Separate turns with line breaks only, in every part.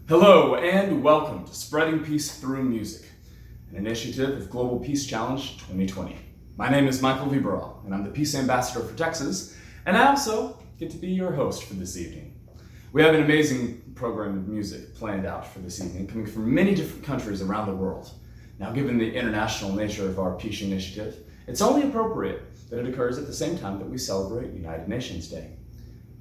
Hello and welcome to Spreading Peace Through Music, an initiative of Global Peace Challenge 2020. My name is Michael V. Burrell, and I'm the Peace Ambassador for Texas, and I also get to be your host for this evening. We have an amazing program of music planned out for this evening, coming from many different countries around the world. Now, given the international nature of our Peace Initiative, it's only appropriate that it occurs at the same time that we celebrate United Nations Day.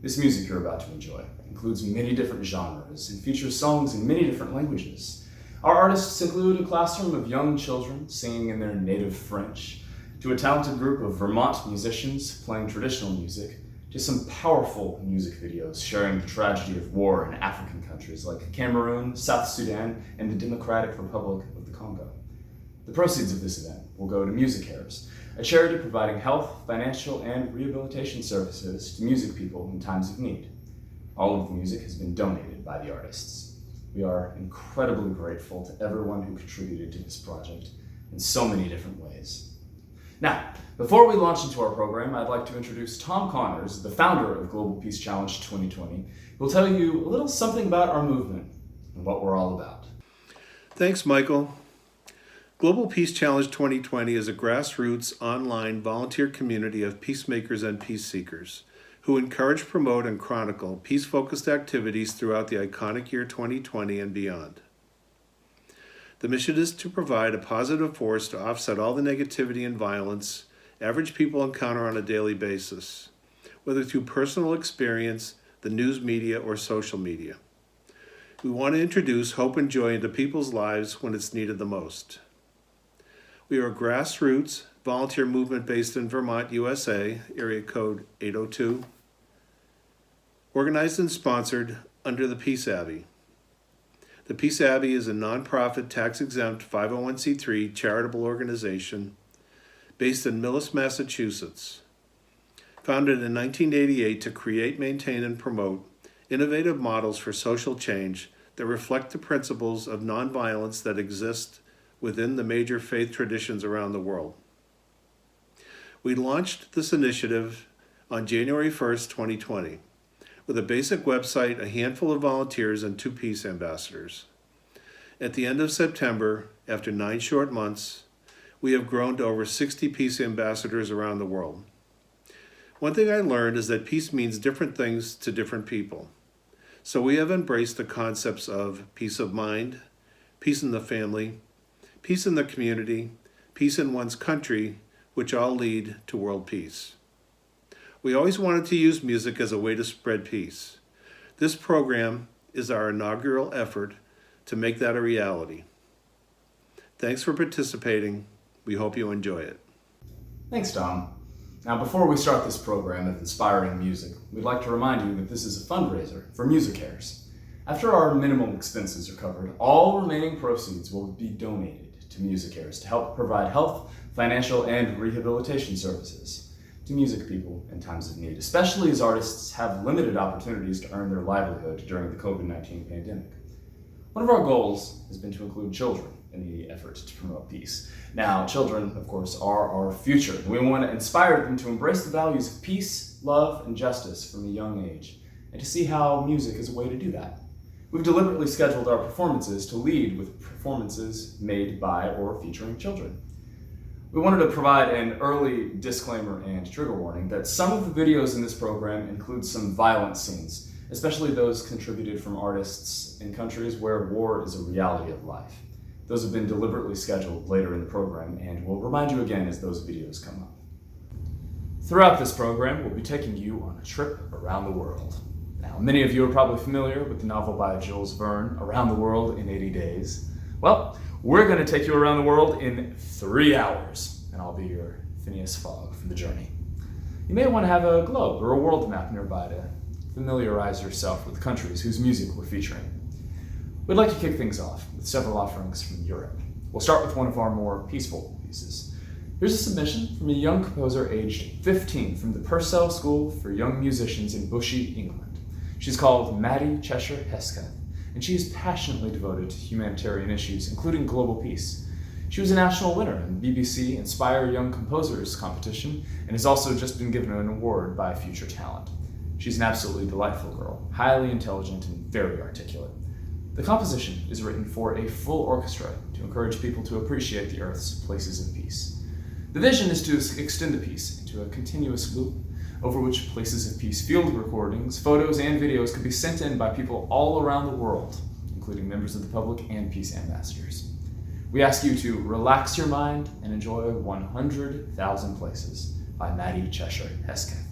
This music you're about to enjoy includes many different genres and features songs in many different languages. Our artists include a classroom of young children singing in their native French, to a talented group of Vermont musicians playing traditional music, to some powerful music videos sharing the tragedy of war in African countries like Cameroon, South Sudan, and the Democratic Republic of the Congo. The proceeds of this event will go to MusiCares, a charity providing health, financial, and rehabilitation services to music people in times of need. All of the music has been donated by the artists. We are incredibly grateful to everyone who contributed to this project in so many different ways. Now, before we launch into our program, I'd like to introduce Tom Connors, the founder of Global Peace Challenge 2020, who will tell you a little something about our movement and what we're all about.
Thanks, Michael. Global Peace Challenge 2020 is a grassroots, online, volunteer community of peacemakers and peace seekers who encourage, promote, and chronicle peace-focused activities throughout the iconic year 2020 and beyond. The mission is to provide a positive force to offset all the negativity and violence average people encounter on a daily basis, whether through personal experience, the news media, or social media. We want to introduce hope and joy into people's lives when it's needed the most. We are a grassroots volunteer movement based in Vermont, USA, area code 802, organized and sponsored under the Peace Abbey. The Peace Abbey is a nonprofit, tax-exempt 501c3 charitable organization based in Millis, Massachusetts, founded in 1988 to create, maintain, and promote innovative models for social change that reflect the principles of nonviolence that exist within the major faith traditions around the world. We launched this initiative on January 1st, 2020, with a basic website, a handful of volunteers, and 2 peace ambassadors. At the end of September, after 9 short months, we have grown to over 60 peace ambassadors around the world. One thing I learned is that peace means different things to different people. So we have embraced the concepts of peace of mind, peace in the family, peace in the community, peace in one's country, which all lead to world peace. We always wanted to use music as a way to spread peace. This program is our inaugural effort to make that a reality. Thanks for participating. We hope you enjoy it.
Thanks, Tom. Now, before we start this program of inspiring music, we'd like to remind you that this is a fundraiser for MusiCares. After our minimal expenses are covered, all remaining proceeds will be donated to MusiCares to help provide health, financial, and rehabilitation services to music people in times of need, especially as artists have limited opportunities to earn their livelihood during the COVID-19 pandemic. One of our goals has been to include children in the effort to promote peace. Now, children, of course, are our future. We want to inspire them to embrace the values of peace, love, and justice from a young age, and to see how music is a way to do that. We've deliberately scheduled our performances to lead with performances made by or featuring children. We wanted to provide an early disclaimer and trigger warning that some of the videos in this program include some violent scenes, especially those contributed from artists in countries where war is a reality of life. Those have been deliberately scheduled later in the program, and we'll remind you again as those videos come up. Throughout this program, we'll be taking you on a trip around the world. Now, many of you are probably familiar with the novel by Jules Verne, Around the World in 80 Days. Well, we're going to take you around the world in 3 hours, and I'll be your Phineas Fogg for the journey. You may want to have a globe or a world map nearby to familiarize yourself with the countries whose music we're featuring. We'd like to kick things off with several offerings from Europe. We'll start with one of our more peaceful pieces. Here's a submission from a young composer aged 15 from the Purcell School for Young Musicians in Bushey, England. She's called Maddie Cheshire Hesketh, and she is passionately devoted to humanitarian issues, including global peace. She was a national winner in the BBC Inspire Young Composers competition and has also just been given an award by Future Talent. She's an absolutely delightful girl, highly intelligent and very articulate. The composition is written for a full orchestra to encourage people to appreciate the Earth's places of peace. The vision is to extend the piece into a continuous loop over which places of peace field recordings, photos, and videos could be sent in by people all around the world, including members of the public and peace ambassadors. We ask you to relax your mind and enjoy 100,000 Places by Maddie Cheshire Hesketh.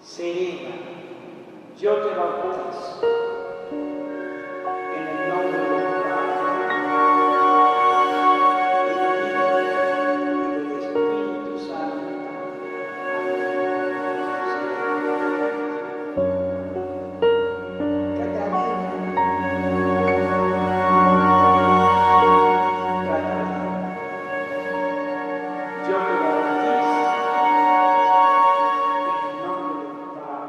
Serena, yo te bautizo en el nombre del Padre, y del Espíritu Santo. Yo te bautizo en el nombre del Padre,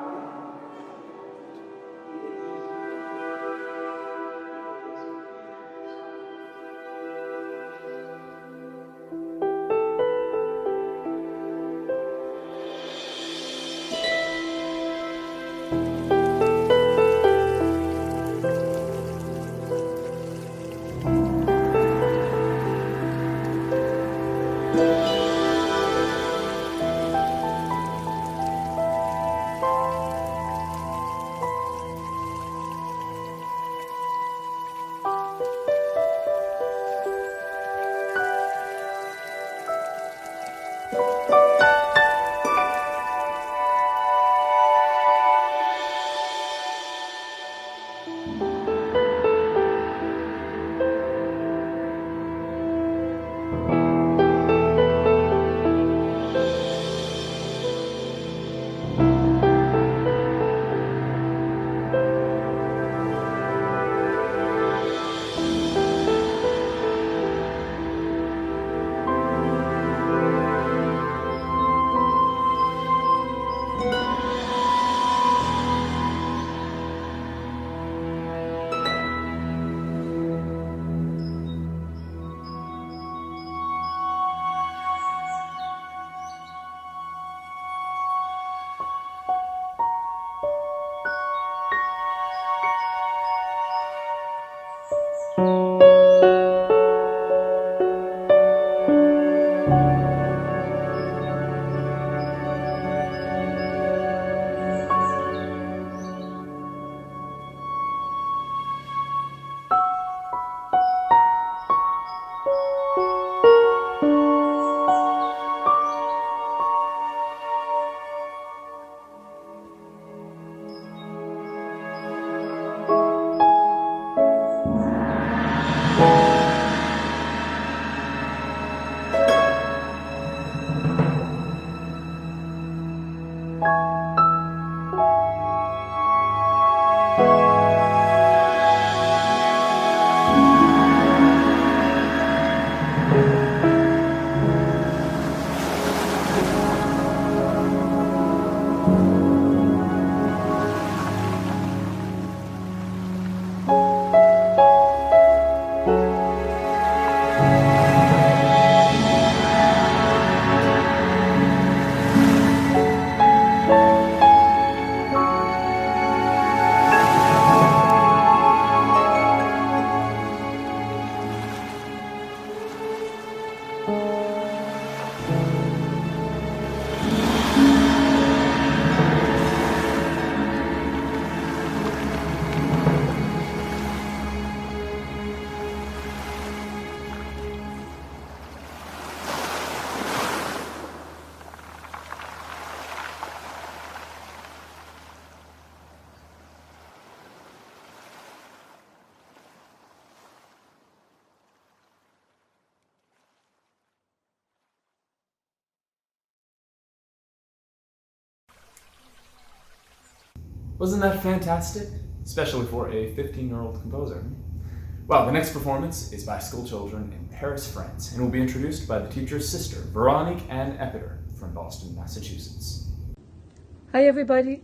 y del Hijo, y del Espíritu Santo.
Wasn't that fantastic? Especially for a 15-year-old composer. Well, the next performance is by school children in Paris, France, and will be introduced by the teacher's sister, Veronique Ann Epiter, from Boston, Massachusetts.
Hi everybody,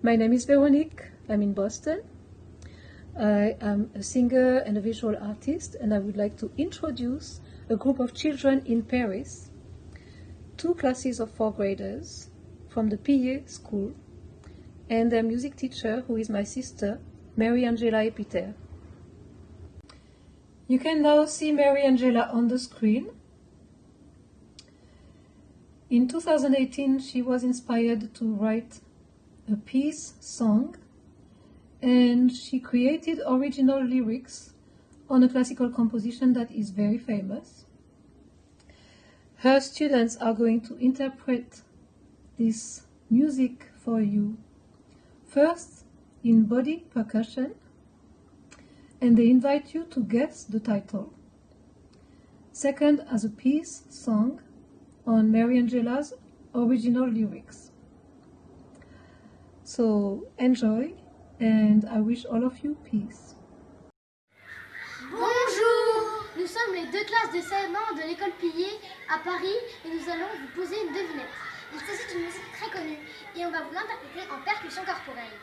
my name is Veronique, I'm in Boston. I am a singer and a visual artist, and I would like to introduce a group of children in Paris, 2 classes of 4th graders from the PA school, and their music teacher, who is my sister, Mary-Angela Epiter. You can now see Mary-Angela on the screen. In 2018, she was inspired to write a peace song, and she created original lyrics on a classical composition that is very famous. Her students are going to interpret this music for you, first in body percussion, and they invite you to guess the title. Second, as a peace song on Mary-Angela's original lyrics. So enjoy, and I wish all of you peace.
Bonjour! Nous sommes les 2 classes de CM1 de l'école Pillet à Paris et nous allons vous poser une devinette. Il s'agit d'une musique très connue et on va vous l'interpréter en percussion corporelle.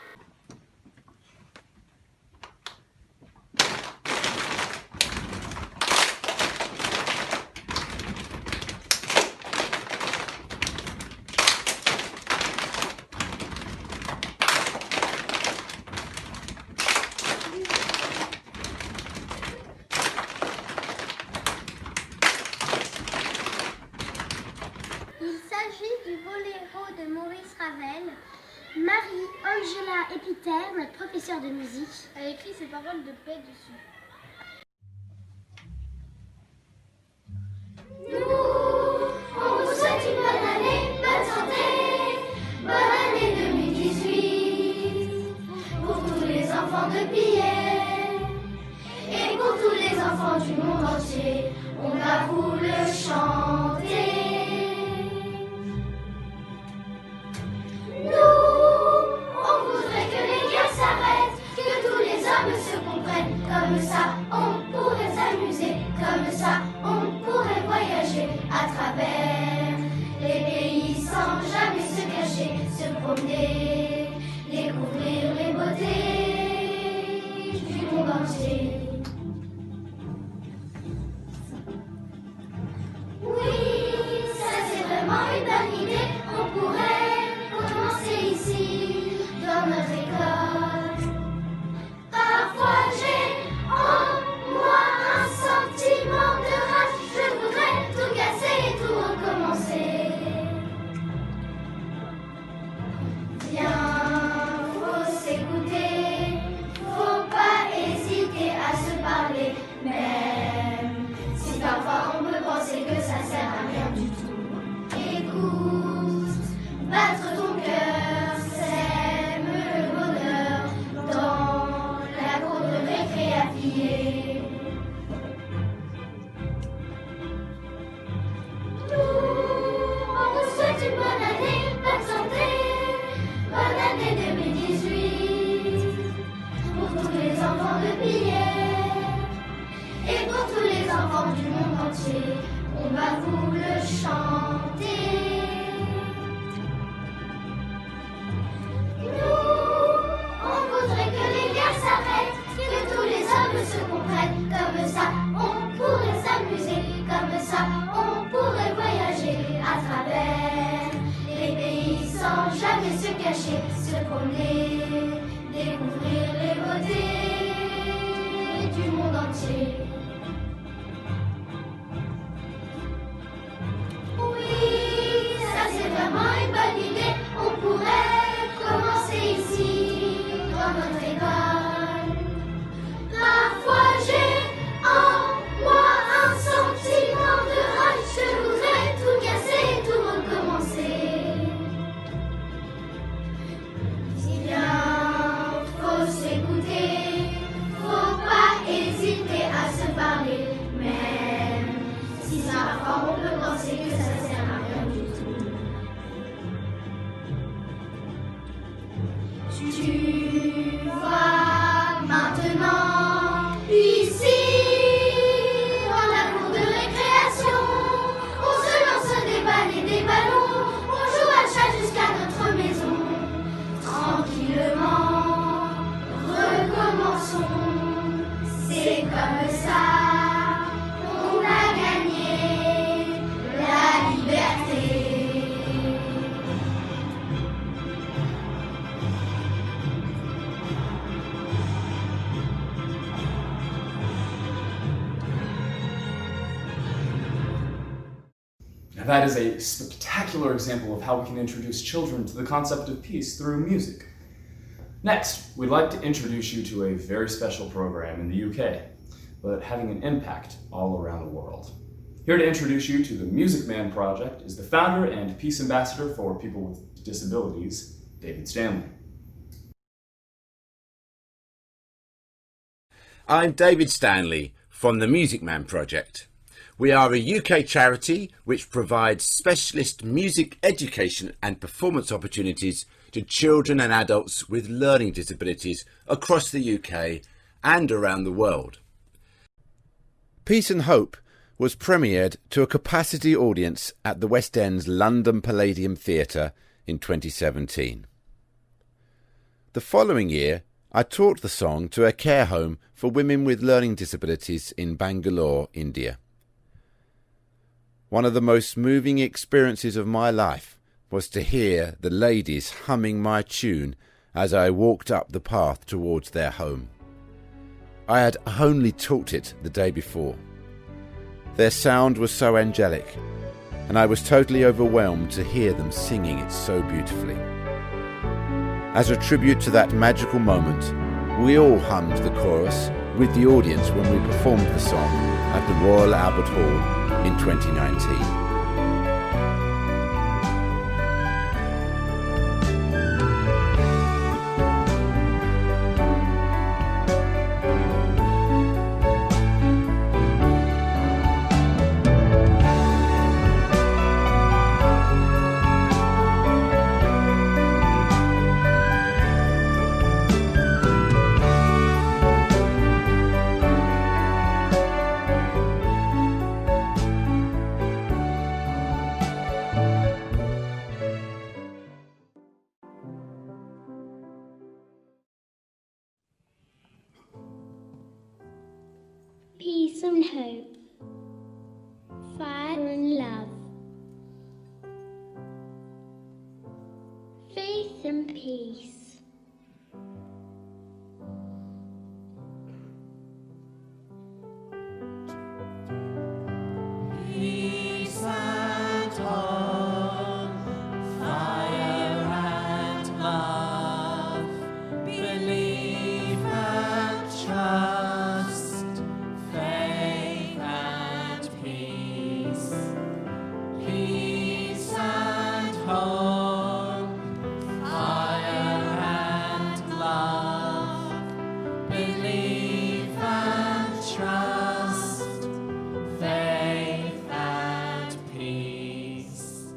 Il s'agit du boléro de Maurice Ravel. Marie-Angela Epiter, notre professeure de musique, a écrit ces paroles de paix dessus.
On vous souhaite une bonne année, bonne santé, bonne année 2018 pour tous les enfants de Pillet et pour tous les enfants du monde entier. On va vous le chanter. Nous, on voudrait que les guerres s'arrêtent, que tous les hommes se comprennent. Comme ça, on pourrait s'amuser, comme ça, on pourrait voyager à travers les pays sans jamais se cacher, se promener, découvrir les beautés du monde entier. Oui, ça c'est vraiment une bonne idée, on pourrait commencer ici, dans notre école. Parfois j'ai en moi un sentiment de rage, je voudrais tout casser et tout recommencer. Viens, faut s'écouter, faut pas hésiter à se parler, même si parfois on peut penser que ça sert à rien du tout. Écoute, battre ton cœur, sème le bonheur dans la cour de récré à Pillet. Nous, on vous souhaite une bonne année, bonne santé, bonne année 2018 pour tous les enfants de Pillet et pour tous les enfants du monde entier. On va vous le chanter. Nous, on voudrait que les guerres s'arrêtent, que tous les hommes se comprennent. Comme ça, on pourrait s'amuser, comme ça, on pourrait voyager à travers les pays sans jamais se cacher, se promener, découvrir les beautés du monde entier. Oui, ça c'est vraiment une bonne idée, on pourrait commencer ici, dans notre école. Parfois j'ai en moi un sentiment de rage, je voudrais tout casser et tout recommencer. Viens, faut s'écouter, faut pas hésiter à se
Now that is a spectacular example of how we can introduce children to the concept of peace through music. Next, we'd like to introduce you to a very special program in the UK, but having an impact all around the world. Here to introduce you to the Music Man Project is the founder and peace ambassador for people with disabilities, David Stanley.
I'm David Stanley from the Music Man Project. We are a UK charity which provides specialist music education and performance opportunities to children and adults with learning disabilities across the UK and around the world.
Peace and Hope was premiered to a capacity audience at the West End's London Palladium Theatre in 2017. The following year, I taught the song to a care home for women with learning disabilities in Bangalore, India. One of the most moving experiences of my life was to hear the ladies humming my tune as I walked up the path towards their home. I had only taught it the day before. Their sound was so angelic, and I was totally overwhelmed to hear them singing it so beautifully. As a tribute to that magical moment, we all hummed the chorus with the audience when we performed the song at the Royal Albert Hall in 2019.
Peace and hope, fire and love, faith and peace.
Peace and hope, fire and love, belief and trust, faith and peace. Peace and hope, fire and love, belief and trust, faith and peace.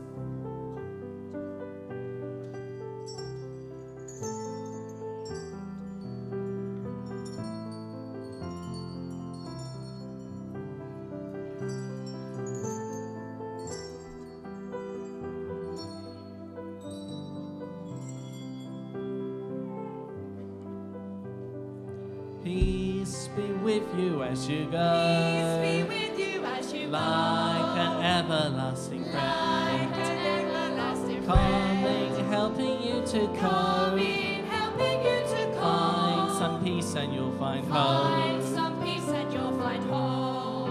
Peace be with you as you go. Peace be with you as you like an everlasting friend. Like an everlasting coming, helping you to cope. Coming, helping you to cope. Find some peace and you'll find hope. Find some peace and you'll find hope.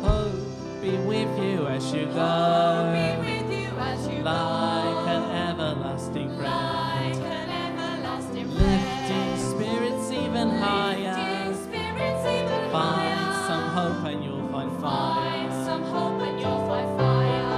Hope be with you as you go. Hope be with you as you like an everlasting friend. Like an everlasting friend. Lifting spirits even higher. Find some hope and you'll find fire. Find some hope and you'll find fire.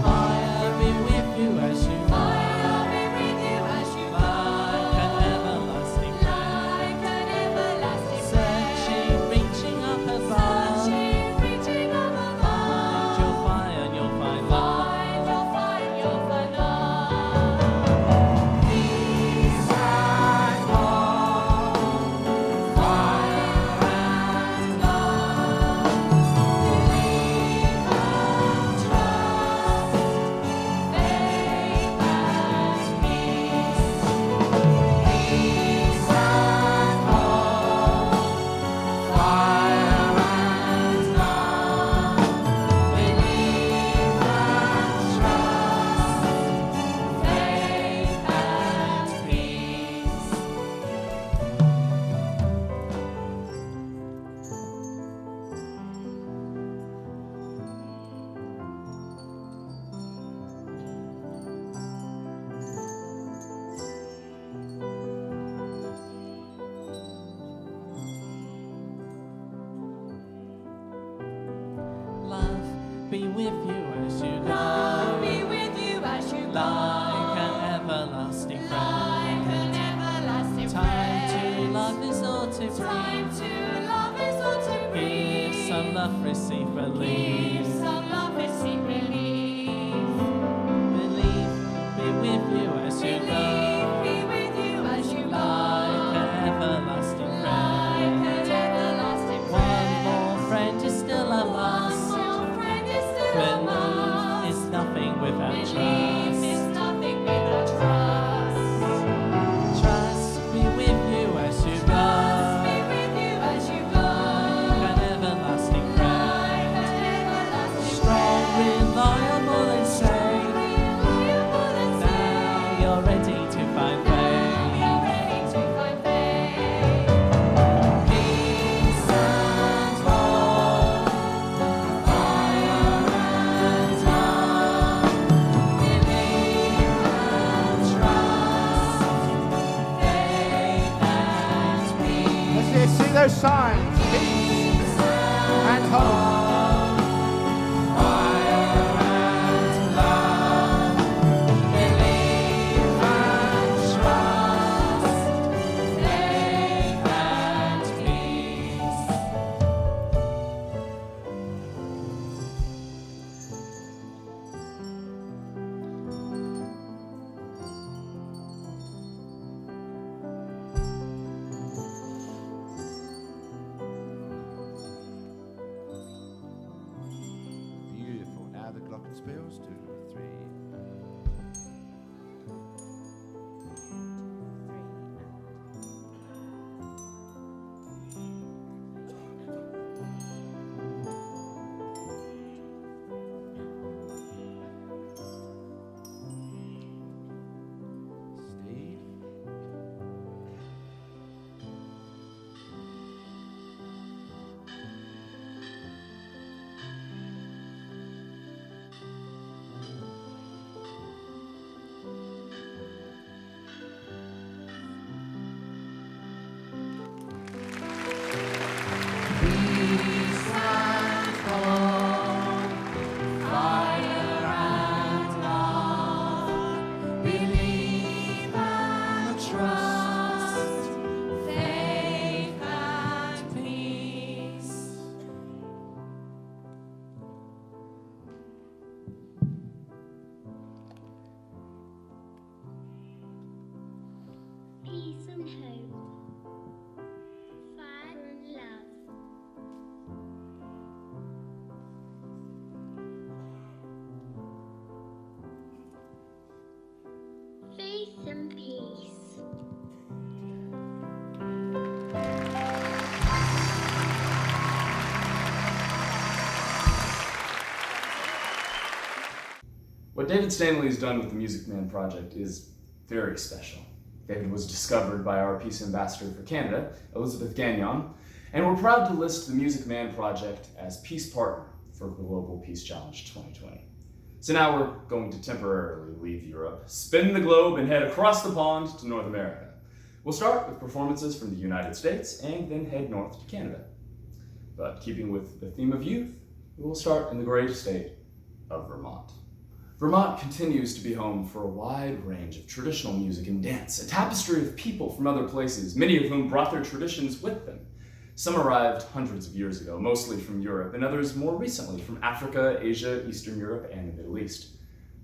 Fire be with you as you fire be with you as you like an everlasting friend. Like an everlasting searching, reaching up above. Searching, reaching up above. Find your fire and you'll find love. Find your fire. be with you as you go.
Love be with you as you go.
Like an everlasting friend.
Like an everlasting
Time
friend.
to love is all to
Time
breathe.
to love is all to breathe.
Give some love, receive,
Give
believe.
some love, receive, believe.
Believe, be with you as you go.
Be with you as you go.
Like an everlasting
Like
friend.
an everlasting
One
friend.
more friend is still a
One
must.
more friend is still a
Believe
must.
is nothing without
Believe
trust.
is nothing without trust.
Trust be with you as you go.
Be with you as you go.
An everlasting friend.
Like an everlasting
Strong,
friend.
reliable and safe.
Reliable and
Now
safe.
you're ready to find faith.
You're ready to find faith. Peace and hope, fire and love, believe and trust, faith and peace.
Let's see those signs. Peace and hope.
Fire and love, believe and trust, faith and peace.
Beautiful. Now the glockenspiels. 2, 3. Steve.
Peace and hope, fire and love, believe and trust, faith and peace.
Peace and hope, fire and love. Faith and peace.
What David Stanley has done with the Music Man Project is very special. David was discovered by our Peace Ambassador for Canada, Elizabeth Gagnon, and we're proud to list the Music Man Project as Peace Partner for Global Peace Challenge 2020. So now we're going to temporarily leave Europe, spin the globe, and head across the pond to North America. We'll start with performances from the United States and then head north to Canada. But keeping with the theme of youth, we will start in the great state of Vermont. Vermont continues to be home for a wide range of traditional music and dance, a tapestry of people from other places, many of whom brought their traditions with them. Some arrived hundreds of years ago, mostly from Europe, and others more recently from Africa, Asia, Eastern Europe, and the Middle East.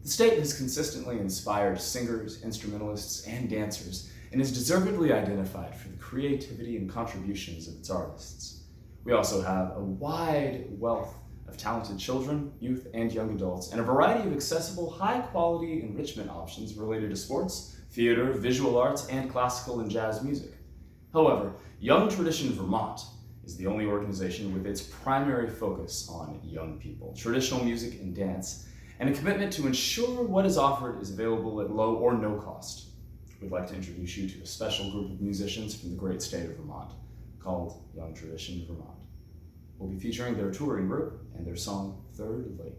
The state has consistently inspired singers, instrumentalists, and dancers, and is deservedly identified for the creativity and contributions of its artists. We also have a wide wealth of talented children, youth, and young adults, and a variety of accessible, high-quality enrichment options related to sports, theater, visual arts, and classical and jazz music. However, Young Tradition Vermont is the only organization with its primary focus on young people, traditional music and dance, and a commitment to ensure what is offered is available at low or no cost. We'd like to introduce you to a special group of musicians from the great state of Vermont called Young Tradition Vermont. We'll be featuring their touring group and their song, Third Lake.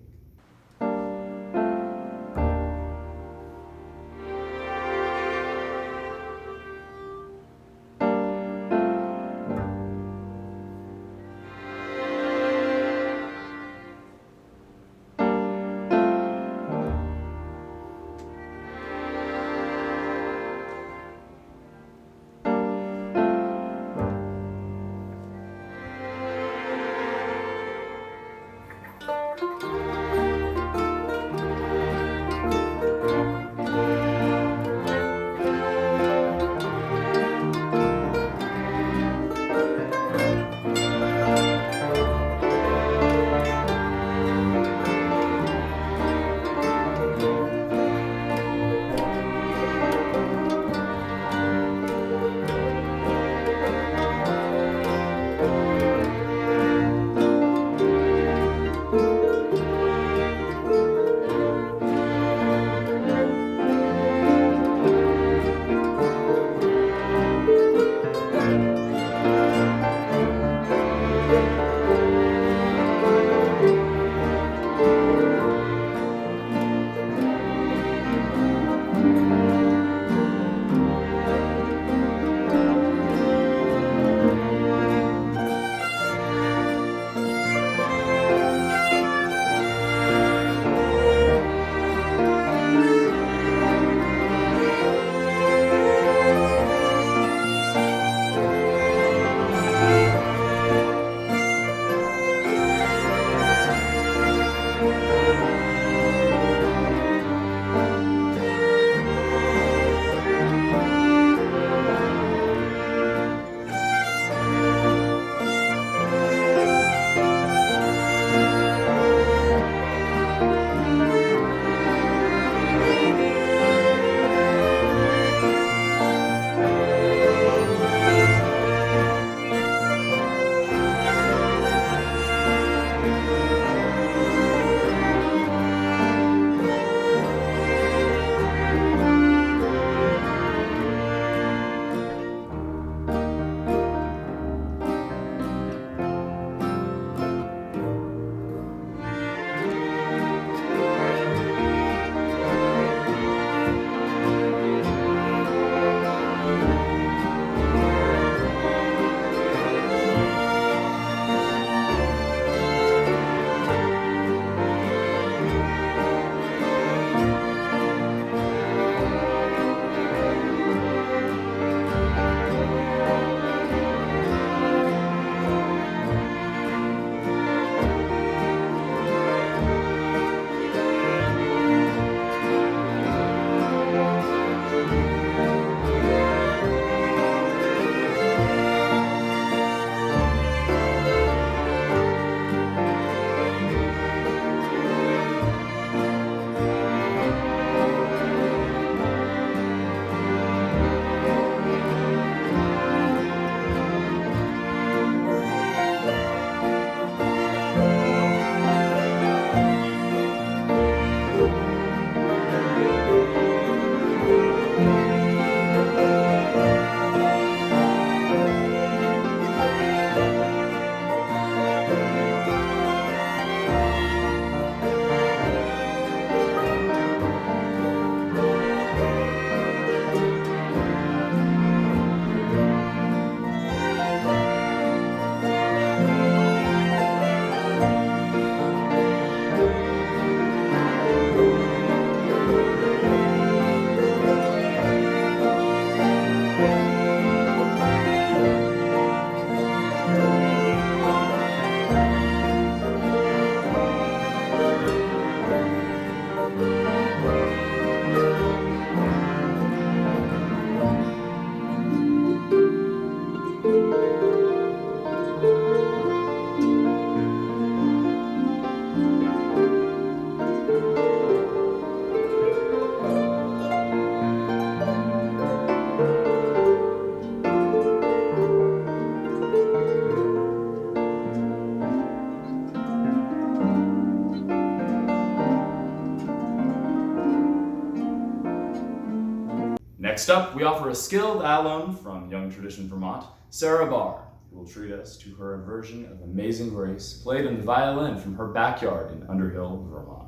Next up, we offer a skilled alum from Young Tradition, Vermont, Sarah Barr, who will treat us to her version of Amazing Grace, played on the violin from her backyard in Underhill, Vermont.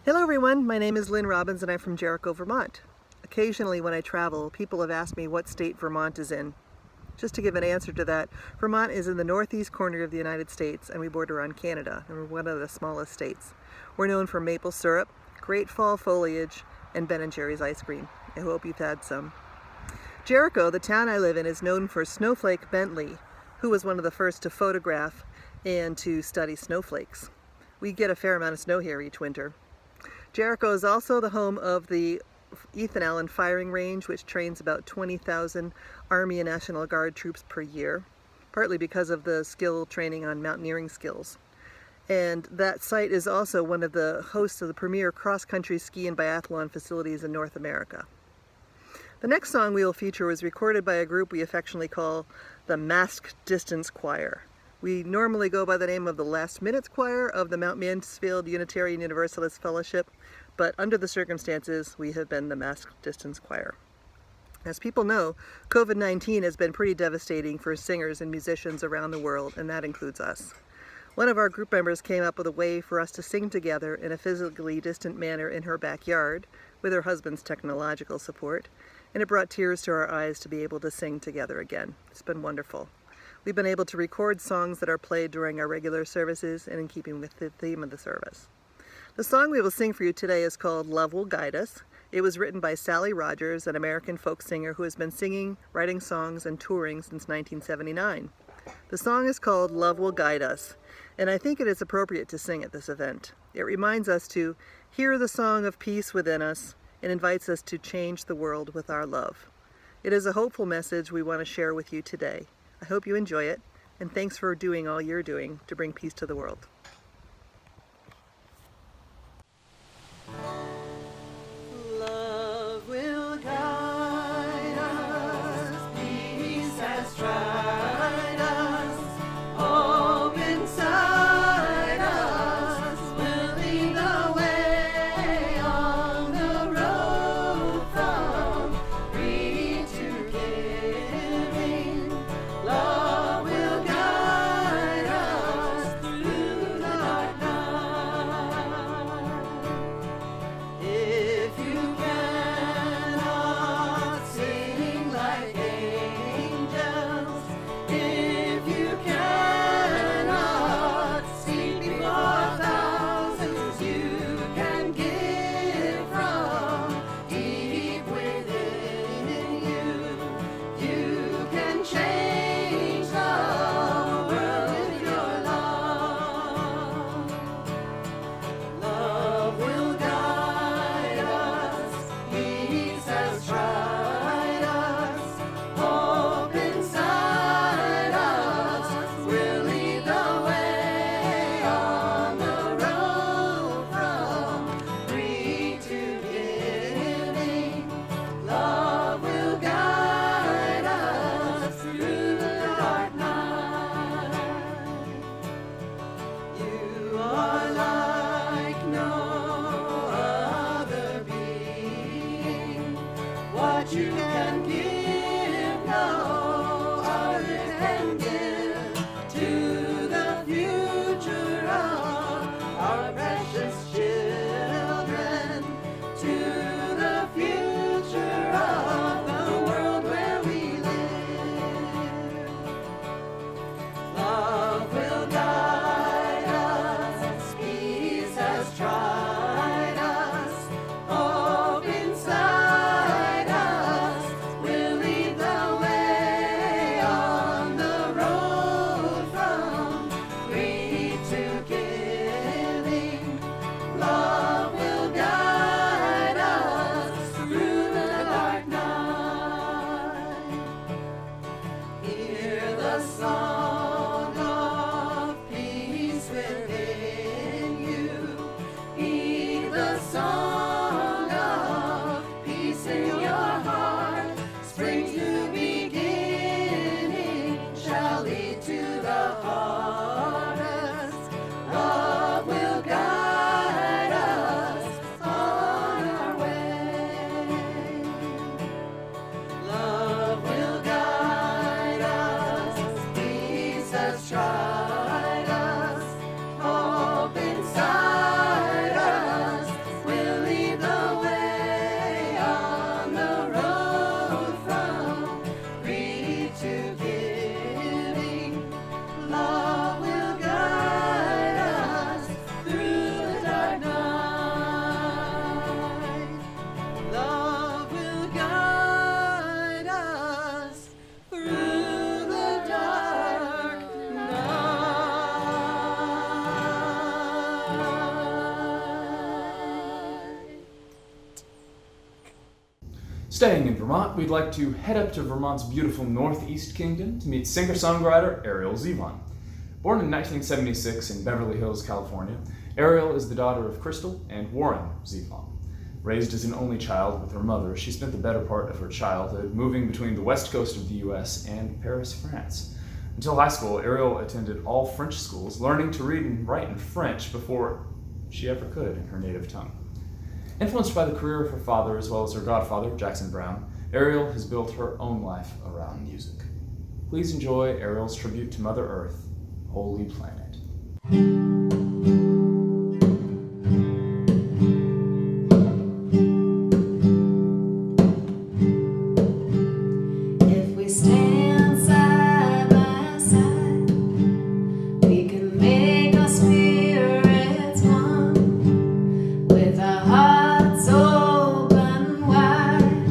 Hello everyone, my name is Lynn Robbins and I'm from Jericho, Vermont. Occasionally when I travel, people have asked me what state Vermont is in. Just to give an answer to that, Vermont is in the northeast corner of the United States and we border on Canada, and we're one of the smallest states. We're known for maple syrup, great fall foliage, and Ben & Jerry's ice cream. I hope you've had some. Jericho, the town I live in, is known for Snowflake Bentley, who was one of the first to photograph and to study snowflakes. We get a fair amount of snow here each winter. Jericho is also the home of the Ethan Allen Firing Range, which trains about 20,000 Army and National Guard troops per year, partly because of the skill training on mountaineering skills. And that site is also one of the hosts of the premier cross-country ski and biathlon facilities in North America. The next song we will feature was recorded by a group we affectionately call the Masked Distance Choir. We normally go by the name of the Last Minutes Choir of the Mount Mansfield Unitarian Universalist Fellowship, but under the circumstances, we have been the Masked Distance Choir. As people know, COVID-19 has been pretty devastating for singers and musicians around the world, and that includes us. One of our group members came up with a way for us to sing together in a physically distant manner in her backyard, with her husband's technological support, and it brought tears to our eyes to be able to sing together again. It's been wonderful. We've been able to record songs that are played during our regular services and in keeping with the theme of the service. The song we will sing for you today is called Love Will Guide Us. It was written by Sally Rogers, an American folk singer who has been singing, writing songs, and touring since 1979. The song is called Love Will Guide Us, and I think it is appropriate to sing at this event. It reminds us to hear the song of peace within us and invites us to change the world with our love. It is a hopeful message we want to share with you today. I hope you enjoy it, and thanks for doing all you're doing to bring peace to the world. Love will guide us, peace has tried us, hope inside us will lead the way on the road from greed to giving. Love will guide us through the dark night. If you cannot sing like angels, if you cannot see before thousands, you can give from deep within you. You can change the world with your love. Love will guide us, peace has tried us, hope inside us will lead the way on the road from greed to giving. Love will guide us through the dark night. You are like no other being. What you can give, no other can give to the future of our precious children, to the future of the
Staying in Vermont, we'd like to head up to Vermont's beautiful Northeast Kingdom to meet singer-songwriter Ariel Zevon. Born in 1976 in Beverly Hills, California, Ariel is the daughter of Crystal and Warren Zevon. Raised as an only child with her mother, she spent the better part of her childhood moving between the west coast of the US and Paris, France. Until high school, Ariel attended all French schools, learning to read and write in French before she ever could in her native tongue. Influenced by the career of her father as well as her godfather, Jackson Browne, Ariel has built her own life around music. Please enjoy Ariel's tribute to Mother Earth, Holy Planet.
If we stand side by side, we can make our spirits one. With our hearts open wide,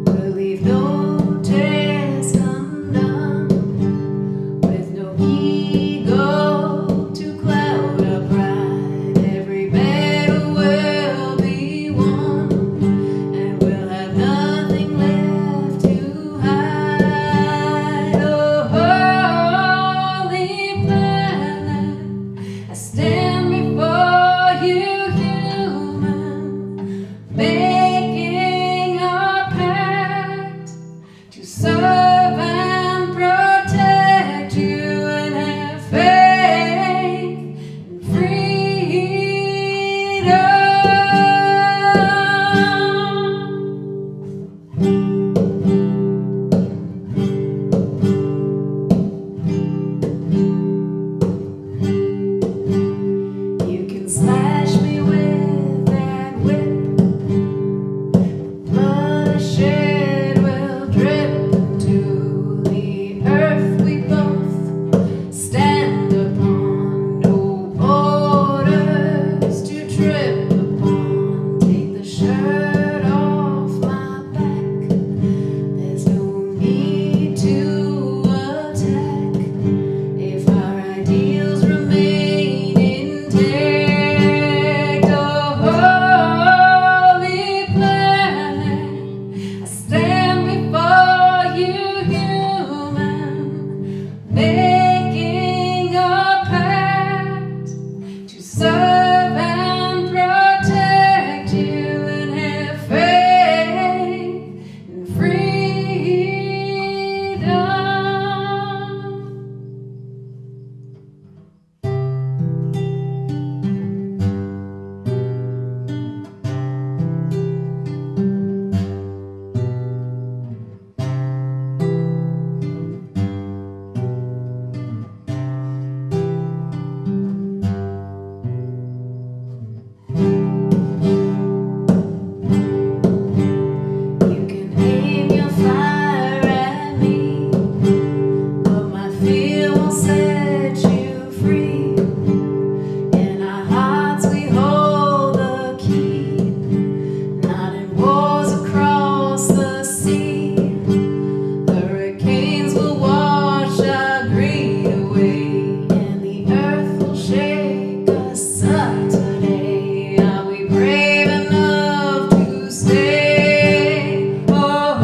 we'll leave no task undone. With no ego to cloud our pride, every battle will be won, and we'll have nothing left to hide. Oh, holy planet, I stand before you, human, making a pact to serve and protect you and have faith and freedom. You can slash me with that whip, blood I shed will drip to the earth we both stand upon. No borders to trip upon. Take the shirt off my back. There's no need to attack if our ideals remain intact. Oh, holy planet, I stand before you, human, making a pact to serve and protect you and have faith and freedom. You can aim your fire at me, but my fear will set you free. In our hearts we hold the key, not in wars across the sea. Hurricanes will wash our greed away, and the earth will shake us up today. Are we brave enough to stay? Oh,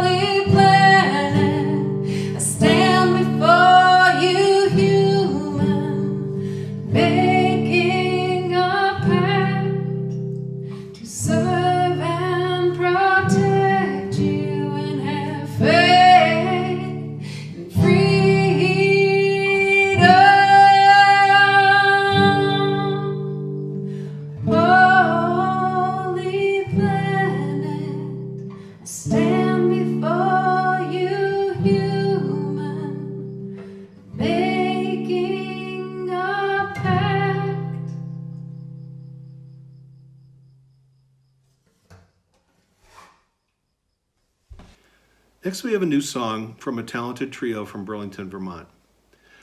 holy planet, I stand before you, human, making a pact to serve and protect you and have faith and freedom. Holy planet, I stand before you, human, making a pact.
Next, we have a new song from a talented trio from Burlington, Vermont.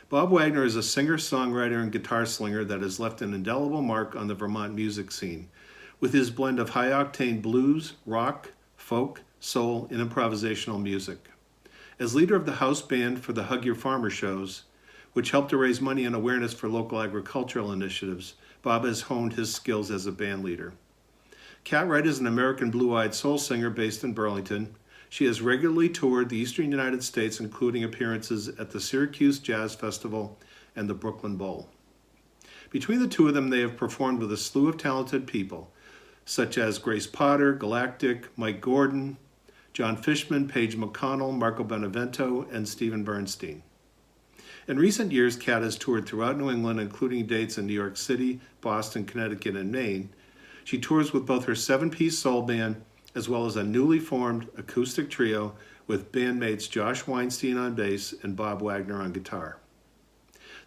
Bob Wagner is a singer, songwriter, and guitar slinger that has left an indelible mark on the Vermont music scene with his blend of high-octane blues, rock, folk, soul, and improvisational music. As leader of the house band for the Hug Your Farmer shows, which helped to raise money and awareness for local agricultural initiatives, Bob has honed his skills as a band leader. Cat Wright is an American blue-eyed soul singer based in Burlington. She has regularly toured the eastern United States, including appearances at the Syracuse Jazz Festival and the Brooklyn Bowl. Between the two of them, they have performed with a slew of talented people, such as Grace Potter, Galactic, Mike Gordon, John Fishman, Paige McConnell, Marco Benevento, and Stephen Bernstein. In recent years, Cat has toured throughout New England, including dates in New York City, Boston, Connecticut, and Maine. She tours with both her 7-piece soul band as well as a newly formed acoustic trio with bandmates Josh Weinstein on bass and Bob Wagner on guitar.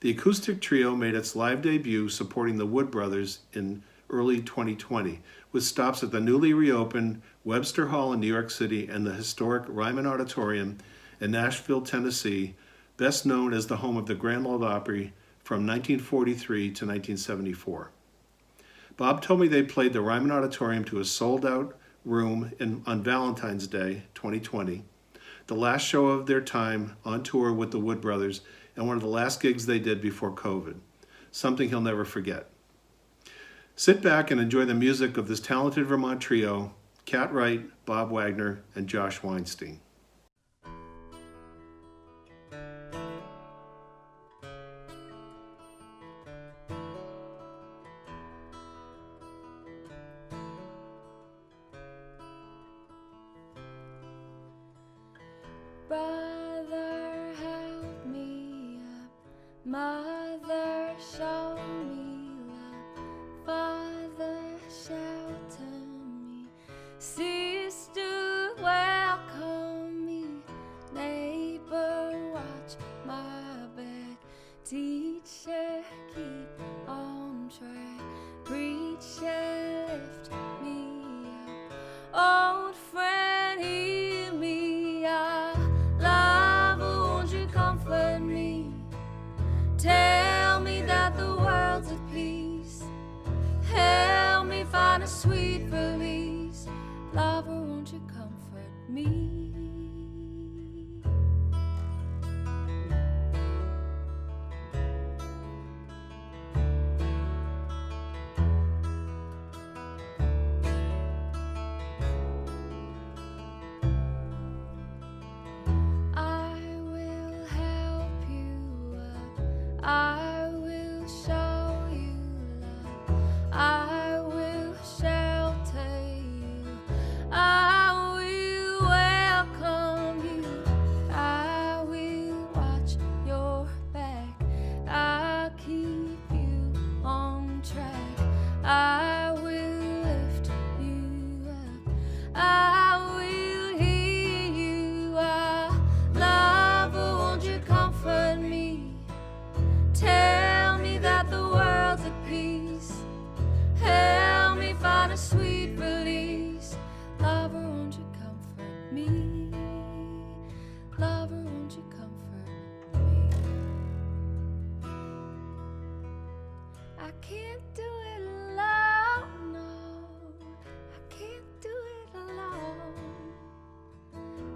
The acoustic trio made its live debut supporting the Wood Brothers in early 2020, with stops at the newly reopened Webster Hall in New York City and the historic Ryman Auditorium in Nashville, Tennessee, best known as the home of the Grand Ole Opry from 1943 to 1974. Bob told me they played the Ryman Auditorium to a sold-out room on Valentine's Day 2020, the last show of their time on tour with the Wood Brothers and one of the last gigs they did before COVID, something he'll never forget. Sit back and enjoy the music of this talented Vermont trio, Cat Wright, Bob Wagner, and Josh Weinstein.
Brother, help me up. Mother, show me love. Father, shelter me. Sister, welcome me. Neighbor, watch my back. Teacher, keep on track. Preacher, lift me up. Old friend, hear me out. Love, won't you comfort me? Tell me that the world's at peace. Help me find a sweet release. Lover, won't you comfort me? I will help you up. I will show you love. I will shelter you. I will welcome you. I will watch your back. I'll keep you on track. I will lift you up. I will hear you out. Lover, won't you comfort me? Tell me that the world's at peace. Help me find a sweet release. Lover, won't you comfort me? Lover, won't you comfort me? I can't do it alone, no. I can't do it alone.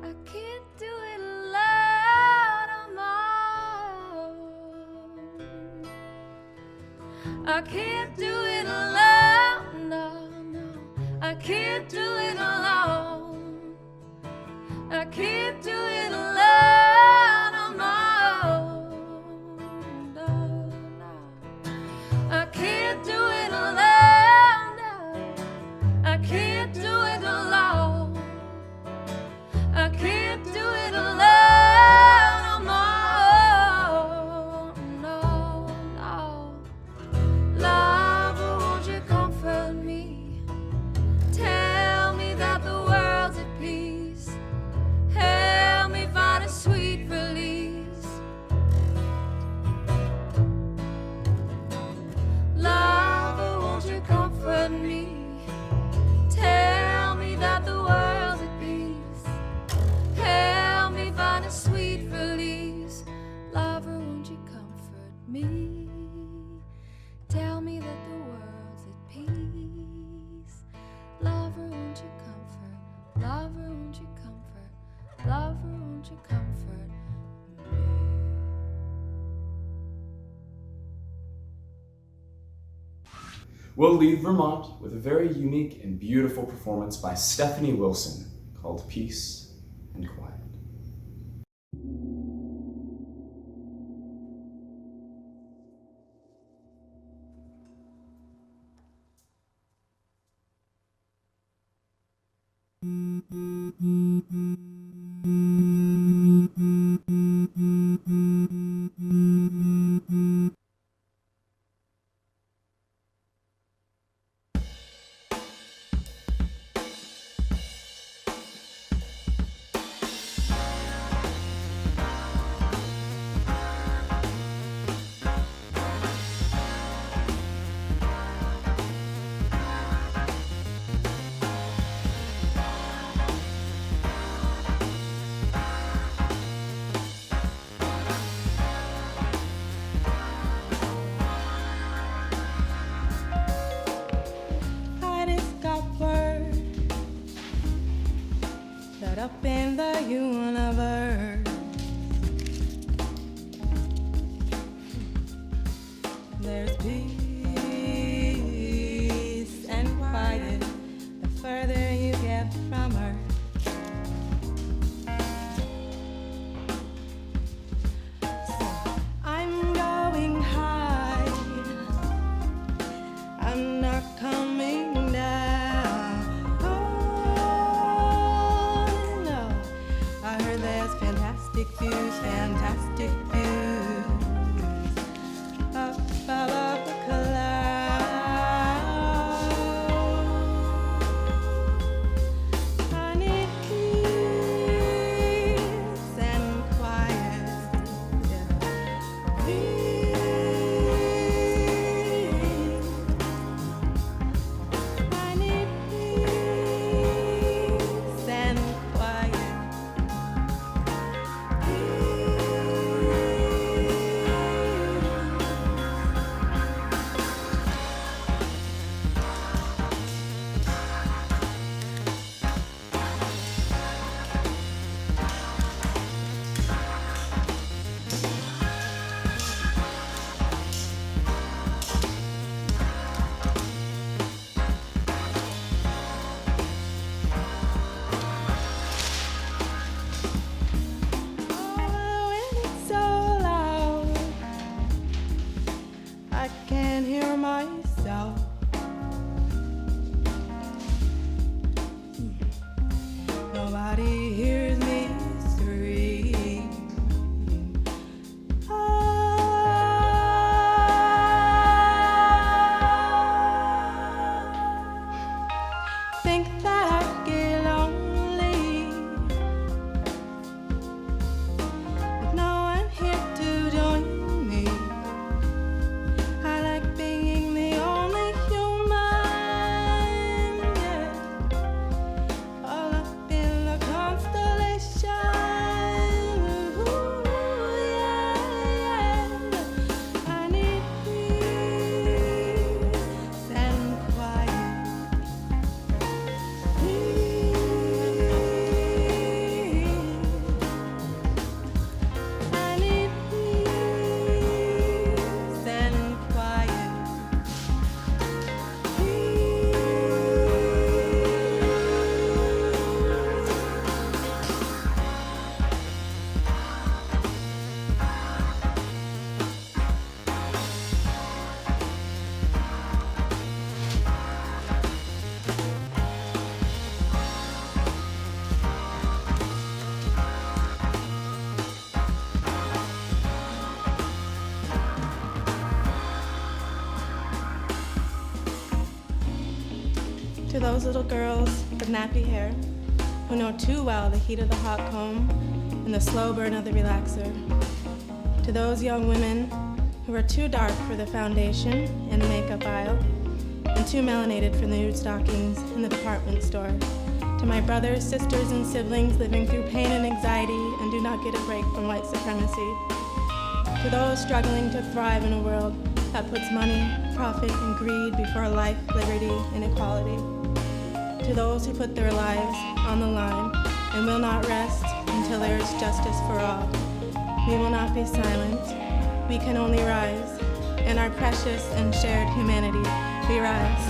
I can't do it alone on my own. I can't do it alone, no, no. I can't do it alone. I can't do it alone on my own, no, no. I can't do it alone, no. I can't do it alone. I can't do it alone on my own, no, no. Lover, won't you comfort me? Tell me that the world
We'll leave Vermont with a very unique and beautiful performance by Stephanie Wilson called Peace and Quiet.
Up in the universe, there's peace and quiet the further you get from her. So I'm going high, I'm not coming down. Fantastic views up above the clouds. I need peace and quiet. I need peace and quiet. Nobody hears me scream. Think that I get lonely with no one here to join me. I like being the only human, yeah. All up in the constellation, ooh, yeah, yeah. I need peace and quiet. I need peace and quiet. To those little girls with nappy hair who know too well the heat of the hot comb and the slow burn of the relaxer. To those young women who are too dark for the foundation in the makeup aisle and too melanated for the nude stockings in the department store. To my brothers, sisters, and siblings living through pain and anxiety and do not get a break from white supremacy. To those struggling to thrive in a world that puts money, profit, and greed before life, liberty, and equality. To those who put their lives on the line and will not rest until there is justice for all. We will not be silent. We can only rise in our precious and shared humanity. clear eyes.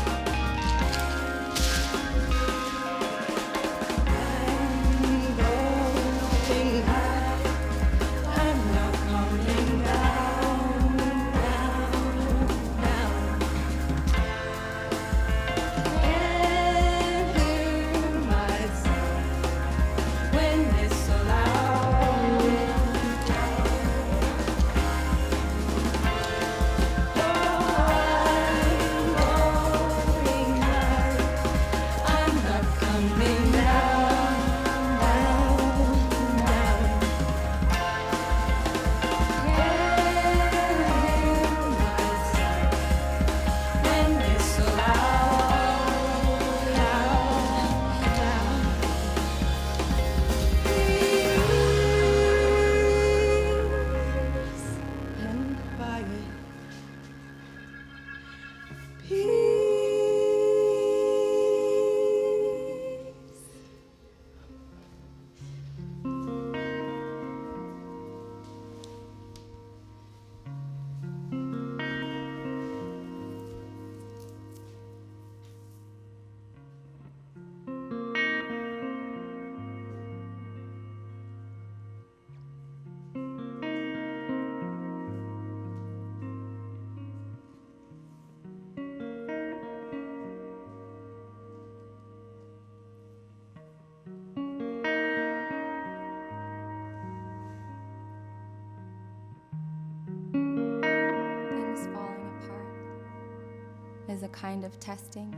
Is a kind of testing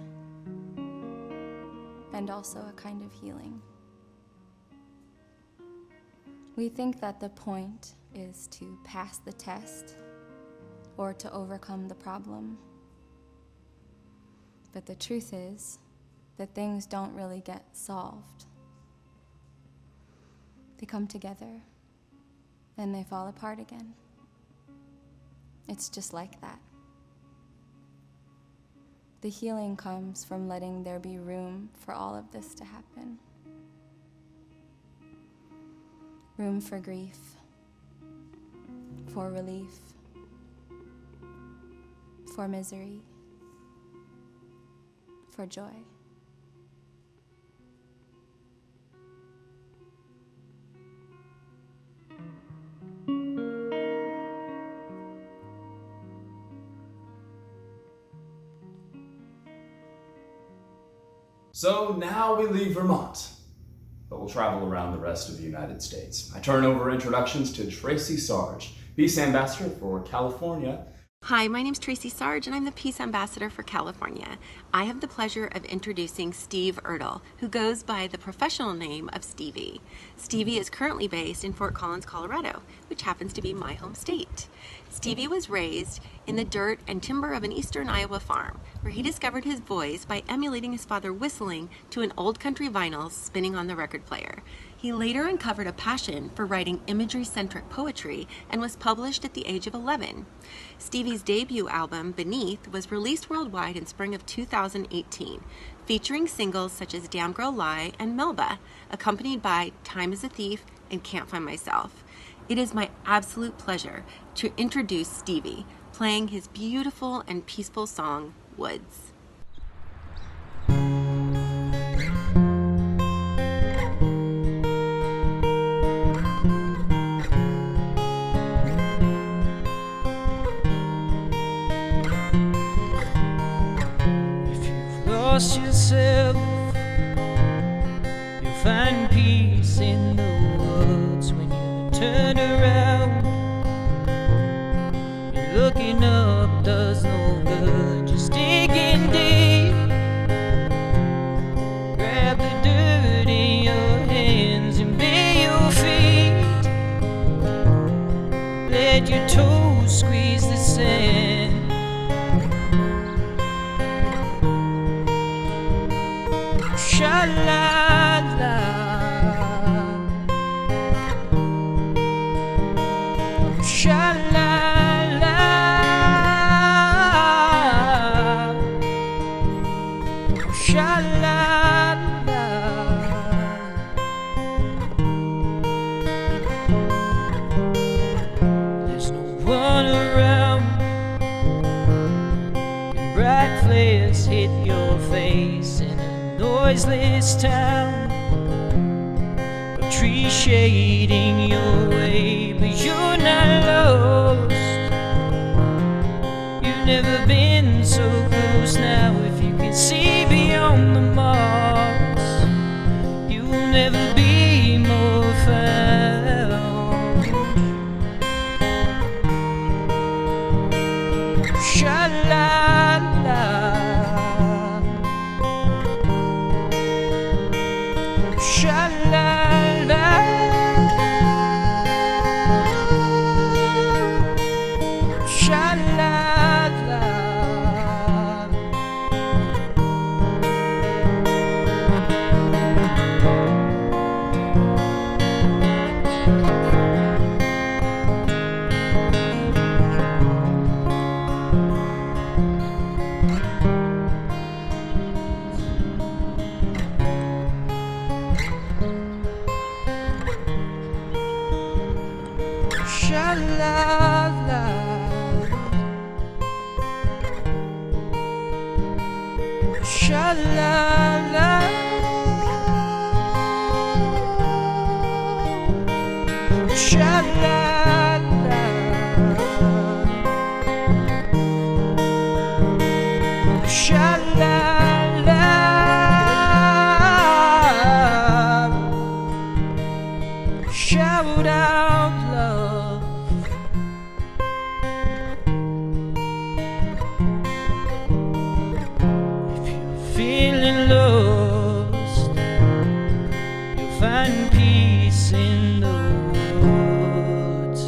and also a kind of healing. We think that the point is to pass the test or to overcome the problem. But the truth is that things don't really get solved. They come together and they fall apart again. It's just like that. The healing comes from letting there be room for all of this to happen. Room for grief, for relief, for misery, for joy.
So now we leave Vermont, but we'll travel around the rest of the United States. I turn over introductions to Tracy Sarge, Peace Ambassador for California.
Hi, my name's Tracy Sarge, and I'm the Peace Ambassador for California. I have the pleasure of introducing Steve Ertl, who goes by the professional name of Stevie. Stevie is currently based in Fort Collins, Colorado, which happens to be my home state. Stevie was raised in the dirt and timber of an eastern Iowa farm, where he discovered his voice by emulating his father whistling to an old country vinyl spinning on the record player. He later uncovered a passion for writing imagery-centric poetry and was published at the age of 11. Stevie's debut album, Beneath, was released worldwide in spring of 2018, featuring singles such as Damn Girl Lie and Melba, accompanied by Time is a Thief and Can't Find Myself. It is my absolute pleasure to introduce Stevie, playing his beautiful and peaceful song, Woods.
Lost yourself, you'll find peace in the woods when you turn around. You're looking up does no good, just digging deep. Grab the dirt in your hands and bare your feet. Let your toes squeeze the sand. Sha-la-la, sha-la-la, sha-la-la. There's no one around, you're bright flares hit your face in a noiseless town. A tree shading your way, but you're not lost. You've never been so close. Now if you can see beyond the moss, you will never be more found. Sha-la-la, sha-la-la, sha-la-la. Sha-la-la, sha-la-la, sha-la-la, sha-la-la. Shout out love. If you're feeling lost, you'll find peace in the woods.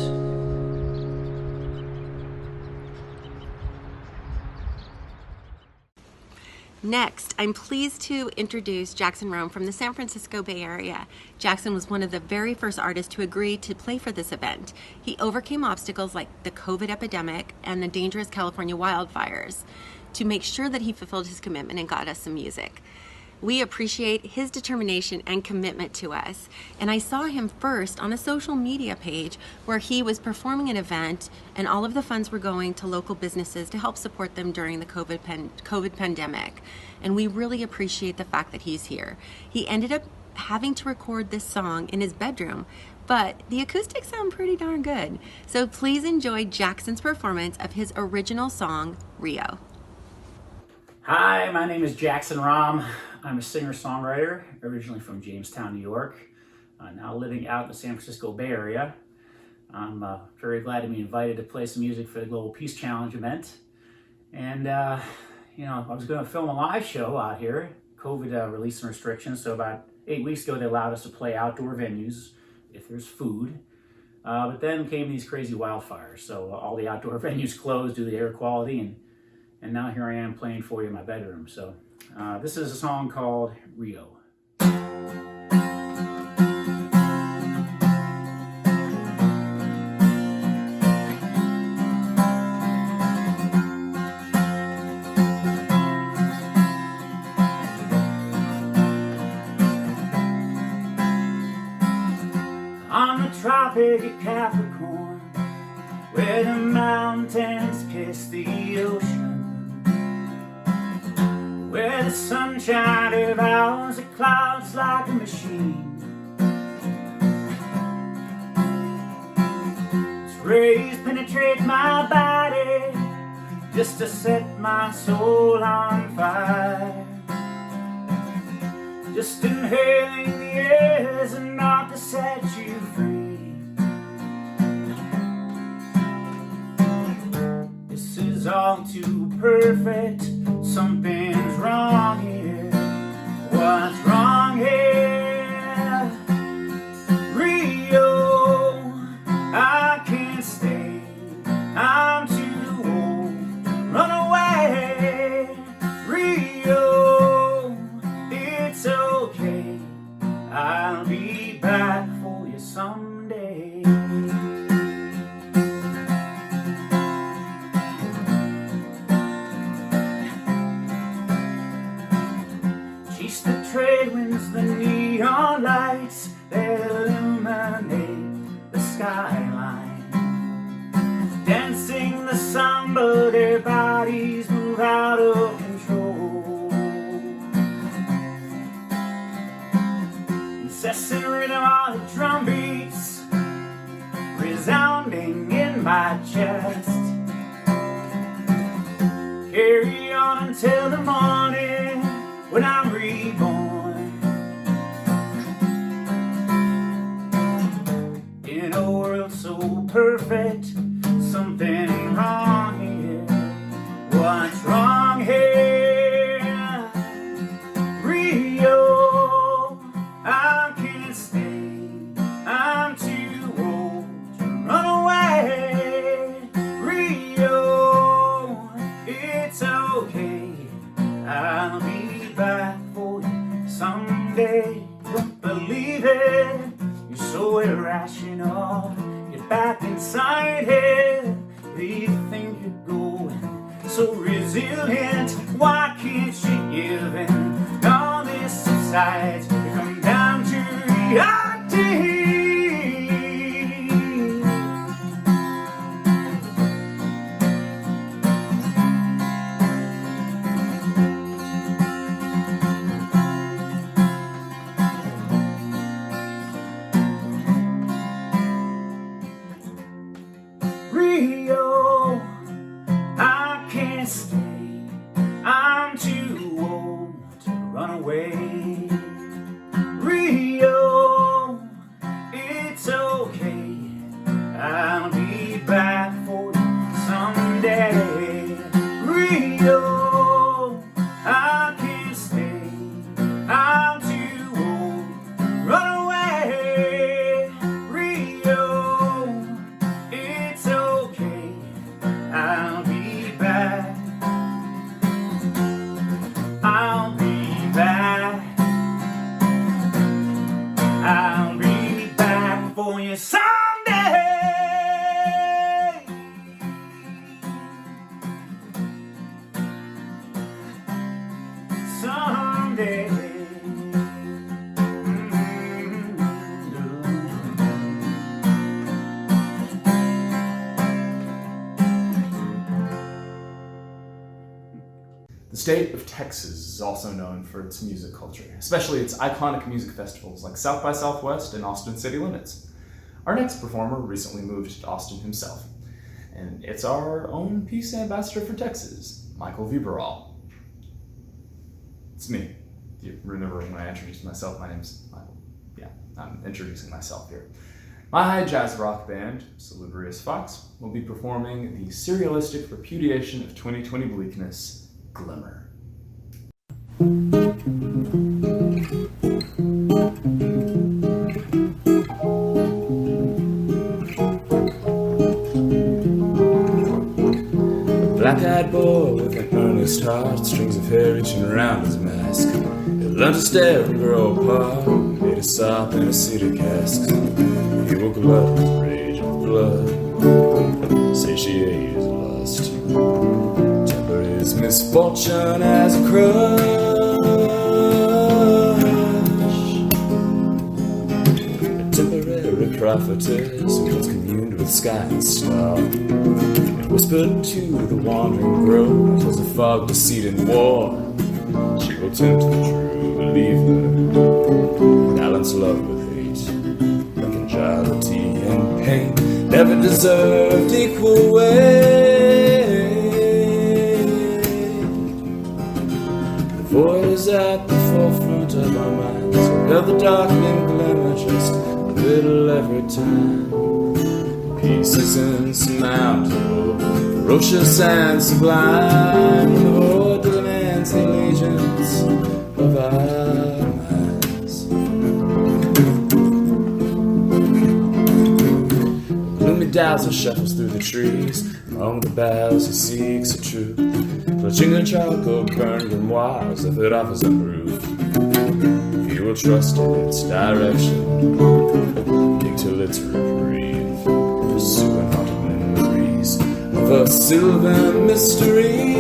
Next, I'm pleased to introduce Jackson Rome from the San Francisco Bay Area. Jackson was one of the very first artists to agree to play for this event. He overcame obstacles like the COVID epidemic and the dangerous California wildfires to make sure that he fulfilled his commitment and got us some music. We appreciate his determination and commitment to us. And I saw him first on a social media page where he was performing an event and all of the funds were going to local businesses to help support them during the COVID pandemic. And we really appreciate the fact that he's here. He ended up having to record this song in his bedroom, but the acoustics sound pretty darn good. So please enjoy Jackson's performance of his original song, Rio.
Hi, my name is Jackson Rome. I'm a singer-songwriter, originally from Jamestown, New York, now living out in the San Francisco Bay Area. I'm very glad to be invited to play some music for the Global Peace Challenge event. And, you know, I was going to film a live show out here. COVID released some restrictions, so about 8 weeks ago they allowed us to play outdoor venues if there's food. But then came these crazy wildfires, so all the outdoor venues closed due to the air quality, and now here I am playing for you in my bedroom. So this is a song called Rio. On the Tropic of Capricorn, where the mountains kiss the ocean, where the sunshine devours the clouds like a machine. Its rays penetrate my body just to set my soul on fire. Just inhaling the air is enough to set you free. This is all too perfect. Something's wrong here. What's wrong here? Rio, I can't stay. I'm too old. Run away. Rio, it's okay. I'll be back for you someday. Chase the trade move out of control. Incessant rhythm of the drum beats resounding in my chest. Carry on until the morning when I'm reborn. In a world so perfect, something ain't wrong here. What's wrong here? Rio, I can't stay. I'm too old to run away. Rio, it's okay. I'll be back for you someday. Don't believe it. You're so irrational. Get back inside here. You think you're going so resilient. Why can't you give in? All this subsides. You come down to reality. Rio, I can't stay. I'm too old to run away. Rio, it's okay. I'll be back for you someday. Rio, I can't stay. I'm too old to run away. Rio, it's okay. I'll be back. I'll be back. I'll be back for you someday. Someday.
The state of Texas is also known for its music culture, especially its iconic music festivals like South by Southwest and Austin City Limits. Our next performer recently moved to Austin himself, and it's our own peace ambassador for Texas, Michael Viberal. It's me. Do you remember when I introduced myself? My name's Michael. Yeah, I'm introducing myself here. My high jazz rock band, Salubrious Fox, will be performing the serialistic repudiation of 2020 bleakness, Glimmer. Black-eyed boy with an earnest heart, strings of hair reaching around his mask. He learned to stare and grow apart, made a sop in a cedar cask. He woke blood with rage and blood, satiate his lust. Temper his misfortune as a crush. A temporary prophetess who once communed with sky and star. Whispered to the wandering grove as the fog deceit and war. She will tempt the true believer, balance love with hate, conjugality and pain, never deserved equal weight. The void is at the forefront of our minds, held the darkening glimmer just a little every time. Peace is insurmountable, ferocious and sublime. The void demands the allegiance of our minds. A gloomy dazzle shuffles through the trees. Among the boughs he seeks a truth, clutching a charcoal burned grimoires if it offers a proof. He will trust in its direction, dig till it's reprieve, pursuing haunted memories of a sylvan mystery.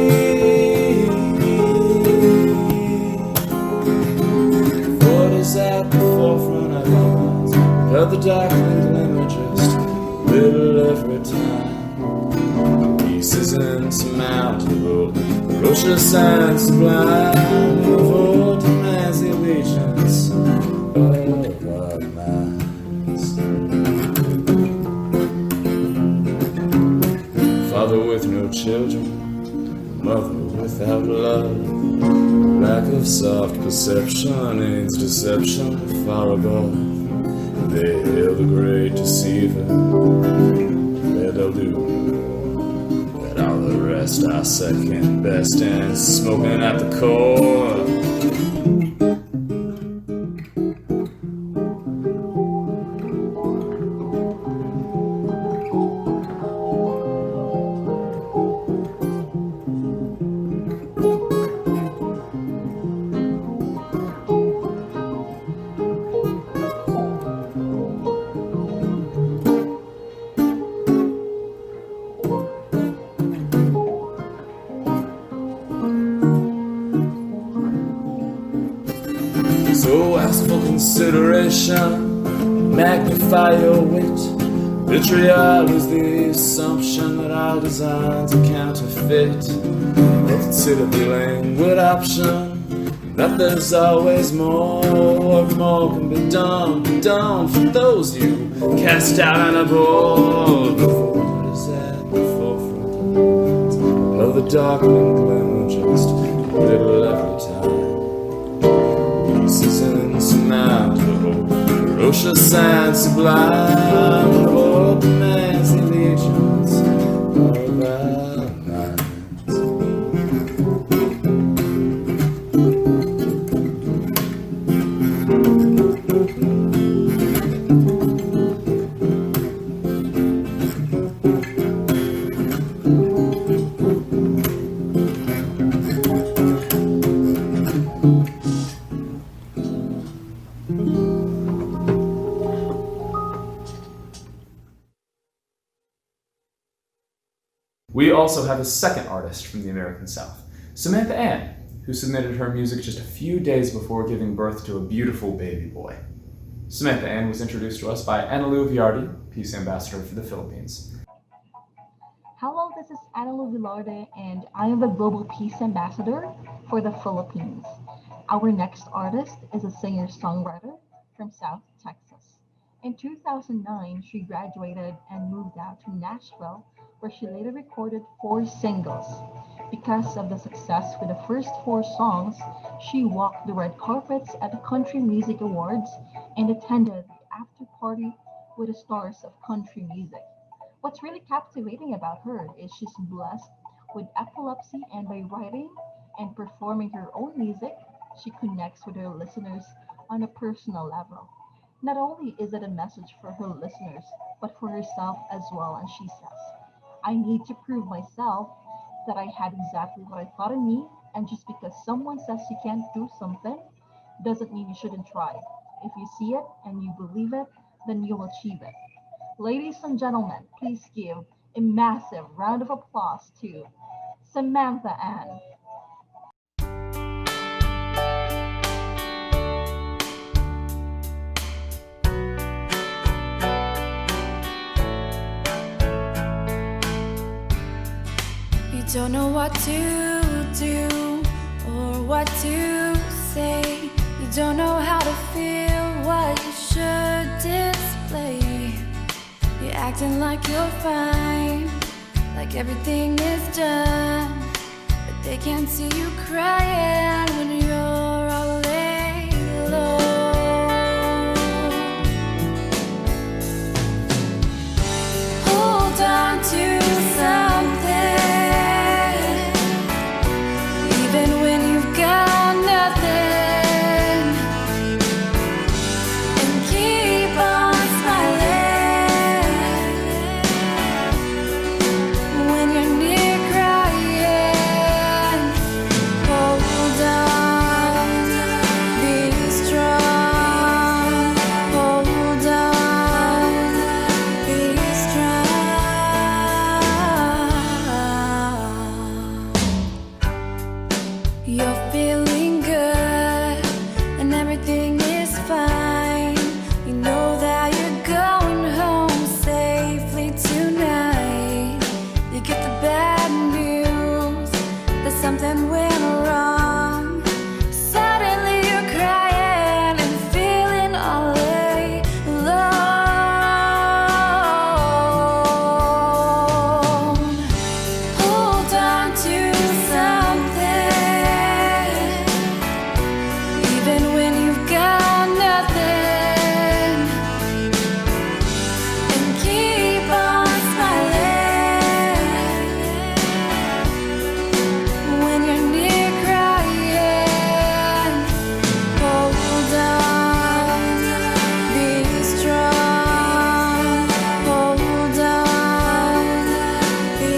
What is at the forefront of our minds? Held the darkling glimmer just a little every time. Peace is insurmountable, ferocious and sublime, of demands the allegiance of our minds. Father with no children, mother without love, lack of soft perception means deception far above. They hail the great deceiver, that they'll do more, that all the rest are second best and smoking at the core. So ask for consideration, magnify your wit. Vitriol is the assumption that our designs are counterfeit. Or consider the languid option, that there's always more can be done for those you cast out on a board. Before is at the forefront of the darkening glimmer, just a little every time. Season surmountable, ferocious and sublime, of demands the allegiance of our minds.
We also have a second artist from the American South, Samantha Ann, who submitted her music just a few days before giving birth to a beautiful baby boy. Samantha Ann was introduced to us by Analu Viardi, Peace Ambassador for the Philippines.
Hello, this is Analu Viardi, and I am the Global Peace Ambassador for the Philippines. Our next artist is a singer-songwriter from South Texas. In 2009, she graduated and moved out to Nashville, where she later recorded 4 singles. Because of the success with the first 4 songs, she walked the red carpets at the Country Music Awards and attended the after party with the stars of country music. What's really captivating about her is she's blessed with epilepsy, and by writing and performing her own music, she connects with her listeners on a personal level. Not only is it a message for her listeners, but for herself as well, and she says, I need to prove myself that I had exactly what I thought I need, and just because someone says you can't do something doesn't mean you shouldn't try. If you see it and you believe it, then you'll achieve it. Ladies and gentlemen, please give a massive round of applause to Samantha Ann.
Don't know what to do or what to say. You don't know how to feel what you should display. You're acting like you're fine, like everything is done, but they can't see you crying when you're all alone. Hold on to something. something went wrong. Suddenly you're crying and feeling all alone. Hold on to something, even when you've got nothing, and keep on smiling when you're near crying. Hold on, be strong. Hold on, be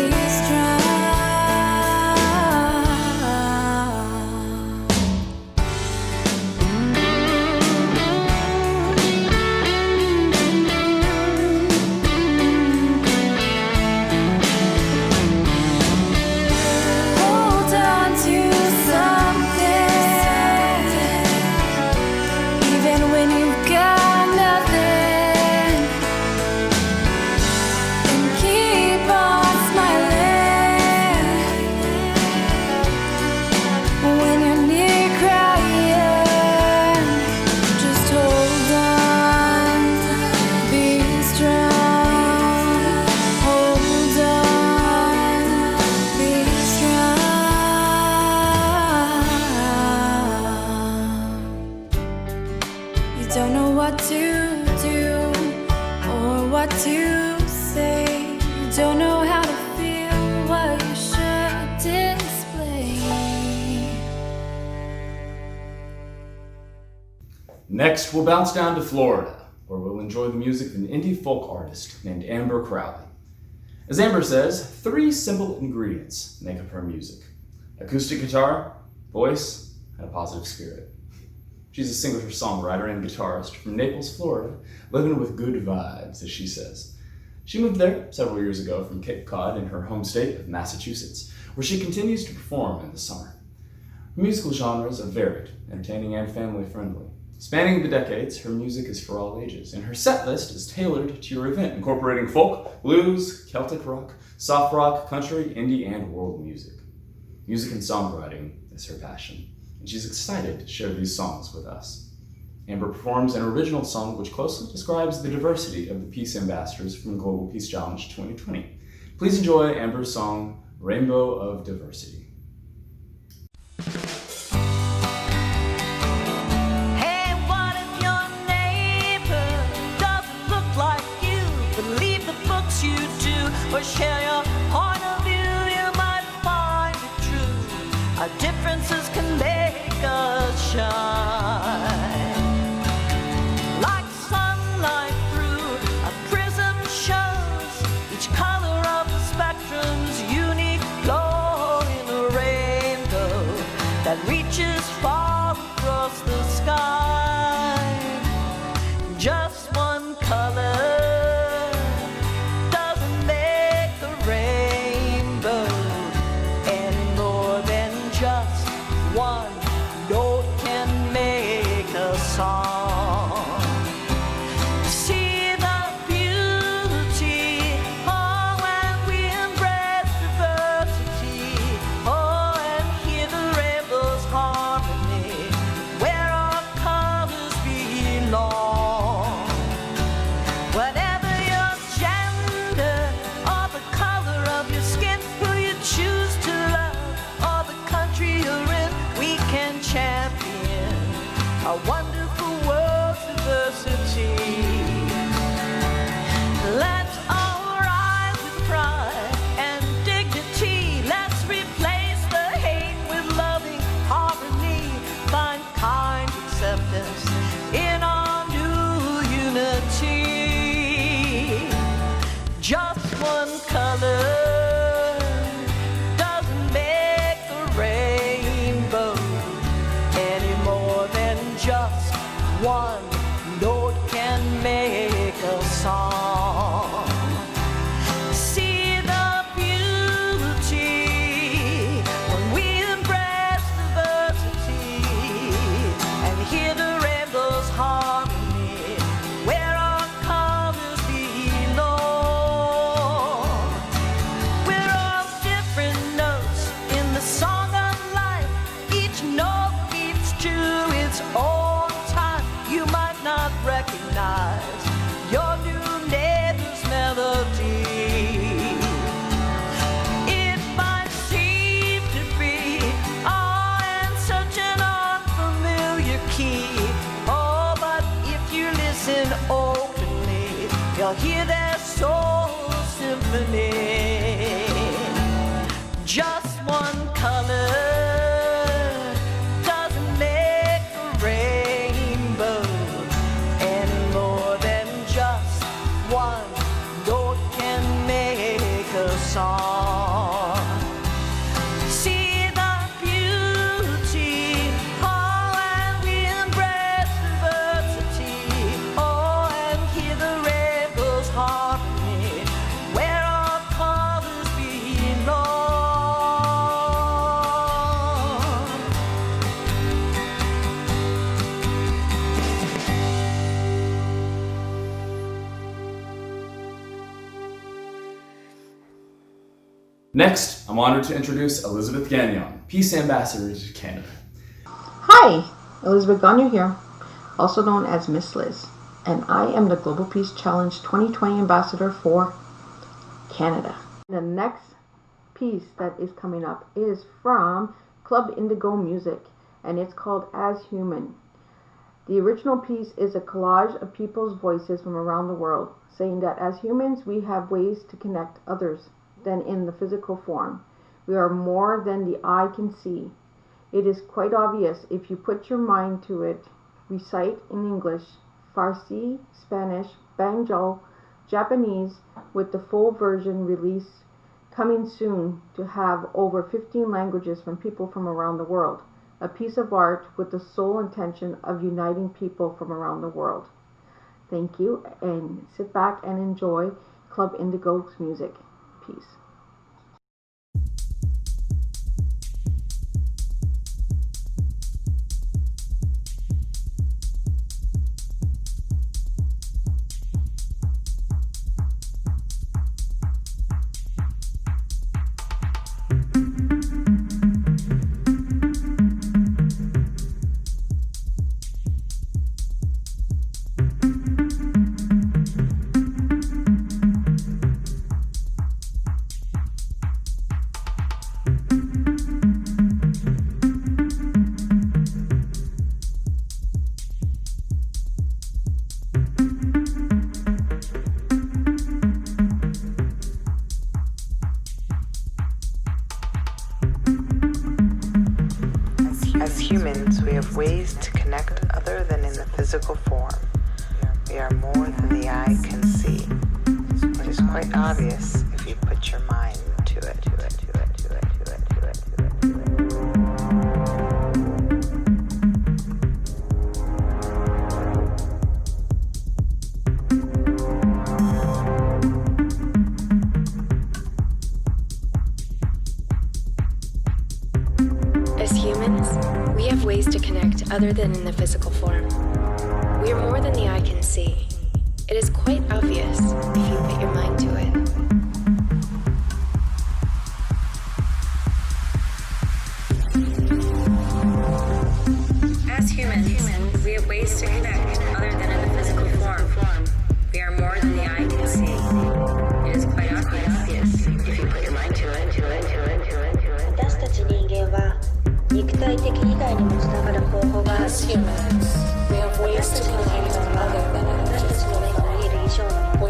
Hold on to something, even when you've got nothing, and keep on smiling when you're near crying. Just hold on, be strong. Hold on, be strong. You don't know what to do or what to say. You don't know how to feel what you should display.
Next, we'll bounce down to Florida, where we'll enjoy the music of an indie folk artist named Amber Crowley. As Amber says, 3 simple ingredients make up her music: acoustic guitar, voice, and a positive spirit. She's a singer-songwriter and guitarist from Naples, Florida, living with good vibes, as she says. She moved there several years ago from Cape Cod in her home state of Massachusetts, where she continues to perform in the summer. Her musical genres are varied, entertaining, and family-friendly. Spanning the decades, her music is for all ages, and her set list is tailored to your event, incorporating folk, blues, Celtic rock, soft rock, country, indie, and world music. Music and songwriting is her passion, and she's excited to share these songs with us. Amber performs an original song which closely describes the diversity of the peace ambassadors from Global Peace Challenge 2020. Please enjoy Amber's song, Rainbow of Diversity.
Hey, what if your neighbor doesn't look like you, but leave the books you do, or share your point of view? You might find it true. Our differences can make us shine. Like sunlight through a prism shows each color of the spectrum's unique glow in a rainbow that reaches far across the sky. Just one color doesn't make the rainbow any more than just one note can make a song. See the beauty, oh, when we embrace diversity, oh, and hear the rainbow's harmony, where our colors belong. Whatever your gender, or the color of your skin, who you choose to love, or the country you're in, we can champion our wonderful world's diversity. Let's all rise with pride and dignity. Let's replace the hate with loving harmony. Find kind acceptance in our new unity. Just one color doesn't make the rainbow any more than just one note you'll hear their soul symphony. Just one color doesn't make a rainbow any more than just one note can make a song. See the beauty, oh, and we embrace diversity, oh, and hear the rainbow's harmony, where all colors belong.
Next, I'm honored to introduce Elizabeth Gagnon, Peace Ambassador to Canada.
Hi, Elizabeth Gagnon here, also known as Miss Liz, and I am the Global Peace Challenge 2020 Ambassador for Canada. The next piece that is coming up is from Club Indigo Music, and it's called As Human. The original piece is a collage of people's voices from around the world, saying that as humans we have ways to connect others than in the physical form. We are more than the eye can see. It is quite obvious if you put your mind to it. Recite in English, Farsi, Spanish, Banjo, Japanese, with the full version release coming soon to have over 15 languages from people from around the world. A piece of art with the sole intention of uniting people from around the world. Thank you, and sit back and enjoy Club Indigo's music. Peace.
As humans, we have ways to connect other than in the physical form. We are more than the eye can see. It is quite obvious if you put your mind to it.
As humans, we have ways to connect other than in the physical form. We are more than the eye can see. It is quite obvious if you put your mind to it. As humans, we have ways to connect other than in the physical form. We are more than the eye can see. It is quite obvious if you put your mind to it.
私たち人間は肉体的以外にもつながる方法がある。私たちの間には私たちの目が見える以上の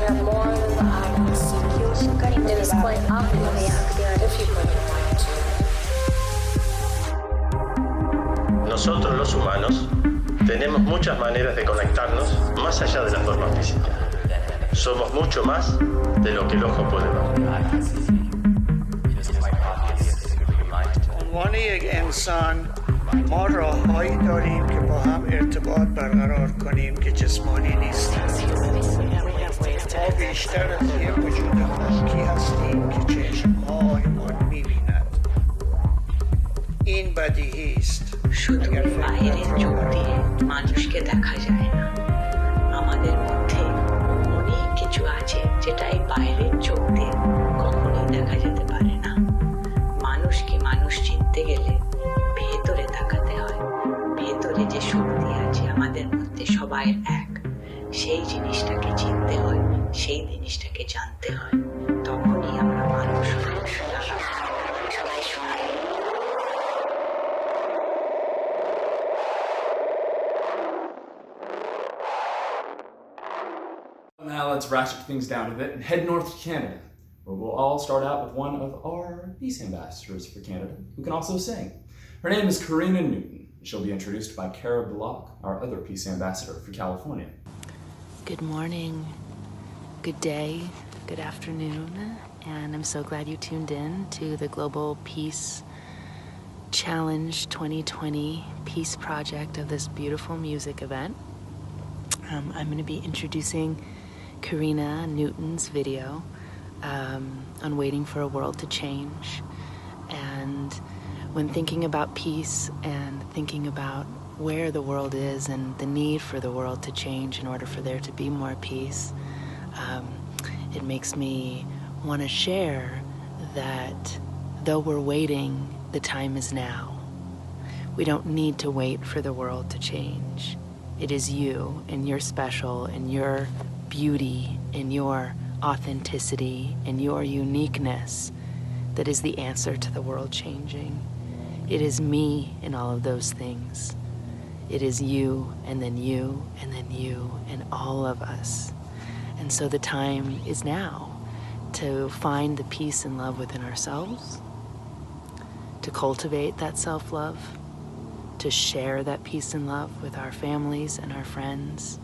気をしっかり持てば明白である。
Nosotros los humanos tenemos muchas maneras de conectarnos más allá de la forma física. Somos mucho más de lo que el ojo puede ver.
عنوان یک انسان ما راههایی داریم که با هم ارتباط برقرار کنیم که جسمانی نیستیم. ما بیشتر از یک وجود خاکی هستیم که چشمهایمان می‌بیند. این بدیهی است.
শুধু বাইরের চোখ দিয়ে মানুষকে দেখা যায় না, আমাদের মধ্যে অনেক কিছু আছে যেটা এই বাইরের চোখ দিয়ে কখনোই দেখা যেতে পারে না। মানুষকে মানুষ চিনতে গেলে ভেতরে তাকাতে হয়। ভেতরে যে শক্তি আছে আমাদের মধ্যে সবাই এক, সেই জিনিসটাকে চিনতে হয়, সেই জিনিসটাকে জানতে হয়, তখনই আমরা মানুষ হই।
Now let's ratchet things down a bit and head north to Canada, where we'll all start out with one of our peace ambassadors for Canada, who can also sing. Her name is Karina Newton. She'll be introduced by Kara Bullock, our other peace ambassador for California.
Good morning, good day, good afternoon, and I'm so glad you tuned in to the Global Peace Challenge 2020 Peace Project of this beautiful music event. I'm going to be introducing Karina Newton's video on Waiting for a World to Change. And when thinking about peace and thinking about where the world is and the need for the world to change in order for there to be more peace, it makes me want to share that though we're waiting, the time is now. We don't need to wait for the world to change. It is you and your special and your beauty and your authenticity and your uniqueness that is the answer to the world changing. It is me and all of those things. It is you and then you and then you and all of us. And so the time is now to find the peace and love within ourselves, to cultivate that self-love, to share that peace and love with our families and our friends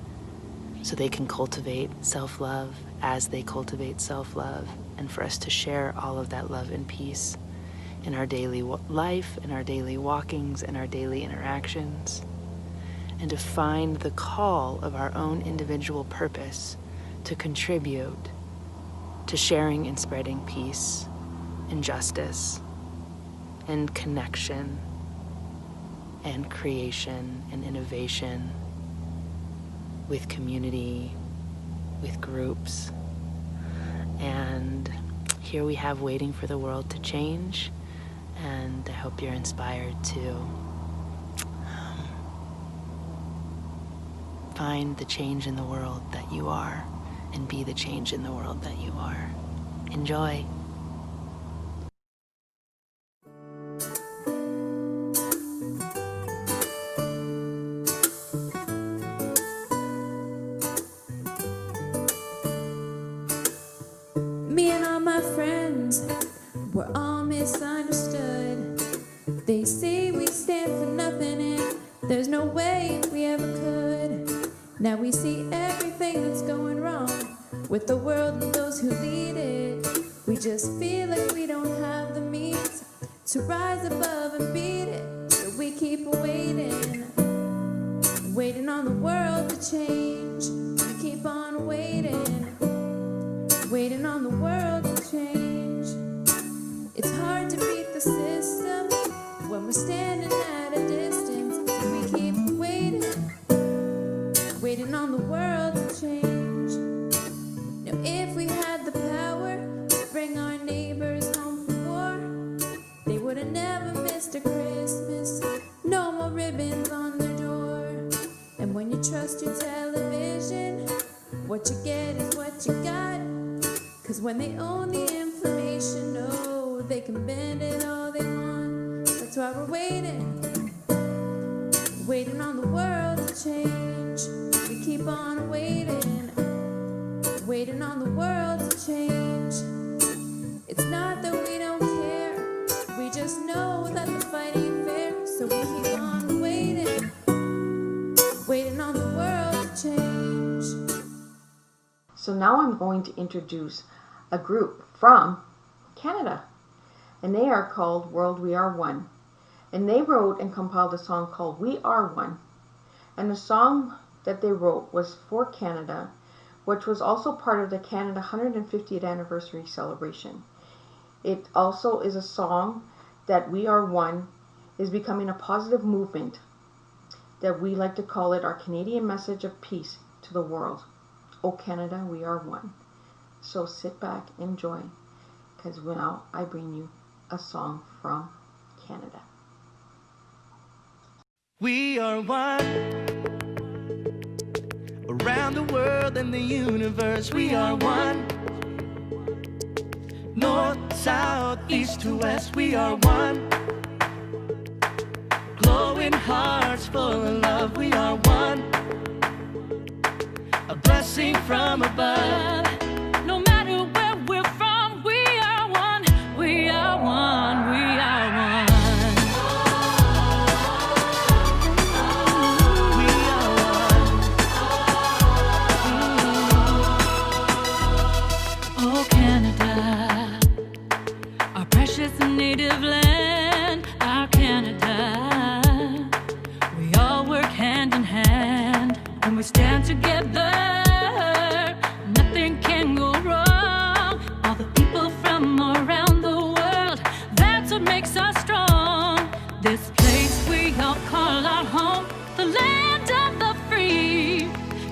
so they can cultivate self-love as they cultivate self-love, and for us to share all of that love and peace in our daily life, in our daily walkings, in our daily interactions, and to find the call of our own individual purpose to contribute to sharing and spreading peace and justice and connection and creation and innovation with community, with groups. And here we have Waiting for the World to Change, and I hope you're inspired to find the change in the world that you are and be the change in the world that you are. Enjoy.
Me and all my friends, we're all misunderstood. They say we stand for nothing and there's no way we ever could. Now we see everything that's going wrong with the world and those who lead it. We just feel like we don't have the means to rise above and beat it. So we keep waiting, waiting on the world to change. We keep on waiting, waiting on the world to change. It's hard to beat the system when we're standing at a distance. We keep waiting, waiting on the world to change. Now if we had the power to bring our neighbors home from war, they would have never missed a Christmas. No more ribbons on their door. And when you trust your television, what you get is what you got. 'Cause when they own the information, oh, they can bend it all they want. That's why we're waiting, waiting on the world to change. We keep on waiting, waiting on the world to change. It's not that we don't care, we just know that the fight ain't fair. So we keep on waiting, waiting on the world to change.
So now I'm going to introduce a group from Canada, and they are called World We Are One. And they wrote and compiled a song called We Are One. And the song that they wrote was for Canada, which was also part of the Canada 150th anniversary celebration. It also is a song that We Are One is becoming a positive movement that we like to call it our Canadian message of peace to the world. Oh Canada, we are one. So sit back, enjoy, because now I bring you a song from Canada.
We are one. Around the world and the universe, we are one. North, south, east to west, we are one. Glowing hearts full of love, we are one. A blessed blessing from above. No matter where we're from, we are one. We are one. We are one. We are one. Oh, Canada, our precious native land, our Canada. We all work hand in hand when we stand together. Nothing can go wrong. All the people from around the world, that's what makes us strong. This place we all call our home, the land of the free.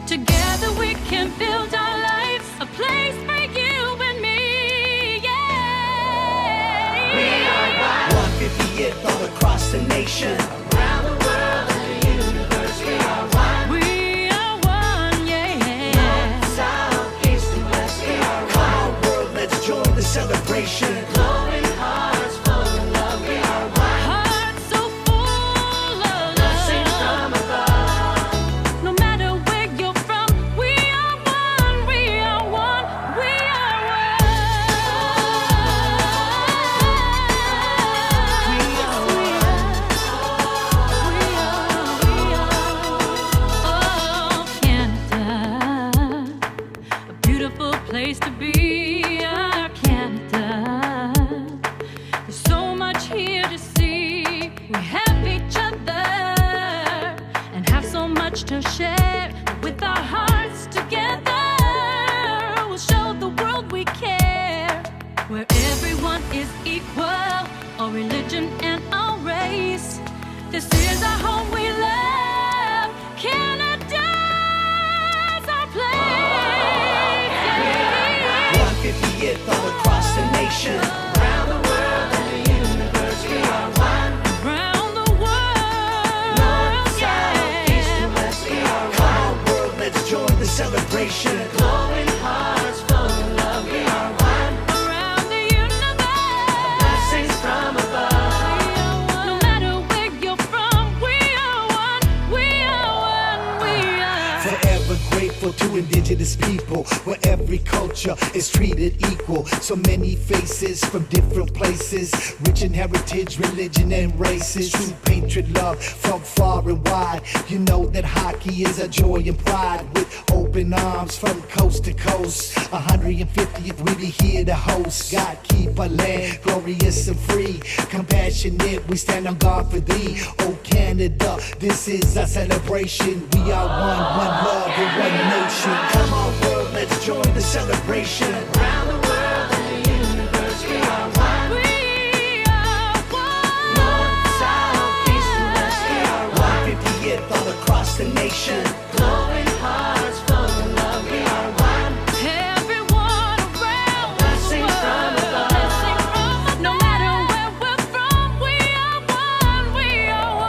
Together we can build our life, a place for you and me. Yeah.
We are one. 150th all across the nation. Around the world and the universe, we are one.
We are one, yeah.
North, south, east, and west, we are one. Come on, world, let's join the celebration. Glowing hearts full of love, we are one.
Hearts so full of
Blessing
love.
from above.
No matter where you're from, we are one. We are one. We are one. We are one. Oh, Canada, a beautiful place to be. Our Canada, there's so much here to see. We have each other and have so much to share. With our hearts together, we'll show the world we care. Where everyone is equal, all religion and all race. This is our home we love. Canada's our place.
150th all across the nation. Around the world and the universe, we are one.
Around the world,
North, south, east, and west, we are one. Come on, world, let's join the celebration. Glowing hearts full of love, we are one.
around the universe.
Blessings from above.
No matter where you're from, we are one. We are one. We are.
Forever grateful to indigenous people, where every culture is treated equal. So many faces from different places, rich in heritage, religion, and races. True patriot love from far and wide. You know that hockey is a joy and pride. With open arms from coast to coast, 150th we be here to host. God keep our land glorious and free. Compassionate, we stand on guard for thee. Oh Canada, this is our celebration. We are one love and one nation. Come on world, let's join the celebration. Around the world and the universe, we are one.
We are one.
North, south, east, and west, we are one. 150th all across the nation. Glowing hearts full of love, we are one.
Everyone around the
Blessing
world.
from above.
Blessing from above. No matter where we're from, we are one. We are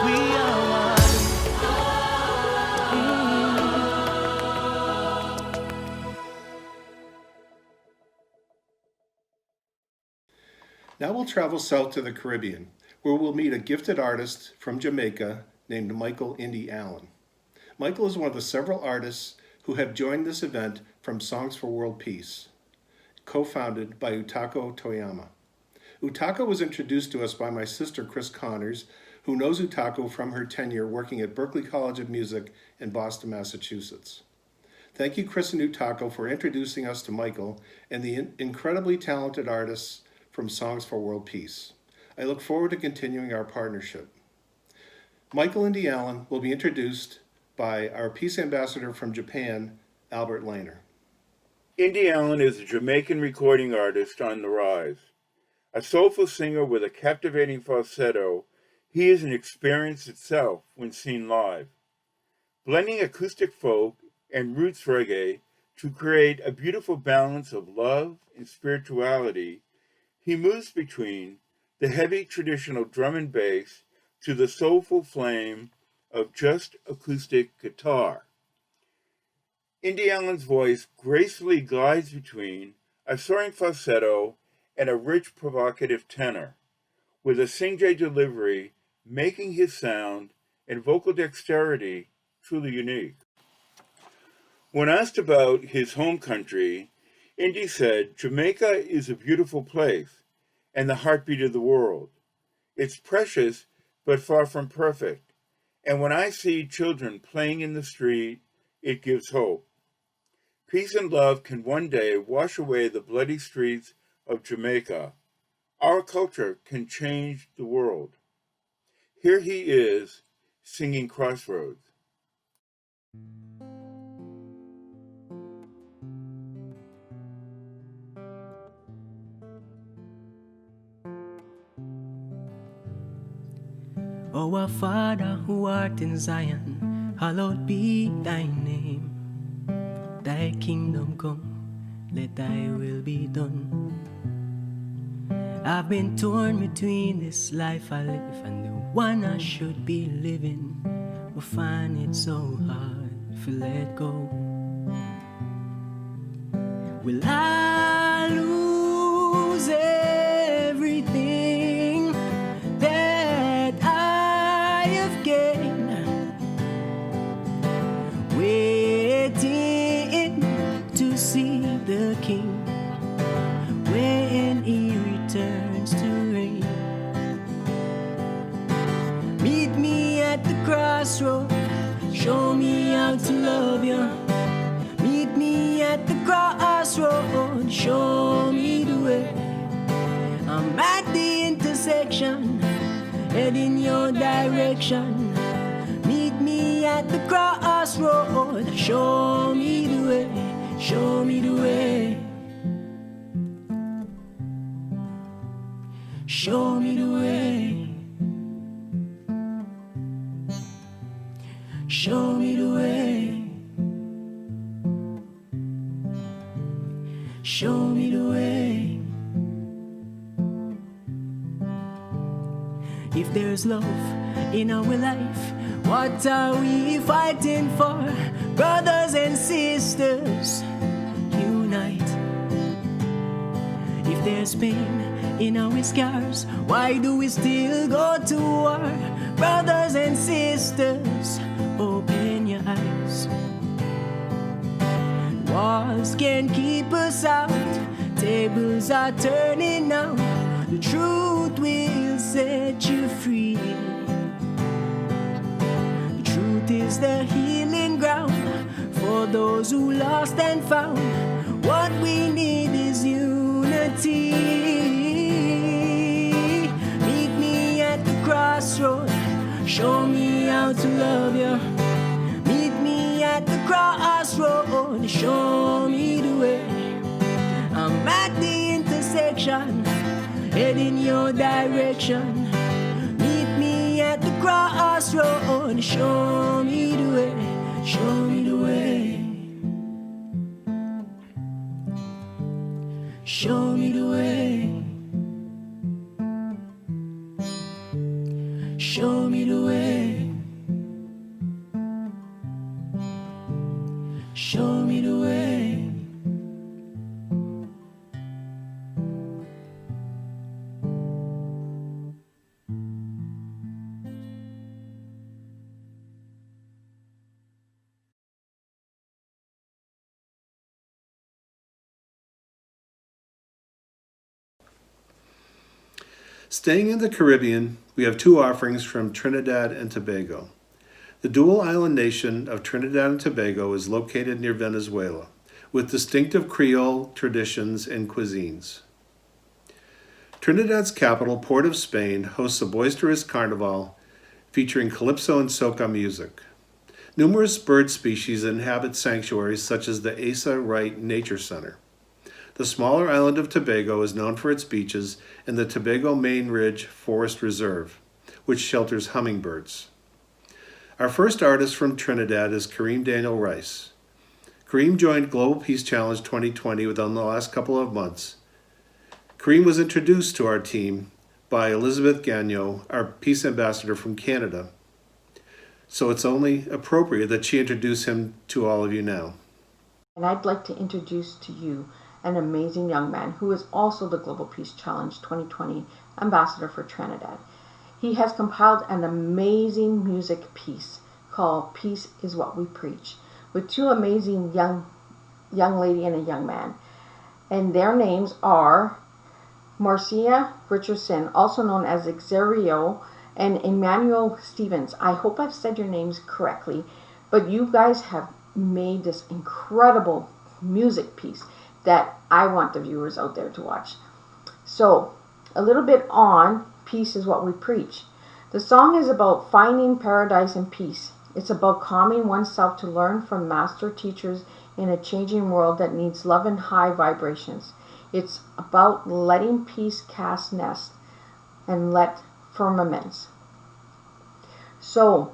We are
Now we'll travel south to the Caribbean, where we'll meet a gifted artist from Jamaica named Michael Indy Allen. Michael is one of the several artists who have joined this event from Songs for World Peace, co-founded by Utako Toyama. Utako was introduced to us by my sister, Chris Connors, who knows Utako from her tenure working at Berklee College of Music in Boston, Massachusetts. Thank you, Chris and Utako, for introducing us to Michael and the incredibly talented artists from Songs for World Peace. I look forward to continuing our partnership. Michael Indy Allen will be introduced by our Peace Ambassador from Japan, Albert Lehner.
Indy Allen is a Jamaican recording artist on the rise. A soulful singer with a captivating falsetto, he is an experience itself when seen live. Blending acoustic folk and roots reggae to create a beautiful balance of love and spirituality, he moves between the heavy traditional drum and bass to the soulful flame of just acoustic guitar. Indy Allen's voice gracefully glides between a soaring falsetto and a rich, provocative tenor, with a sing-jay delivery making his sound and vocal dexterity truly unique. When asked about his home country, Indy said, "Jamaica is a beautiful place and the heartbeat of the world. It's precious, but far from perfect. And when I see children playing in the street, it gives hope. Peace and love can one day wash away the bloody streets of Jamaica. Our culture can change the world." Here he is singing Crossroads.
O our Father who art in Zion, hallowed be thy name. Thy kingdom come, let thy will be done. I've been torn between this life I live and the one I should be living, but find it so hard to let go. Will I lose everything that I have gained, waiting to see the King when he returns to reign? Meet me at the crossroad, show me how to love you. Meet me at the crossroad, show me the way. I'm at the intersection, heading your direction. Meet me at the crossroad, show me the way, show me the way. Show me the way. Show me the way. Show me the way. If there's love in our life, what are we fighting for? Brothers and sisters, unite. If there's pain in our scars, why do we still go to war? Brothers and sisters, open your eyes. Walls can't keep us out, tables are turning now. The truth will set you free. The truth is the healing ground for those who lost and found. What we need is unity. Meet me at the crossroad, show me how to love you. Meet me at the crossroad, show me the way. I'm at the intersection, heading your direction. Meet me at the crossroad, show me the way, show me the way. Show me the way. Show me the way. Show me the way.
Staying in the Caribbean, we have two offerings from Trinidad and Tobago. The dual island nation of Trinidad and Tobago is located near Venezuela, with distinctive Creole traditions and cuisines. Trinidad's capital, Port of Spain, hosts a boisterous carnival featuring calypso and soca music. Numerous bird species inhabit sanctuaries such as the Asa Wright Nature Center. The smaller island of Tobago is known for its beaches and the Tobago Main Ridge Forest Reserve, which shelters hummingbirds. Our first artist from Trinidad is Kareem Daniel Rice. Kareem joined Global Peace Challenge 2020 within the last couple of months. Kareem was introduced to our team by Elizabeth Gagnon, our peace ambassador from Canada, so it's only appropriate that she introduce him to all of you now.
And I'd like to introduce to you an amazing young man who is also the Global Peace Challenge 2020 ambassador for Trinidad. He has compiled an amazing music piece called Peace is What We Preach, with two amazing young lady and a young man. And their names are Marcia Richardson, also known as Xerio, and Emmanuel Stevens. I hope I've said your names correctly, but you guys have made this incredible music piece that I want the viewers out there to watch. So, a little bit on Peace is What We Preach. The song is about finding paradise and peace. It's about calming oneself to learn from master teachers in a changing world that needs love and high vibrations. It's about letting peace cast nest and let firmaments. So,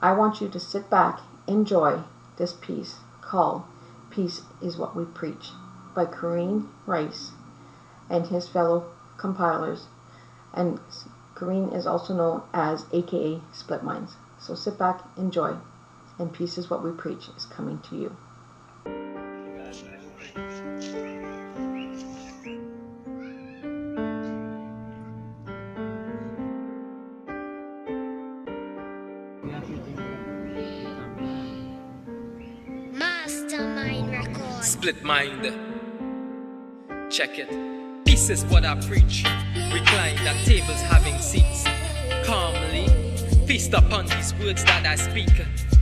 I want you to sit back, enjoy this piece called Peace is What We Preach by Kareem Rice and his fellow compilers. And Kareem is also known as AKA Split Minds. So sit back, enjoy, and Peace is What We Preach is coming to you.
Mastermind Records.
Split mind. Check it. Peace is what I preach. Reclined at tables having seats. Calmly feast upon these words that I speak.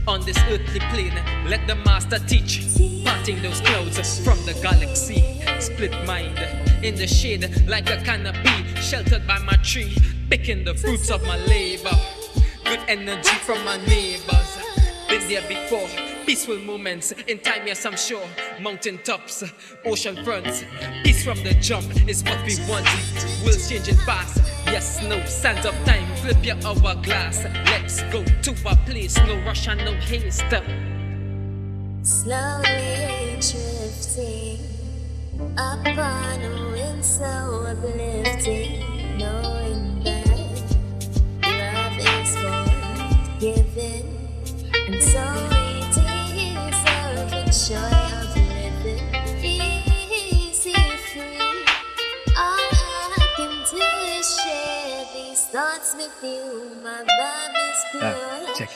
On this earthly plane, let the master teach. Parting those clouds from the galaxy. Split mind. In the shade like a canopy. Sheltered by my tree. Picking the fruits of my labor. Good energy from my neighbors. Been there before. Peaceful moments in time, yes, I'm sure. Mountain tops, ocean fronts. Peace from the jump is what we want. World's changing fast. Yes, no sands of time. Flip your hourglass. Let's go to a place. No rush and no haste.
Slowly drifting upon a wind so uplifting, knowing that love is forgiven, and so joy of living, easy free. All I can do is share these thoughts with you. My love is pure.
Check.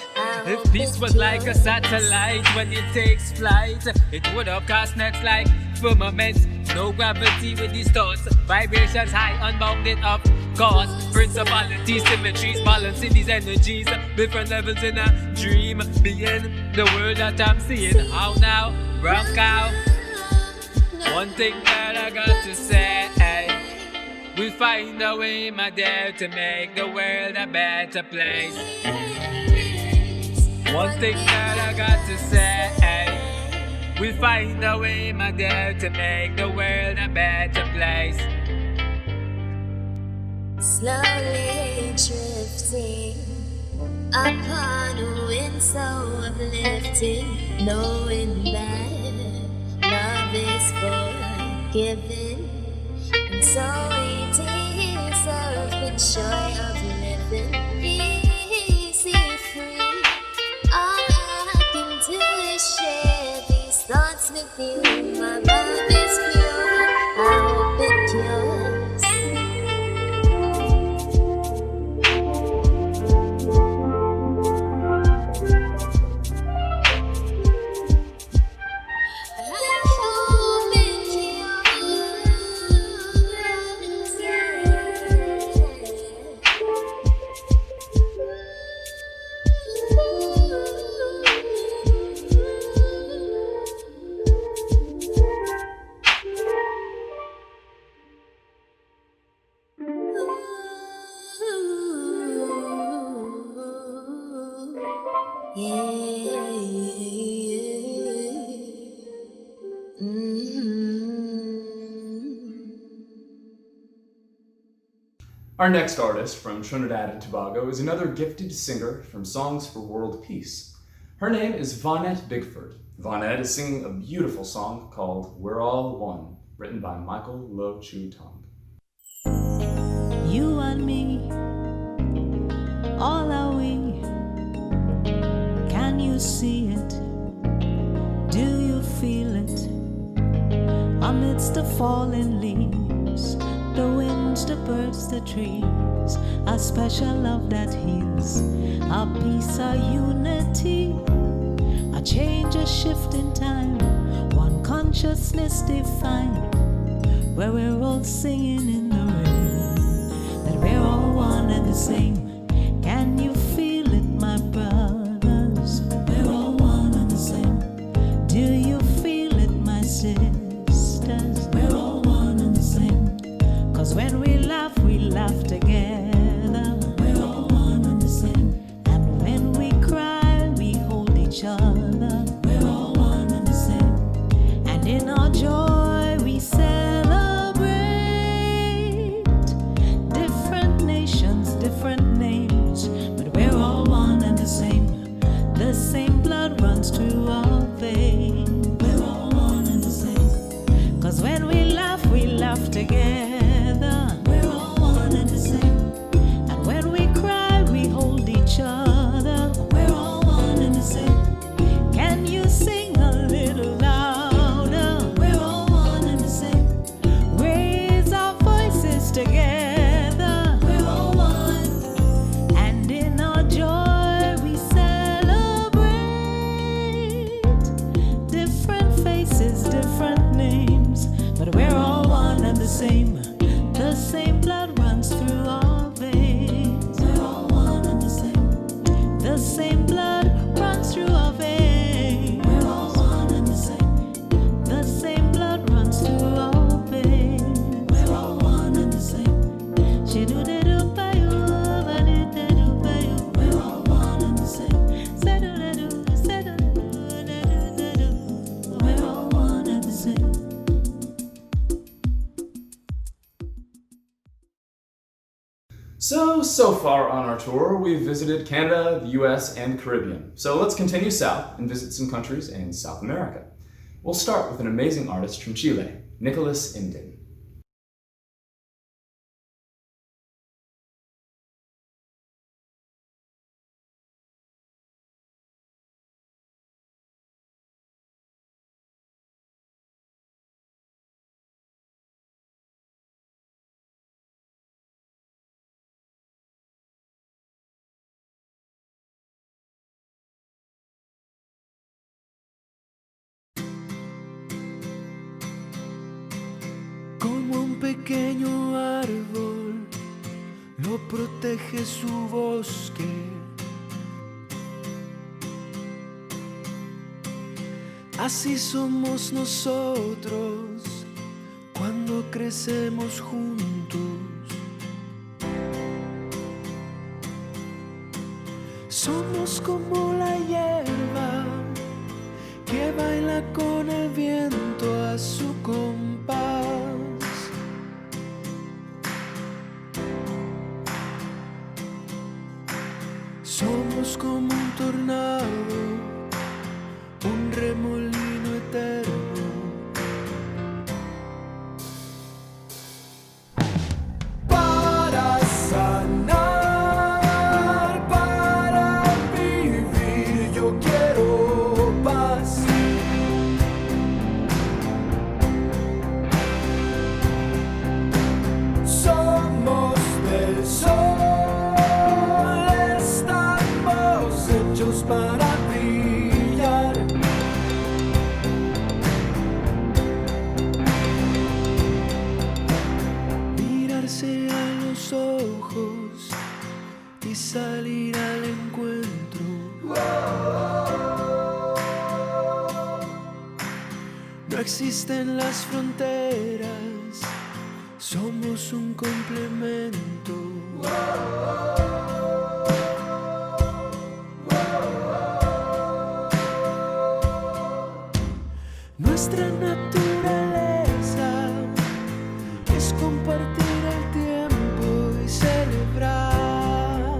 If peace was like a satellite when it takes flight, it would have cast nets like firmaments. No gravity with these thoughts. Vibrations high, unbounded of course. Principalities, symmetries, balancing these energies. Different levels in a dream. Being the world that I'm seeing. How now? Brown cow. One thing that I got to say. We find a way, my dear, to make the world a better place. One thing that I got to say. We find a way, my dear, to make the world a better place.
Slowly drifting upon a wind so uplifting, knowing that love is forgiven, and so it is of the joy of living, easy free. All I can do is share these thoughts with you. My love is pure, I hope it's yours.
Our next artist from Trinidad and Tobago is another gifted singer from Songs for World Peace. Her name is Vonette Bigford. Vonette is singing a beautiful song called We're All One, written by Michael Lo Chu Tong.
You and me, all are we. Can you see it? Do you feel it?
amidst the fallen leaves, the winds, the birds, the trees, a special love that heals, a peace, a unity, a change, a shift in time, one consciousness divine, where we're all singing in the rain, that we're all one and the same. Can you feel it, my brothers? We're all one and the same. Do you feel it, my sisters? We're all one and the same. 'Cause when we laugh together. We're all one and the same. And when we cry, we hold each other. We're all one and the same. And in our joy, we celebrate. Different nations, different names, but we're all one and the same. The same blood runs through our veins. We're all one and the same. 'Cause when we laugh together. We're all one and the same. And when we cry, we hold each other. We're all one and the same. Can you sing a little louder? We're all one and the same. Raise our voices together. We're all one. And in our joy, we celebrate. Different faces, different names, but we're all one and the same. The same blood runs through our veins. We're all one and the same. The same blood runs through our veins. We're all one and the same. The same blood runs through our veins. We're all one and the same. We're all one and the same. We're all one and the same.
So far on our tour, we've visited Canada, the US, and the Caribbean. So let's continue south and visit some countries in South America. We'll start with an amazing artist from Chile, Nicholas Imden.
Como un pequeño árbol lo protege su bosque. Así somos nosotros cuando crecemos juntos. Somos como la hierba que baila con el viento a su compás. Somos como un tornado, un remolino eterno. Para sanar, para vivir, yo quiero paz. Somos del sol, estamos hechos para brillar. Mirarse a los ojos y salir al encuentro. No existen las fronteras, somos un complemento. Nuestra naturaleza es compartir el tiempo y celebrar.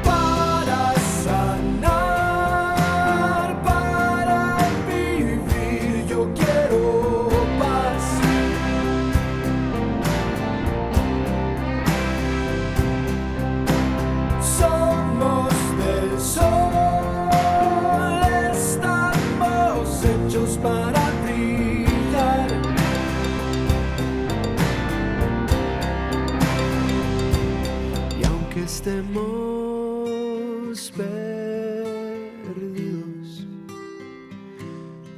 Para sanar, para vivir, yo quiero paz. aunque estemos perdidos,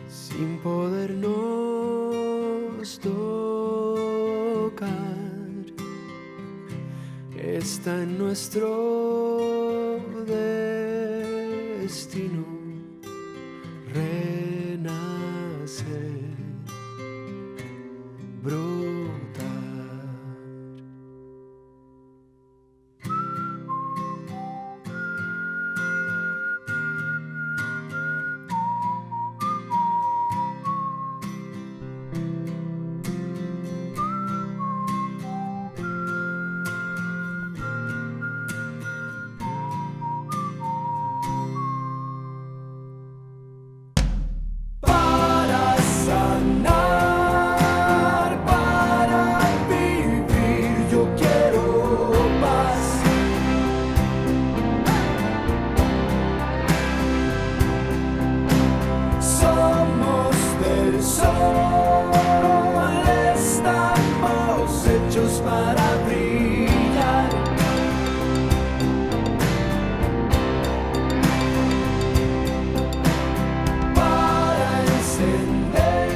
sin podernos tocar, está en nuestro destino renacer, brotar. Para sanar, para vivir, yo quiero paz. Somos del sol, estamos hechos para brillar. Para encender,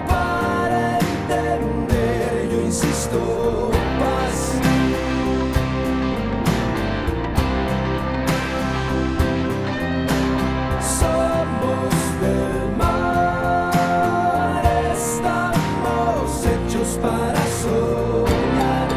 para entender, yo insisto, paz. Somos del mar, estamos hechos para soñar.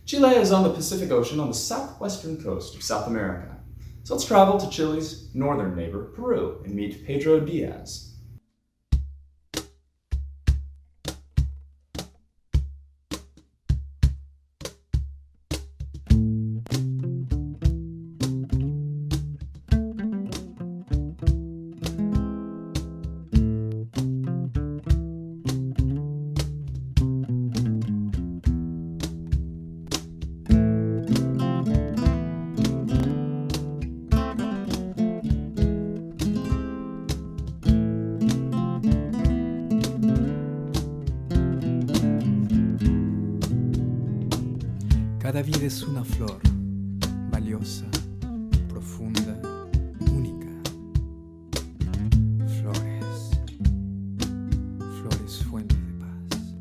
Chile is on the Pacific Ocean on the southwestern coast of South America. So let's travel to Chile's northern neighbor, Peru, and meet Pedro Diaz.
Cada vida es una flor, valiosa, profunda, única. Flores, flores fuentes de paz.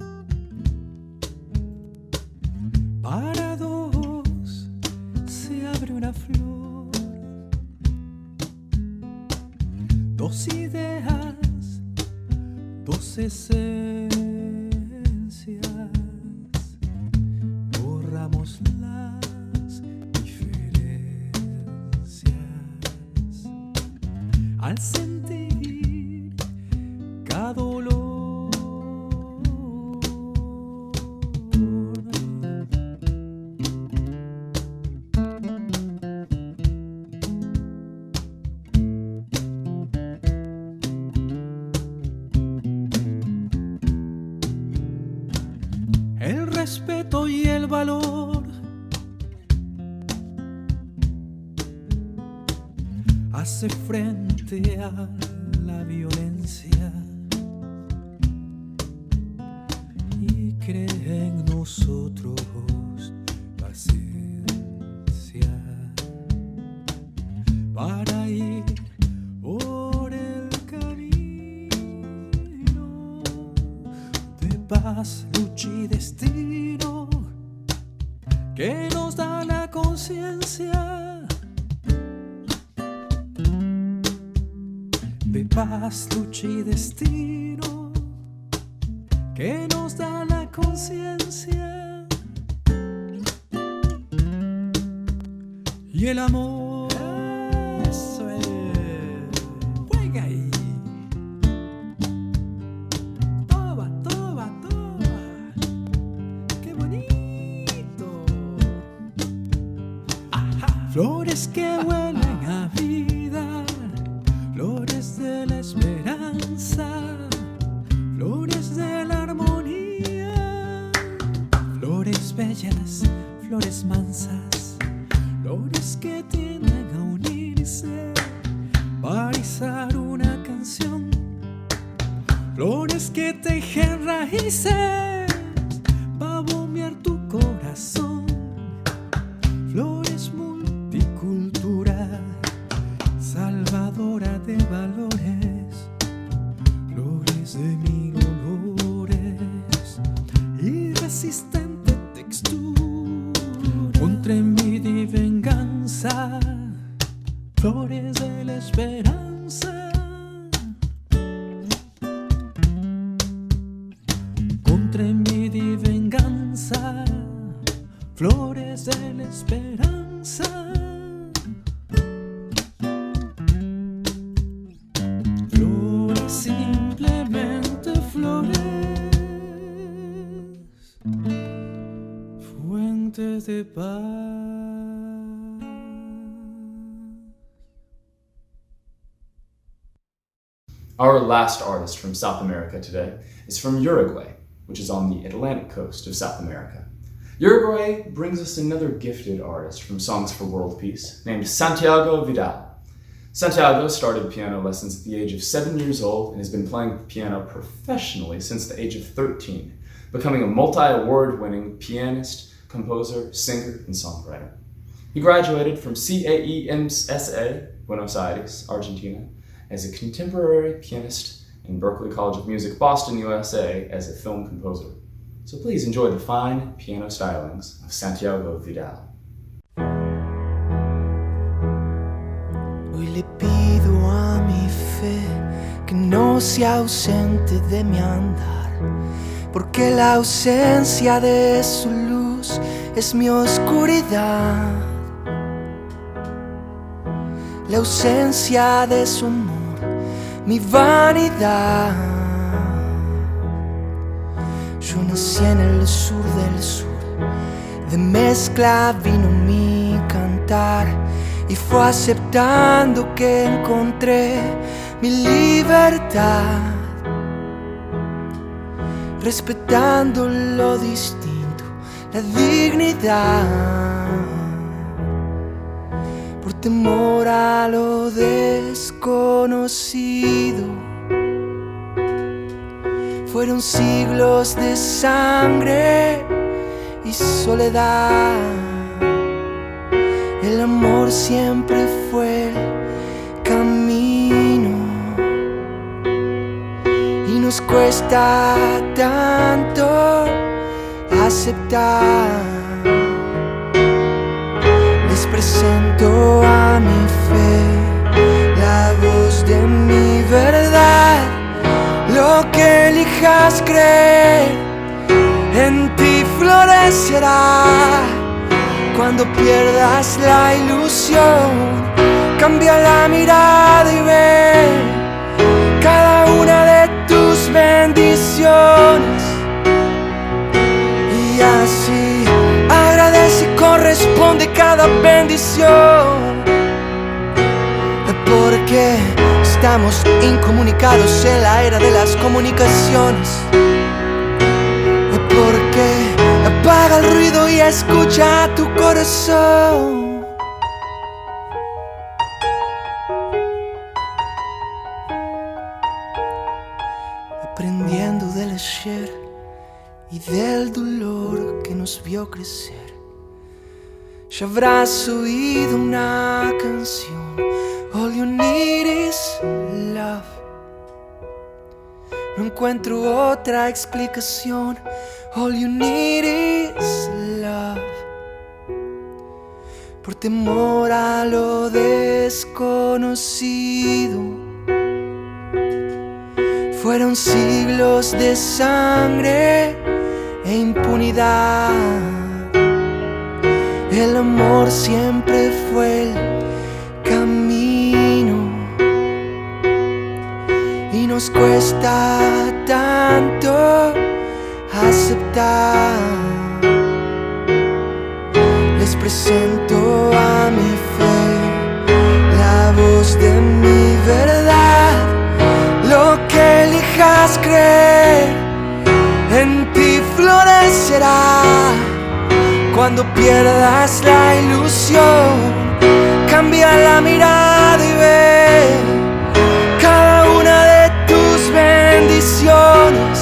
Para dos se abre una flor, dos ideas, dos esencias. Borramos las diferencias al sentir cada olor. El respeto y el valor hace frente a la violencia y cree en nosotros paciencia para ir por el camino de paz, lucha y destino que nos da la conciencia de paz, lucha y destino que nos da la conciencia y el amor. Eso es. Juega ahí. Toma, toma, toma. Qué bonito. Ajá. Flores que huelen a vida, flores de la esperanza, flores de la armonía, flores bellas, flores mansas, flores que tienden a unirse para izar una canción, flores que tejen raíces para bombear tu corazón, flores multicultura, salvadora de valores, flores de mil olores, irresistente textura, contra envidia y venganza, flores de la esperanza, contra envidia y venganza, flores de la esperanza. Flores, simplemente flores, fuentes de paz.
Our last artist from South America today is from Uruguay, which is on the Atlantic coast of South America. Uruguay brings us another gifted artist from Songs for World Peace, named Santiago Vidal. Santiago started piano lessons at the age of 7 years old and has been playing the piano professionally since the age of 13, becoming a multi-award-winning pianist, composer, singer, and songwriter. He graduated from CAEMSA, Buenos Aires, Argentina, as a contemporary pianist and Berklee College of Music, Boston, USA, as a film composer. So please enjoy the fine piano stylings of Santiago Vidal.
Hoy le pido a mi fe que no sea ausente de mi andar, porque la ausencia de su luz es mi oscuridad. La ausencia de su amor, mi vanidad. Yo nací en el sur del sur, de mezcla vino mi cantar, y fue aceptando que encontré mi libertad, respetando lo distinto, la dignidad, por temor a lo desconocido. Fueron siglos de sangre y soledad. El amor siempre fue el camino, y nos cuesta tanto aceptar. Les presento a mi fe la voz de mi verdad. Lo que elijas creer, en ti florecerá. Cuando pierdas la ilusión, cambia la mirada y ve cada una de tus bendiciones. Y así agradece y corresponde cada bendición, porque estamos incomunicados en la era de las comunicaciones. Porque apaga el ruido y escucha a tu corazón. Aprendiendo del ayer y del dolor que nos vio crecer, ya habrás oído una canción. All you need is love. No encuentro otra explicación. All you need is love. Por temor a lo desconocido, fueron siglos de sangre e impunidad. El amor siempre fue el camino y nos cuesta tanto aceptar. Les presento a mi fe la voz de mi verdad. Lo que elijas creer en ti florecerá. Cuando pierdas la ilusión, cambia la mirada y ve cada una de tus bendiciones.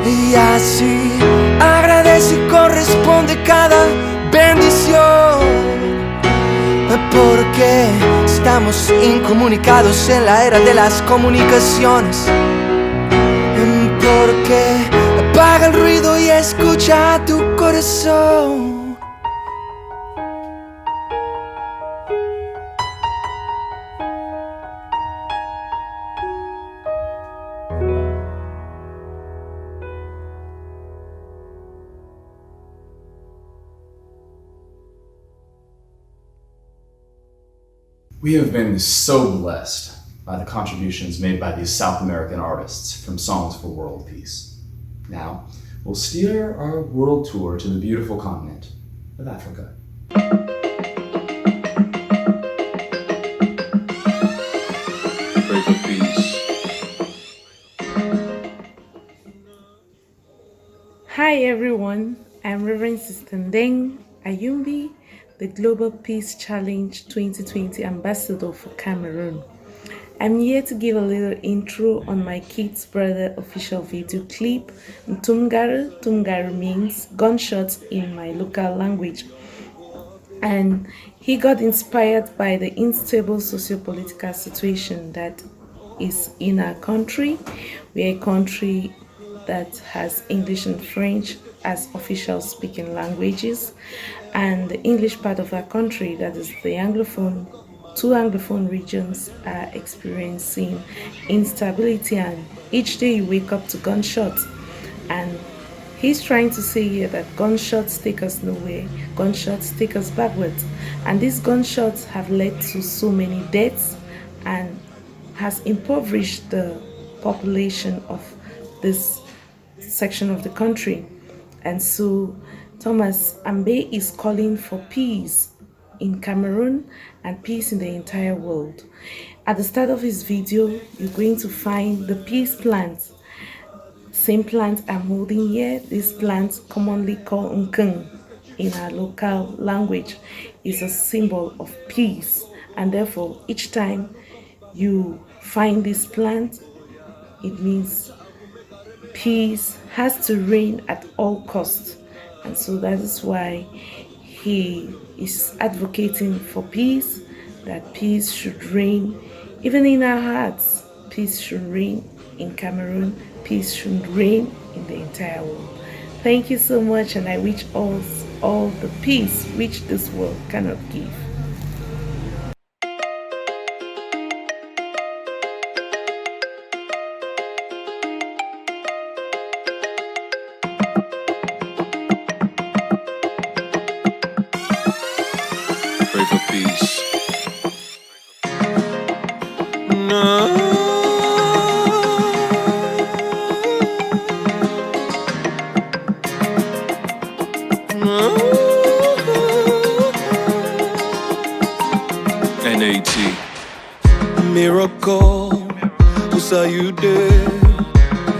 Y así agradece y corresponde cada bendición, porque estamos incomunicados en la era de las comunicaciones. Porque apaga el ruido y escucha tu corazón.
We have been so blessed by the contributions made by these South American artists from Songs for World Peace. Now, we'll steer our world tour to the beautiful continent of Africa.
Pray for peace.
Hi everyone, I'm Reverend Sister Ndeng Ayumbi, the Global Peace Challenge 2020 Ambassador for Cameroon. I'm here to give a little intro on my Kid's Brother official video clip, Ntumgaru. Ntumgaru means gunshots in my local language. And he got inspired by the unstable socio-political situation that is in our country. We're a country that has English and French as official speaking languages, and the English part of our country, that is the Anglophone, two Anglophone regions, are experiencing instability, and each day you wake up to gunshots. And he's trying to say here that gunshots take us nowhere, gunshots take us backwards, and these gunshots have led to so many deaths and has impoverished the population of this section of the country. And so Thomas Ambe is calling for peace in Cameroon and peace in the entire world. At the start of his video, you're going to find the peace plant. Same plant I'm holding here. This plant, commonly called Nkeng in our local language, is a symbol of peace. And therefore, each time you find this plant, it means peace has to reign at all costs. And so that is why he is advocating for peace, that peace should reign even in our hearts. Peace should reign in Cameroon. Peace should reign in the entire world. Thank you so much, and I wish all the peace which this world cannot give.
Pray for peace. NAT.
Miracle, who saw you there?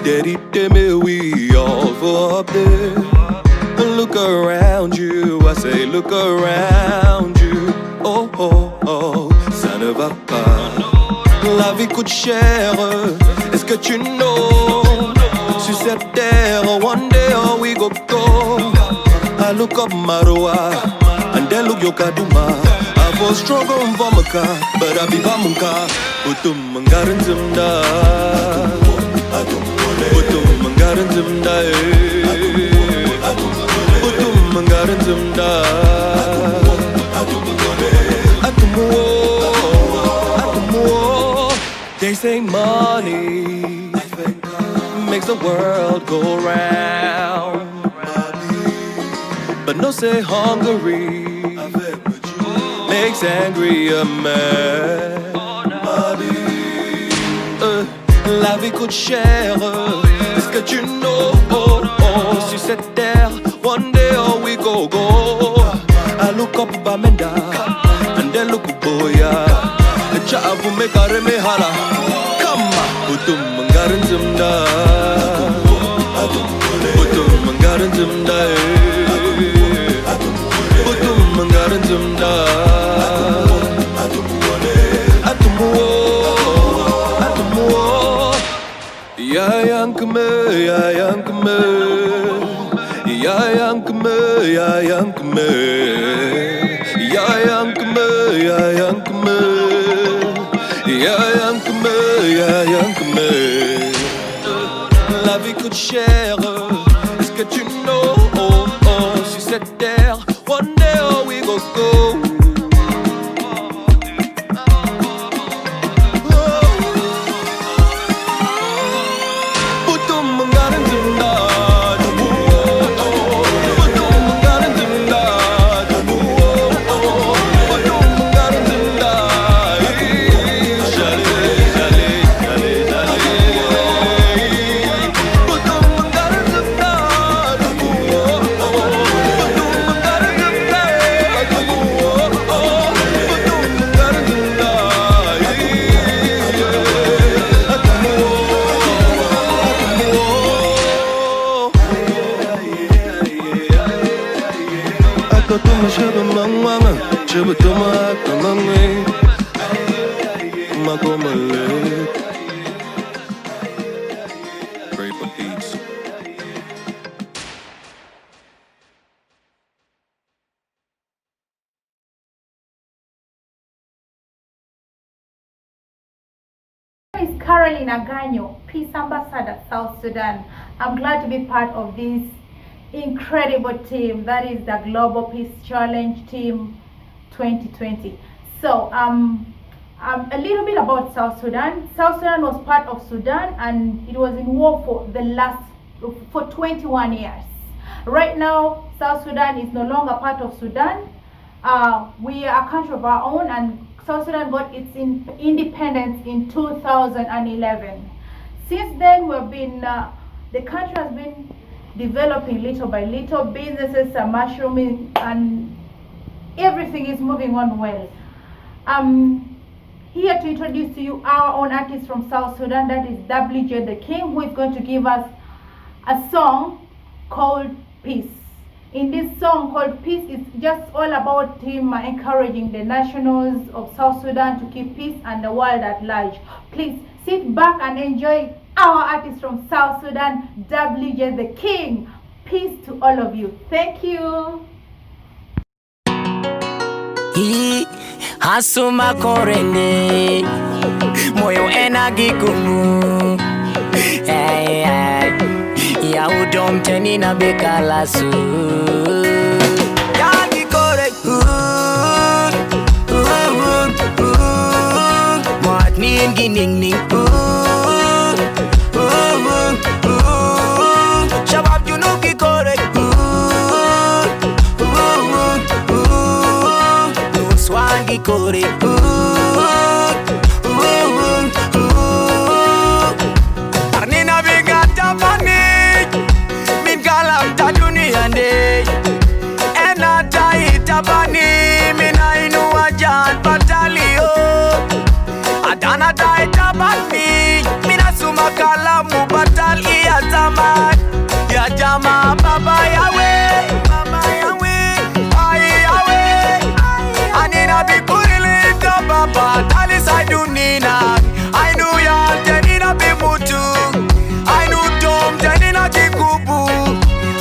Daddy, me, we all for up there. Look around you, I say look around you. Oh, oh, oh, ça ne va pas. La vie coûte cher, est-ce que tu know? Sur cette terre, one day oh, we go go. I look up Marwa, and then look Yokaduma. I was struggle for Maka, but I be Bamunka. Utum Mangaran Zimda, Utum Mangaran Zimda, Utum Mangaran Zimda, Atumo. They say money makes the world go round, but
no say Hungary makes angry a man. La vie coûte cher, est-ce que tu know? Sur cette terre, one day all we go. I look up Bamenda, and then look Boya. The child will make a remehala. Come on, Butum Mangaran Zumda, Butum Mangaran Zumda, Butum Mangaran Zumda, Atumuo. Ya yankme, ya yankme, ya yankme, ya yankme, ya yankme, ya yankme, ya yankme, ya yankme. La vie coûte cher, est-ce que tu know? Sur cette terre, one day all we go.
Is Caroline Aganyo, Peace Ambassador, South Sudan. I'm glad to be part of this incredible team that is the Global Peace Challenge Team 2020. So a little bit about South Sudan. South Sudan was part of Sudan and it was in war for 21 years. Right now, South Sudan is no longer part of Sudan. We are a country of our own, and South Sudan got its independence in 2011. Since then, the country has been developing little by little. Businesses are mushrooming and everything is moving on well. I'm here to introduce to you our own artist from South Sudan, that is WJ the King, who is going to give us a song called Peace. In this song called Peace, it's just all about him encouraging the nationals of South Sudan to keep peace and the world at large. Please sit back and enjoy our artist from South Sudan, WJ the King. Peace to all of you. Thank you.
Hasuma korene moyo enagi kumu ya udom tenina bekalasu yagi kore mat ningi ning ning shabab junuki kore Swangi kore Arnina bigata panik Min kalam ta dunia ne Ena taita pani Min ainu ajan batalio Adana taita pani Min asuma kalamu batali ya zaman Ya jama baba yawe Baba yawe Ay yawe Anina bikurilita baba Dali saidunina Ainu ya tenina bimutu Ainu tom tenina kikubu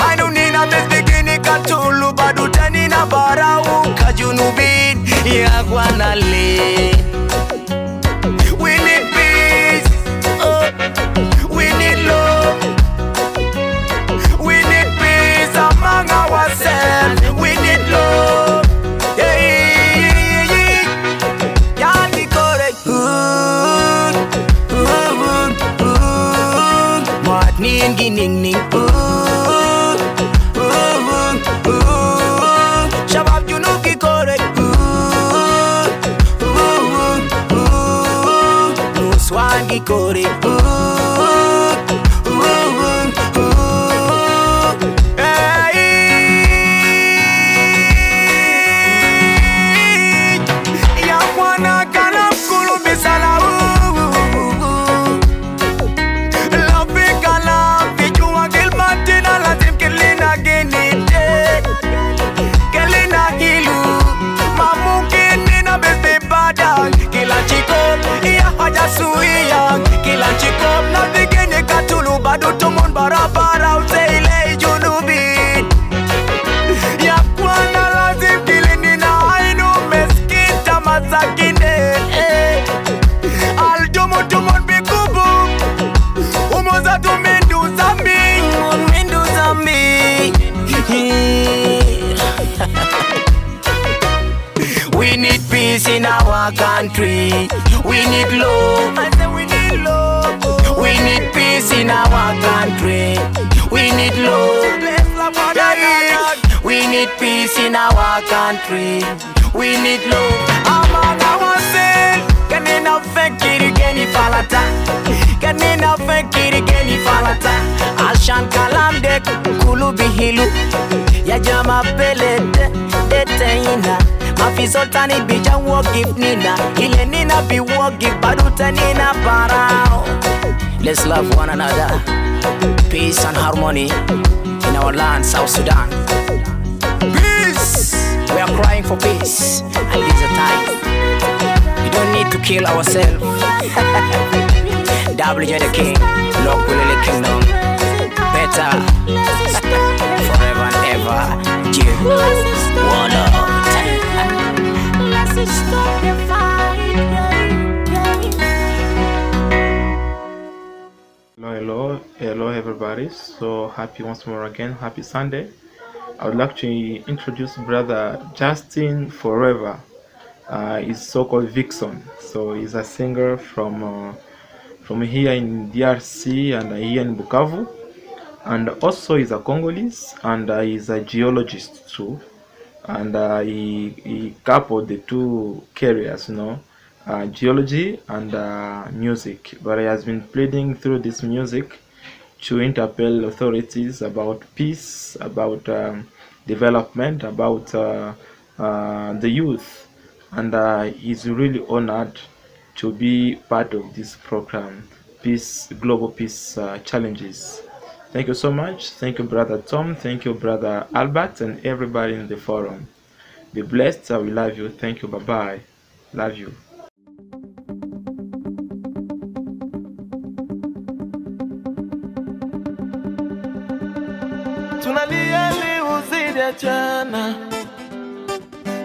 Ainu nina bezbikini katulu Badu tenina barau Kajunubin ya guanale We need peace We need love We need peace among ourselves We need love Ning ning ning ikore. Barabara uteile junubin ya kwana lazim kilini na ainu meskita mazakine aljumu tumon bikubu umoza tumindu zambi We need peace in our country. We need love. I say we need love. We need peace in our country. We need love. We need peace in our country. We need love. Amana wase kanina fekiri geni falata. Kanina fekiri geni falata. Ashan kalamde kulubi hilu. Ya jama pelete deteina. Mafi sultani bija walk give nina. Ile nina be walk give baduta nina parao. Let's love one another. Peace and harmony in our land, South Sudan. Peace! We are crying for peace. And this is the time. We don't need to kill ourselves. WJ the King, Lord Willie Kingdom. Better forever and ever. Give one out. Let's stop the fight.
Hello everybody. So happy once more again. Happy Sunday. I would like to introduce brother Justin Forever. He's so-called Vixen. So he's a singer from here in DRC and here in Bukavu, and also he's a Congolese, and he's a geologist too, and he coupled the two careers, geology and music. But he has been pleading through this music to interpel authorities about peace, about development, about the youth, and he's really honored to be part of this program, Global Peace Challenges. Thank you so much. Thank you, Brother Tom. Thank you, Brother Albert, and everybody in the forum. Be blessed. We love you. Thank you. Bye-bye. Love you.
Tunalia leo zaidi ya jana,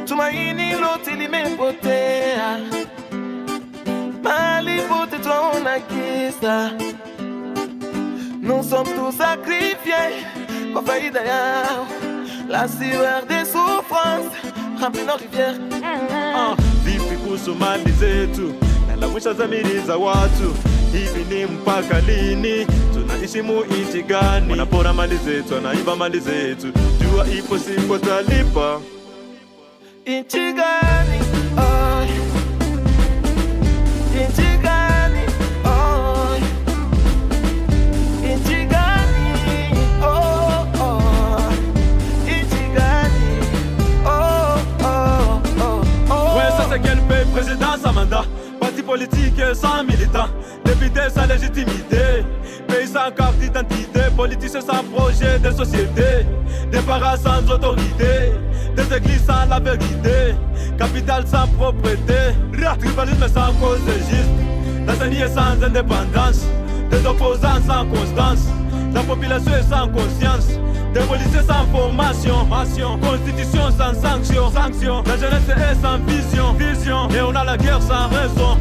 tumaini lote limepotea, mahali pote twaona giza. Nous sommes tous sacrifiés kwa faida yao, la sueur des souffrances remplit nos rivières.
Vipi kuhusu mali zetu na lawisha dhamiri za watu? Hivi ni mpaka lini? Tunaishi mu nchi gani? Wanapora mali zetu, wanaiba mali zetu, jua ipo siku talipa.
Nchi gani? Oh. Nchi gani? Oh. Nchi gani? Oh, oh. Nchi gani? Oh, oh, oh, oh.
Ouais, ça c'est quel pays? Président sans mandat, parti politique sans militant, député sans légitimité, pays sans carte d'identité, politiciens sans projet de société, des parents sans autorité, des églises sans la vérité, capitale sans propriété, tribalisme sans cause juste, la CENI sans indépendance, des opposants sans constance, la population est sans conscience, des policiers sans formation, constitution sans sanction, la jeunesse est sans vision, et on a la guerre sans raison.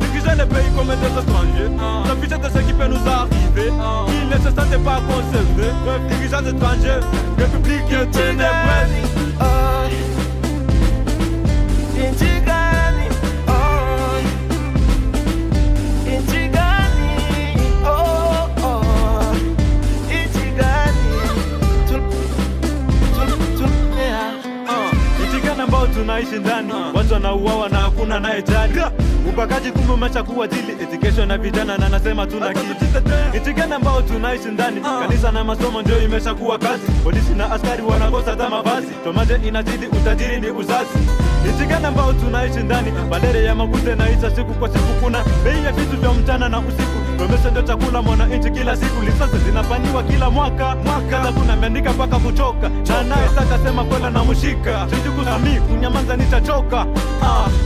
Diriger les pays comme des étrangers, s'afficher de ce qui peut nous arriver, ils ne se sentent pas concernés. Bref, dirigeants étrangers, république ténébreuse. Tunaishi ndani, watu wanauawa na hakuna anayejali. Ubakaji kumbe umeshakuwa dili, education na vijana na nasema tuna kili. Nchi gani ambao tunaishi ndani, kanisa na masomo ndio imeshakuwa kazi. Polisi na askari wanakosa hata mavazi, tomaje inazidi, utajiri ni uzazi. Nchi gani ambao tunaishi ndani, bandere ya makuze naisha siku kwa siku, kuna bei ya vitu vya mchana na usiku. Promesa ndio chakula mwananchi kila siku, lisasi zinafanyiwa kila mwaka. Kaza kuna meandika mpaka kuchoka, na naye sasa sema kwela na mshika. Sisi kusami kunyamaza nitachoka.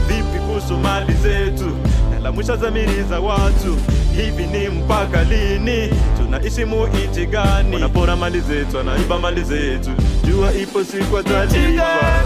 Vipi kuhusu mali zetu, nalamusha dhamiri za watu, hivi ni mpaka lini? Tunaishi mu nchi gani? Wanapora mali zetu, wanaiba mali zetu, jua ipo siku atalipa.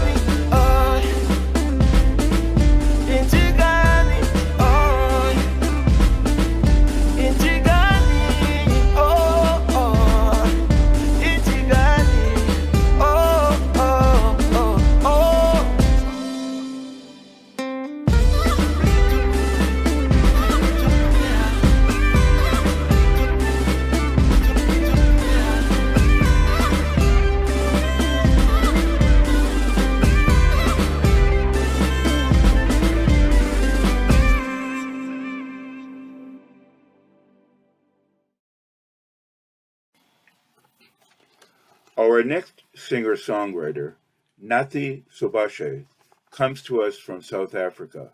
Our next singer-songwriter, Nathi Sobashe, comes to us from South Africa.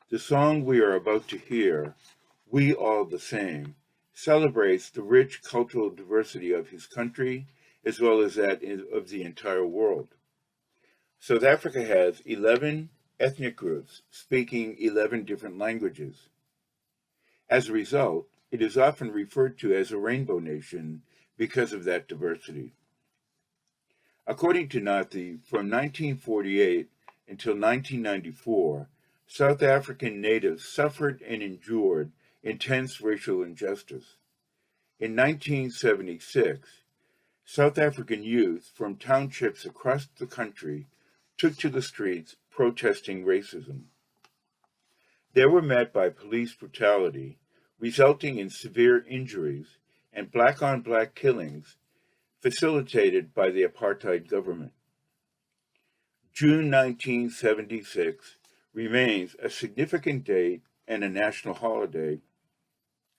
The song we are about to hear, We All the Same, celebrates the rich cultural diversity of his country as well as that of the entire world. South Africa has 11 ethnic groups speaking 11 different languages. As a result, it is often referred to as a rainbow nation because of that diversity. According to Nathi, from 1948 until 1994, South African natives suffered and endured intense racial injustice. In 1976, South African youth from townships across the country took to the streets protesting racism. They were met by police brutality, resulting in severe injuries and black-on-black killings facilitated by the apartheid government. June 1976 remains a significant date and a national holiday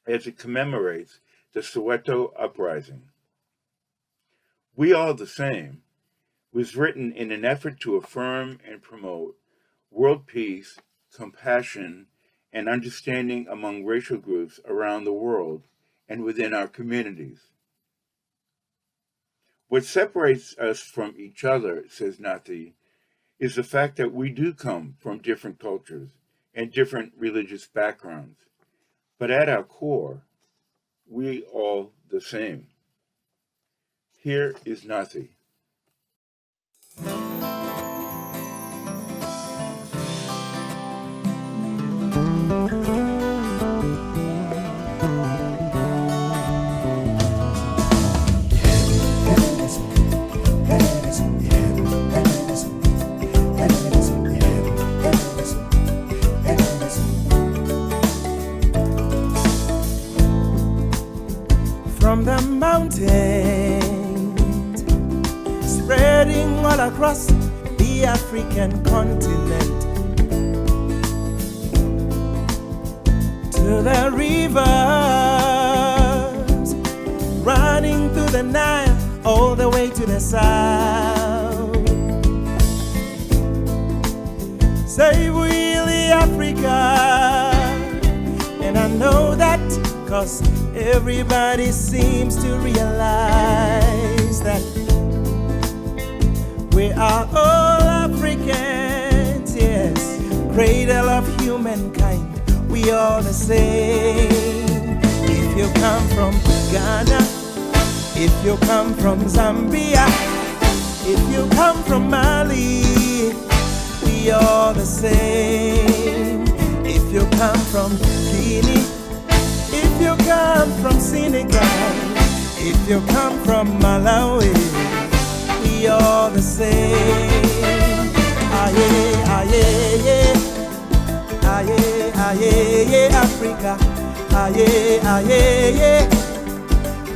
as it commemorates the Soweto uprising. We All the Same was written in an effort to affirm and promote world peace, compassion, and understanding among racial groups around the world and within our communities. What separates us from each other, says Nathi, is the fact that we do come from different cultures and different religious backgrounds, but at our core, we all the same. Here is Nathi.
From the mountains, spreading all across the African continent, to the rivers, running through the Nile, all the way to the south. Say really Africa, and I know that 'cause everybody seems to realize that we are all Africans, yes, cradle of humankind, we all the same. If you come from Ghana, if you come from Zambia, if you come from Mali, we all the same. If you come from Guinea, if you come from Senegal, if you come from Malawi, we all the same. Aye, aye, aye, aye, Africa. Aye, aye,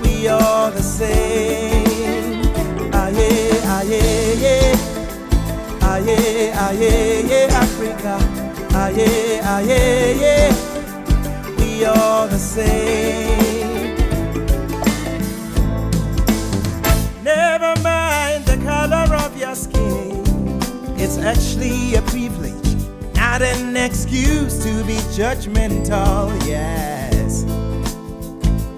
we all the same. Aye, aye, aye, aye, Africa.
Aye, aye, yeah. We all the same. Never mind the color of your skin. It's actually a privilege, not an excuse to be judgmental, yes.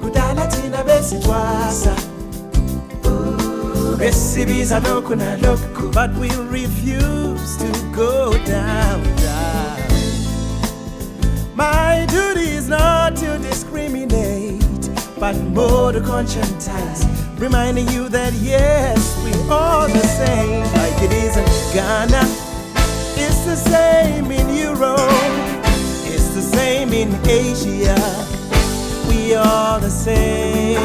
Kudala tina besi twasa, besi biza loku na loku, but we refuse to go down. My duty is not to discriminate, but more to conscientize, reminding you that yes, we are the same. Like it is in Ghana, it's the same in Europe, it's the same in Asia. We are the same.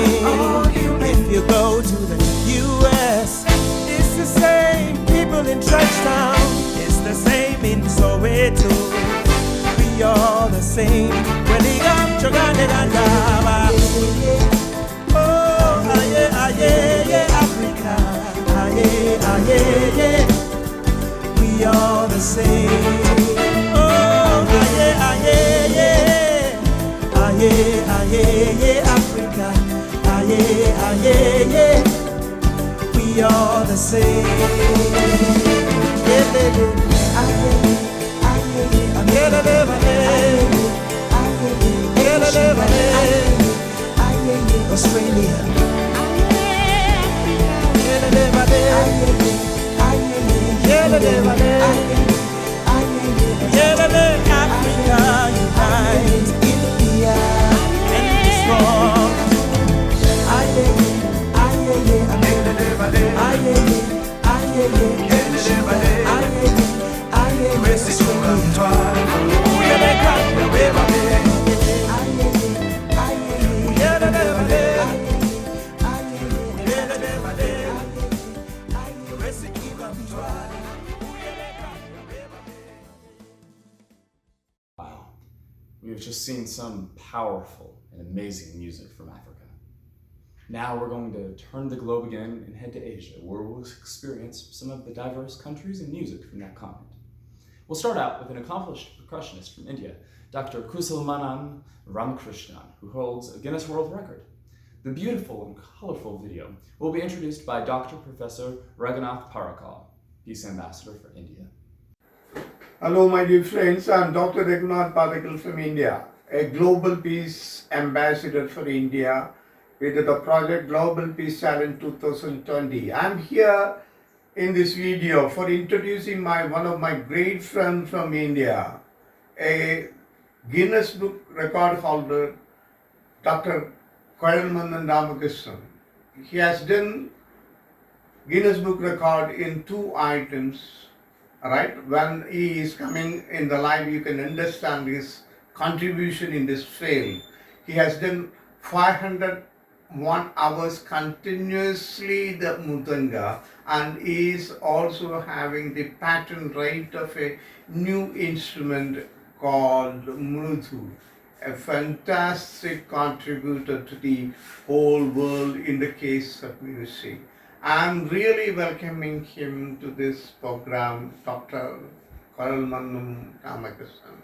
If you go to the US, it's the same. People in Trenchtown, it's the same in Soweto. We are the same. When they come to Ghana, oh, aye, aye, yeah, Africa, aye, aye, yeah. We are the same. Oh, aye, aye, yeah, aye, aye, yeah, Africa, aye, aye, yeah. We are the same. Yeah, baby, aye. Australia, Africa, unite, India, and strong.
Wow, we have just seen some powerful and amazing music from Africa. Now we're going to turn the globe again and head to Asia, where we'll experience some of the diverse countries and music from that continent. We'll start out with an accomplished percussionist from India, Dr. Kusalmanan Ramakrishnan, who holds a Guinness World Record. The beautiful and colorful video will be introduced by Dr. Professor Raghunath Parakal, Peace Ambassador for India.
Hello, my dear friends. I'm Dr. Raghunath Parakal from India, a Global Peace Ambassador for India with the project Global Peace Challenge 2020. I'm here in this video for introducing one of my great friends from India, a Guinness Book record holder, Dr. Koyalmannan Ramakrishnan. He has done Guinness Book record in 2 items. Right? When he is coming in the live, you can understand his contribution in this field. He has done 501 hours continuously the Mudanga, and he is also having the patent right of a new instrument called Mrudu, a fantastic contributor to the whole world in the case of music. I'm really welcoming him to this program, Dr. Koyalmannan Ramakrishnan.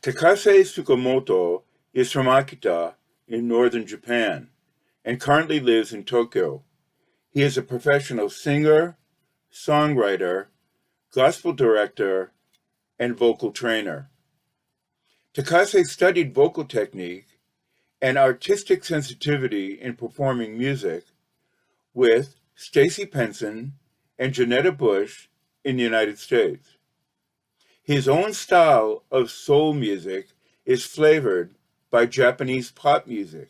Takase Tsukamoto is from Akita in northern Japan and currently lives in Tokyo. He is a professional singer, songwriter, gospel director, and vocal trainer. Takase studied vocal technique and artistic sensitivity in performing music with Stacy Penson and Janetta Bush in the United States. His own style of soul music is flavored by Japanese pop music.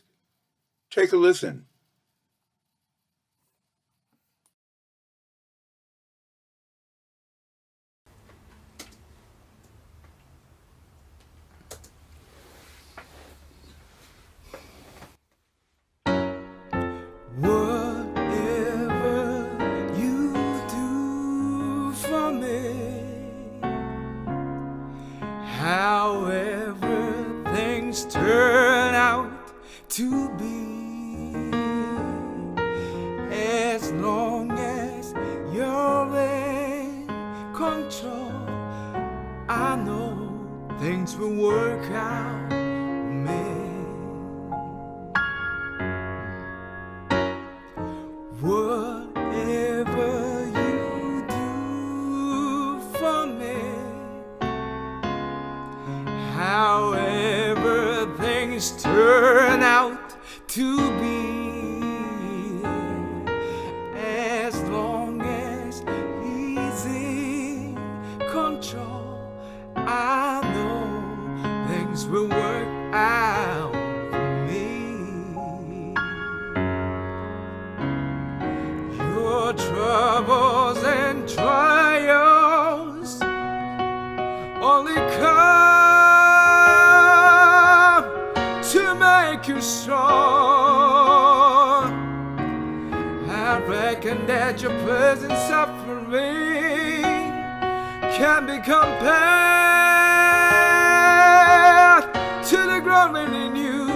Take a listen.
Whatever you do for me, however things turn out to be, as long as you're in control, I know things will work out for me. Whatever you do for me, however things turn out to be, as long as he's in control, I know things will work out for me. Your troubles and trials only come to make you strong. I reckon that your present suffering can be compared to the growing in you.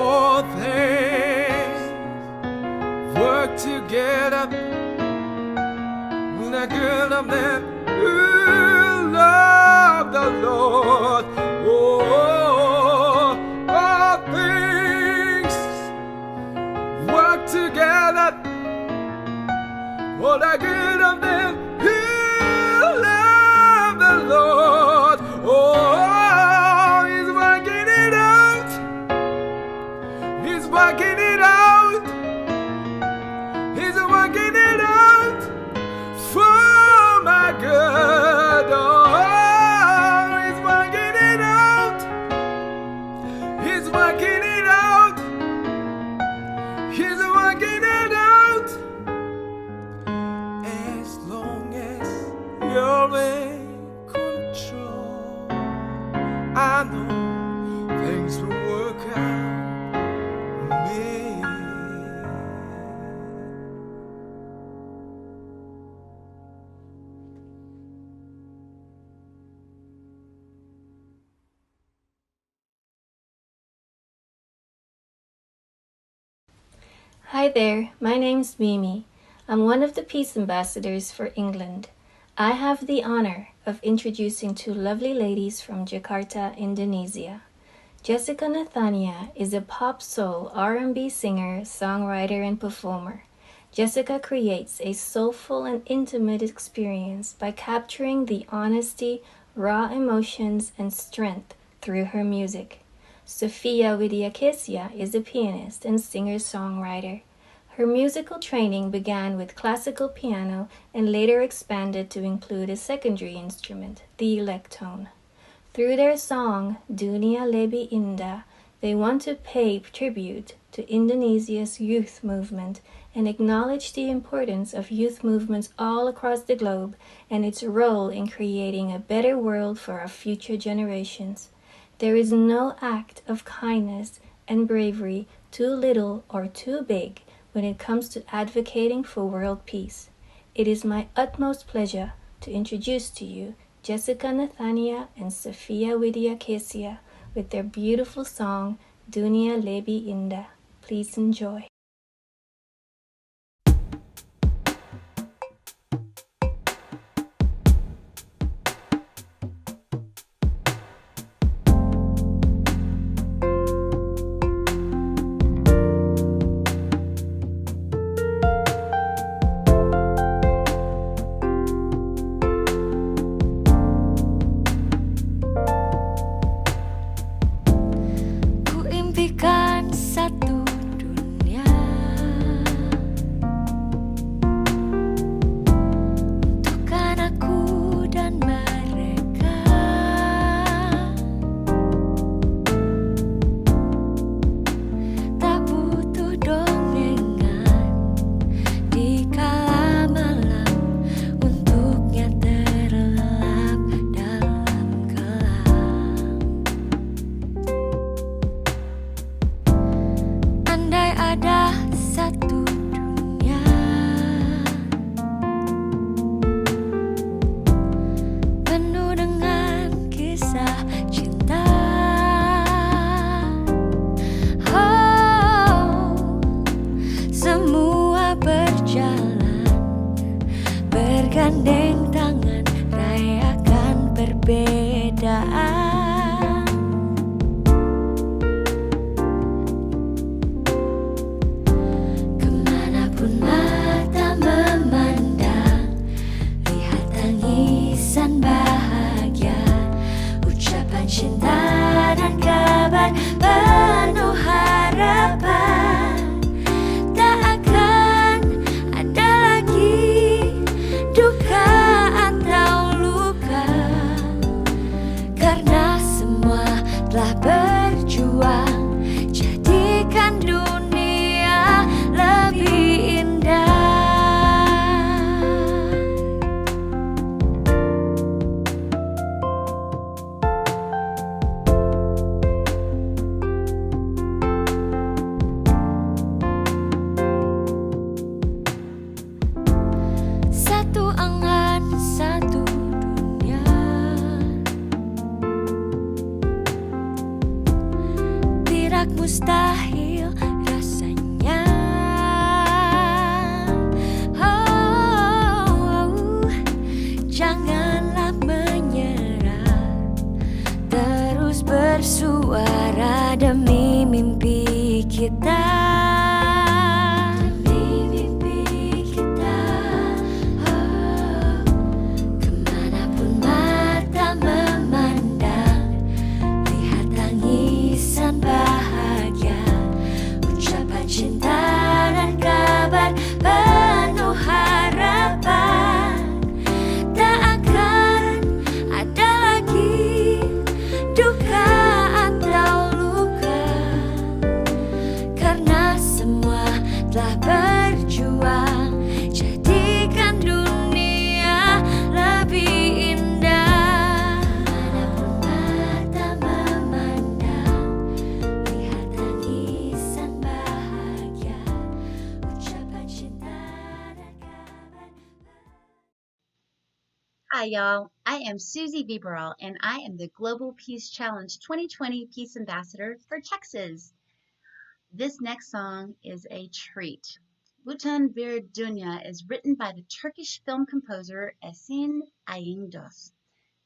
All things work together when a girl of them who love the Lord. Oh, all things work together for the good of them who love the Lord. Oh, He's working it out. He's working it out. He's working it out for my good. Oh, He's working it out. He's working it out. He's working it out. As long as you're in control, I know things will work out for me.
Hi there, my name's Mimi. I'm one of the Peace Ambassadors for England. I have the honor of introducing two lovely ladies from Jakarta, Indonesia. Jessica Nathania is a pop soul R&B singer, songwriter, and performer. Jessica creates a soulful and intimate experience by capturing the honesty, raw emotions, and strength through her music. Sophia Widiakesia is a pianist and singer-songwriter. Her musical training began with classical piano and later expanded to include a secondary instrument, the electone. Through their song, Dunia Lebih Indah, they want to pay tribute to Indonesia's youth movement and acknowledge the importance of youth movements all across the globe and its role in creating a better world for our future generations. There is no act of kindness and bravery too little or too big when it comes to advocating for world peace. It is my utmost pleasure to introduce to you Jessica Nathania and Sophia Widiakesia with their beautiful song, Dunia Lebih Indah. Please enjoy.
Ku impikan satu dunia
tangisan bahagia, ucapan cinta dan kabar penuh harapan. Tak akan ada lagi duka atau luka, karena semua telah berjuang jadikan dunia lebih indah. Satu angan, satu dunia, tidak mustahil rasanya. Janganlah menyerah, terus bersuara demi mimpi kita. Kemanapun mata memandang, lihat tangisan bahagia, ucapan cinta dan kabar penuh harapan. Tak akan ada lagi duka atau luka, karena semua telah berjuang jadikan dunia lebih indah. Kemanapun mata memandang, lihat tangisan bahagia, ucapan cinta dan kabar.
Hi, y'all. I am Susie Viberal, and I am the Global Peace Challenge 2020 Peace Ambassador for Texas. This next song is a treat. Bütün Bir Dünya is written by the Turkish film composer Esin Ayindos.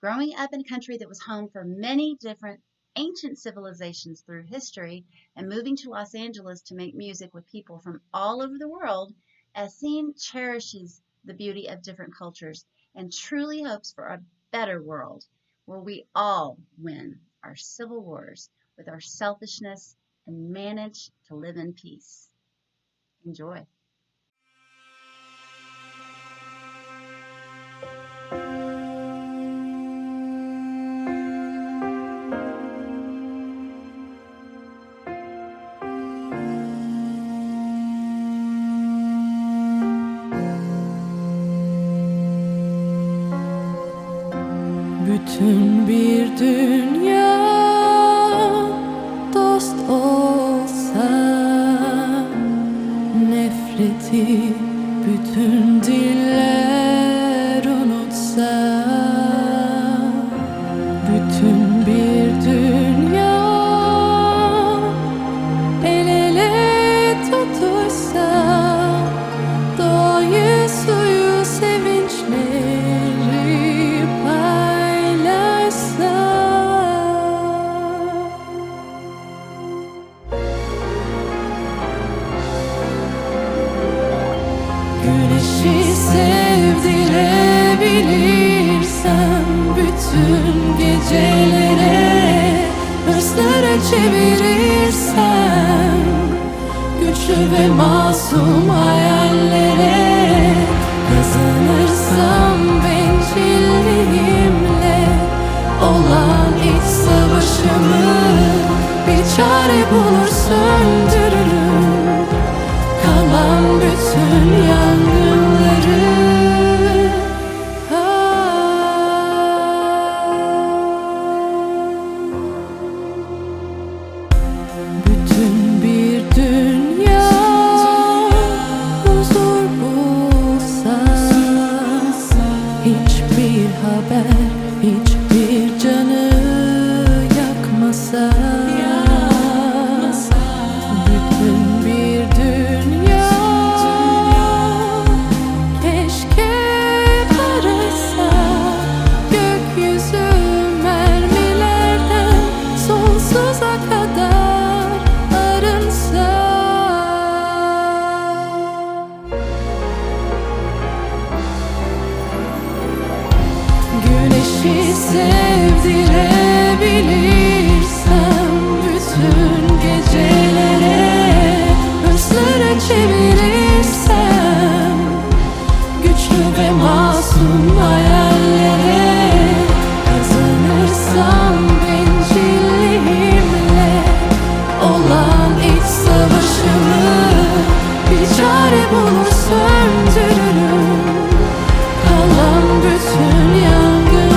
Growing up in a country that was home for many different ancient civilizations through history and moving to Los Angeles to make music with people from all over the world, Esin cherishes the beauty of different cultures and truly hopes for a better world where we all win our civil wars with our selfishness and manage to live in peace. Enjoy.
Bütün bir dünya dost olsa, nefreti bütün diller unutsa, bütün bir dünya el ele tutuşsa, doğayı suyu sevinçleri paylaşsa. Güneşi sevdirebilirsen bütün gecelere hırslara çevirirsen, güçlü ve masum hayallere kazanırsam, bencilliğimle olan iç savaşımı bir çare bulur söndürürüm kalan bütün yangınları. Bütün bir dünya huzur bulsa, hiçbir haber, hiçbir canı yakmasa, bütün bir dünya keşke barışsa, gökyüzü mermilerden sonsuza kadar arınsa.
güneşi sevdirebilirsem bütün gecelere hırsları çevirirsem güçlü ve masum hayallere kazanırsam bencilliğimle olan iç savaşımı bir çare bulur söndürürüm kalan bütün yangınları.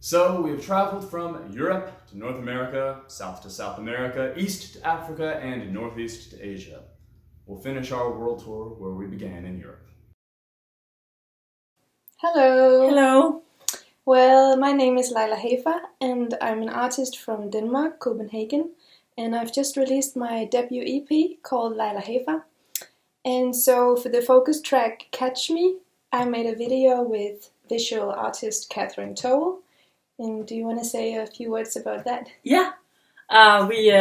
So we have traveled from Europe to North America, south to South America, east to Africa, and northeast to Asia. We'll finish our world tour where we began in Europe.
Hello.
Hello.
Well, my name is Laila Hefa and I'm an artist from Denmark, Copenhagen, and I've just released my debut EP called Laila Hefa. And so for the focus track Catch Me, I made a video with visual artist Catherine Toll. And do you want to say a few words about that?
Yeah, we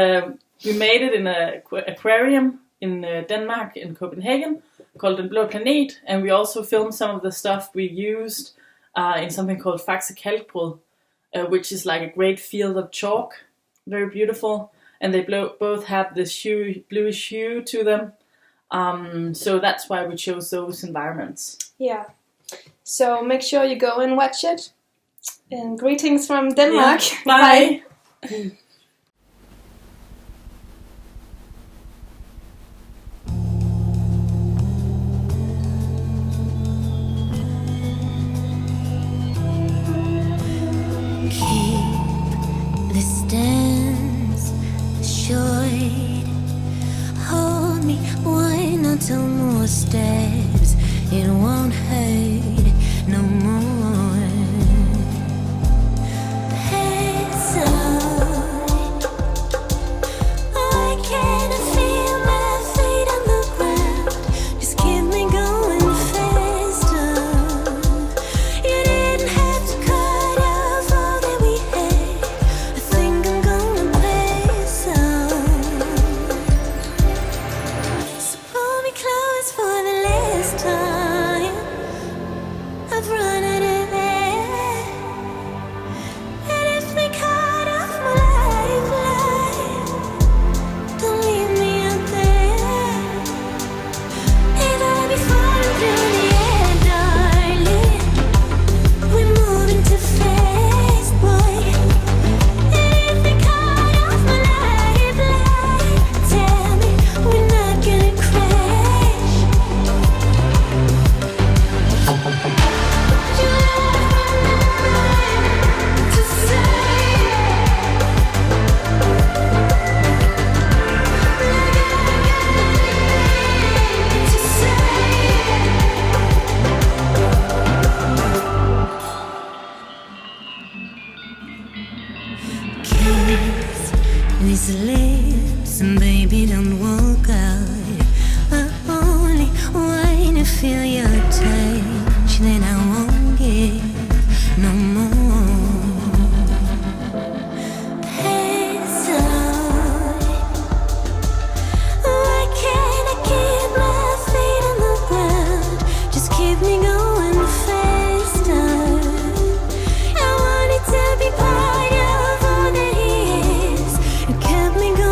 made it in an aquarium in Denmark, in Copenhagen, called Den Blå Planet, and we also filmed some of the stuff we used in something called Faxe Kalkbrud, which is like a great field of chalk, very beautiful, and they both have this bluish hue to them, so that's why we chose those environments.
Yeah, so make sure you go and watch it. And greetings from Denmark.
Yeah. Bye.
Bye.
Keep the stands assured. Hold me 1 or 2 more steps. It won't hurt no more. These lips, and baby, don't walk out. I only wanna feel your touch, then I won't give no more. Hands up. Why can't I keep my feet on the ground? Just keep me going faster. I wanted to be part of all that is. You kept me going.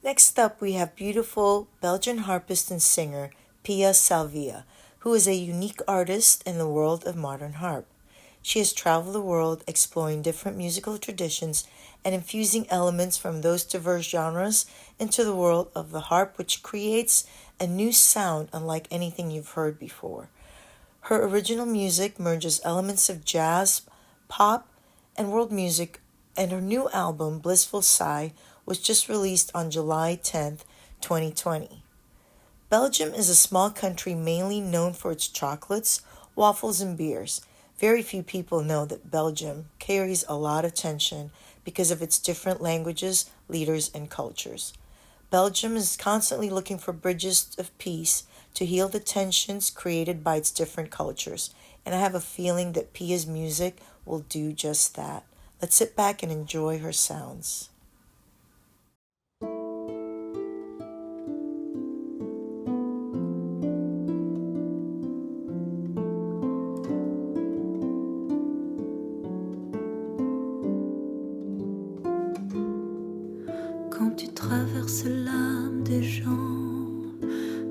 Next up, we have beautiful Belgian harpist and singer Pia Salvia, who is a unique artist in the world of modern harp. She has traveled the world exploring different musical traditions and infusing elements from those diverse genres into the world of the harp, which creates a new sound unlike anything you've heard before. Her original music merges elements of jazz, pop, and world music, and her new album, Blissful Sigh, was just released on July 10th, 2020. Belgium is a small country mainly known for its chocolates, waffles, and beers. Very few people know that Belgium carries a lot of tension because of its different languages, leaders, and cultures. Belgium is constantly looking for bridges of peace to heal the tensions created by its different cultures, and I have a feeling that Pia's music will do just that. Let's sit back and enjoy her sounds.
Quand tu traverses l'âme des gens,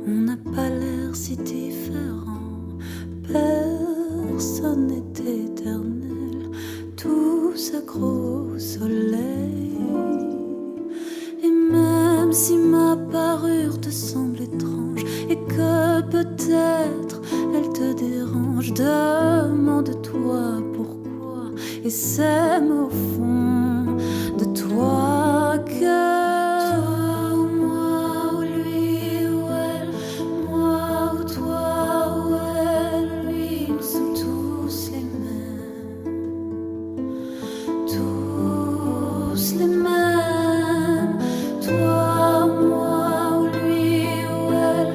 on n'a pas l'air si différent. Personne n'est éternel, tout s'accroît au soleil. Et même si ma parure te semble étrange et que peut-être elle te dérange, demande-toi pourquoi et sème au fond de toi que toi ou moi ou lui ou elle, moi ou toi ou elle, lui, nous sommes tous les mêmes, tous les mêmes. Toi ou moi ou lui ou elle,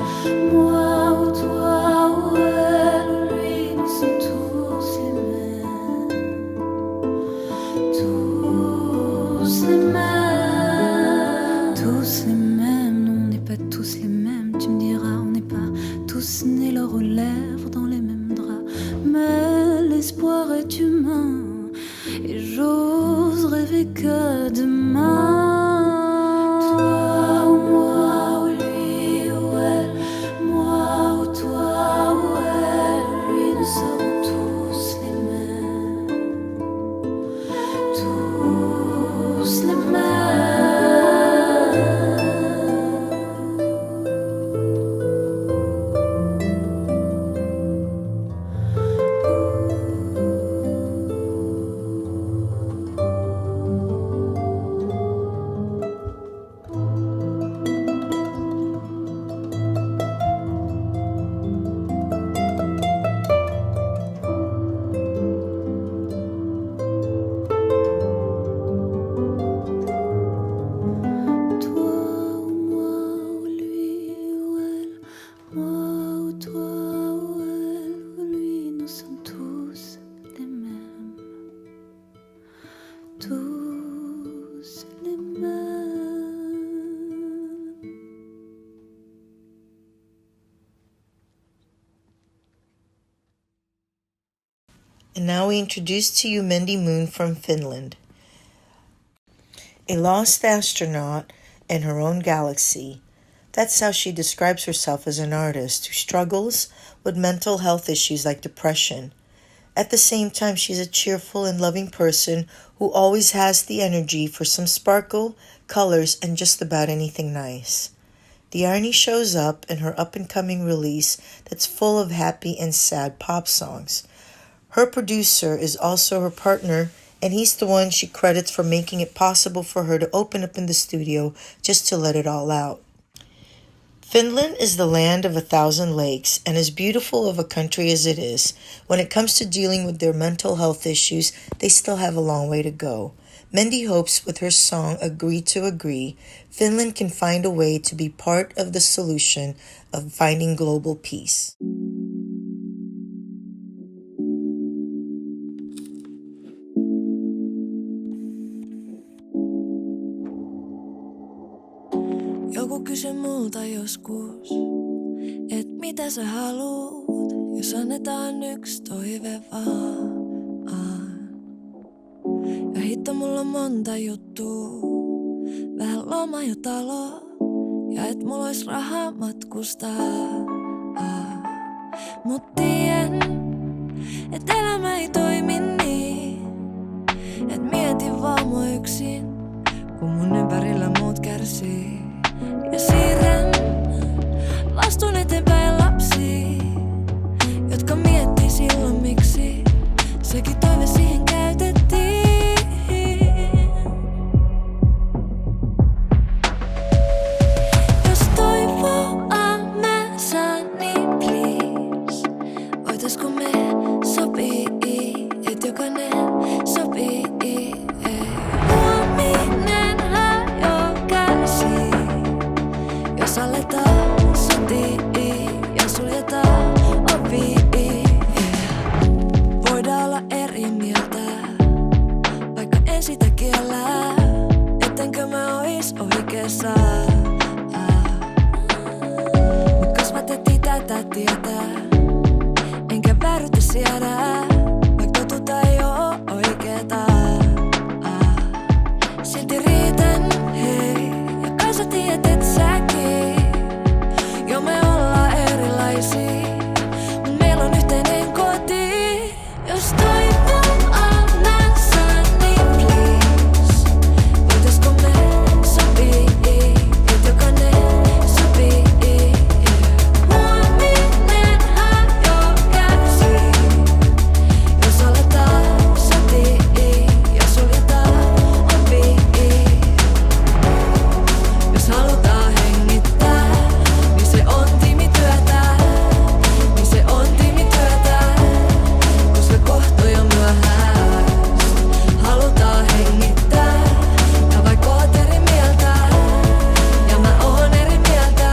moi ou toi ou elle, lui, nous sommes tous les mêmes, tous les mêmes. Tous les mêmes, non, on n'est pas tous les mêmes. Tu me diras, on n'est pas tous nés l'or aux lèvres dans les mêmes draps. Mais l'espoir est humain et j'ose rêver que demain, toi ou moi ou lui ou elle, moi ou toi ou elle, lui, nous serons tous les mêmes, tous les mêmes.
And now we introduce to you Mendy Moon from Finland. A lost astronaut in her own galaxy. That's how she describes herself as an artist who struggles with mental health issues like depression. At the same time, she's a cheerful and loving person who always has the energy for some sparkle, colors, and just about anything nice. The irony shows up in her up-and-coming release that's full of happy and sad pop songs. Her producer is also her partner, and he's the one she credits for making it possible for her to open up in the studio just to let it all out. Finland is the land of 1,000 lakes, and as beautiful of a country as it is, when it comes to dealing with their mental health issues, they still have a long way to go. Mendy hopes with her song Agree to Agree, Finland can find a way to be part of the solution of finding global peace.
Joku kysyi multa joskus, et mitä sä haluut, jos annetaan yksi toive vaan. Ja hitto mulla on monta juttua, vähän loma ja talo, ja et mulla ois rahaa matkustaa. Mut tien, et elämä ei toimi niin, et mietin vaan mua yksin, kun mun ympärillä muut kärsii. Ja siirrän vastuun eteenpäin lapsiin, jotka miettii silloin miksi sekin toive siihen käytettiin. Jos toivoa mä saan, niin please, voitaisko me sopii, et jokainen sopii. Huominenhan jo kärsii, jos aletaan sotii ja suljetaan ovi. Voidaan olla eri mieltä, vaikka en sitä kiellä, ettenkö mä ois oikeassa. Mut kasvatettiin tätä tietä, enkä vääryyttä siedä, vaikka totuutta ei oo oikeeta. Silti riitän, hei, ja kai sä tiedät, et säkin. Jo me ollaan erilaisia, mut meillä on yhteinen koti. Jos toivoa mä saan, niin please, voitaisko me sopii, et jokainen sopii. Huominenhan jo kärsii, jos aletaan sotii ja suljetaan ovi. Jos halutaan hengittää, niin se on tiimityötä, niin se on tiimityötä, koska kohta jo myöhään. Halutaan hengittää, ja vaikka oot eri mieltä, ja mä oon eri mieltä,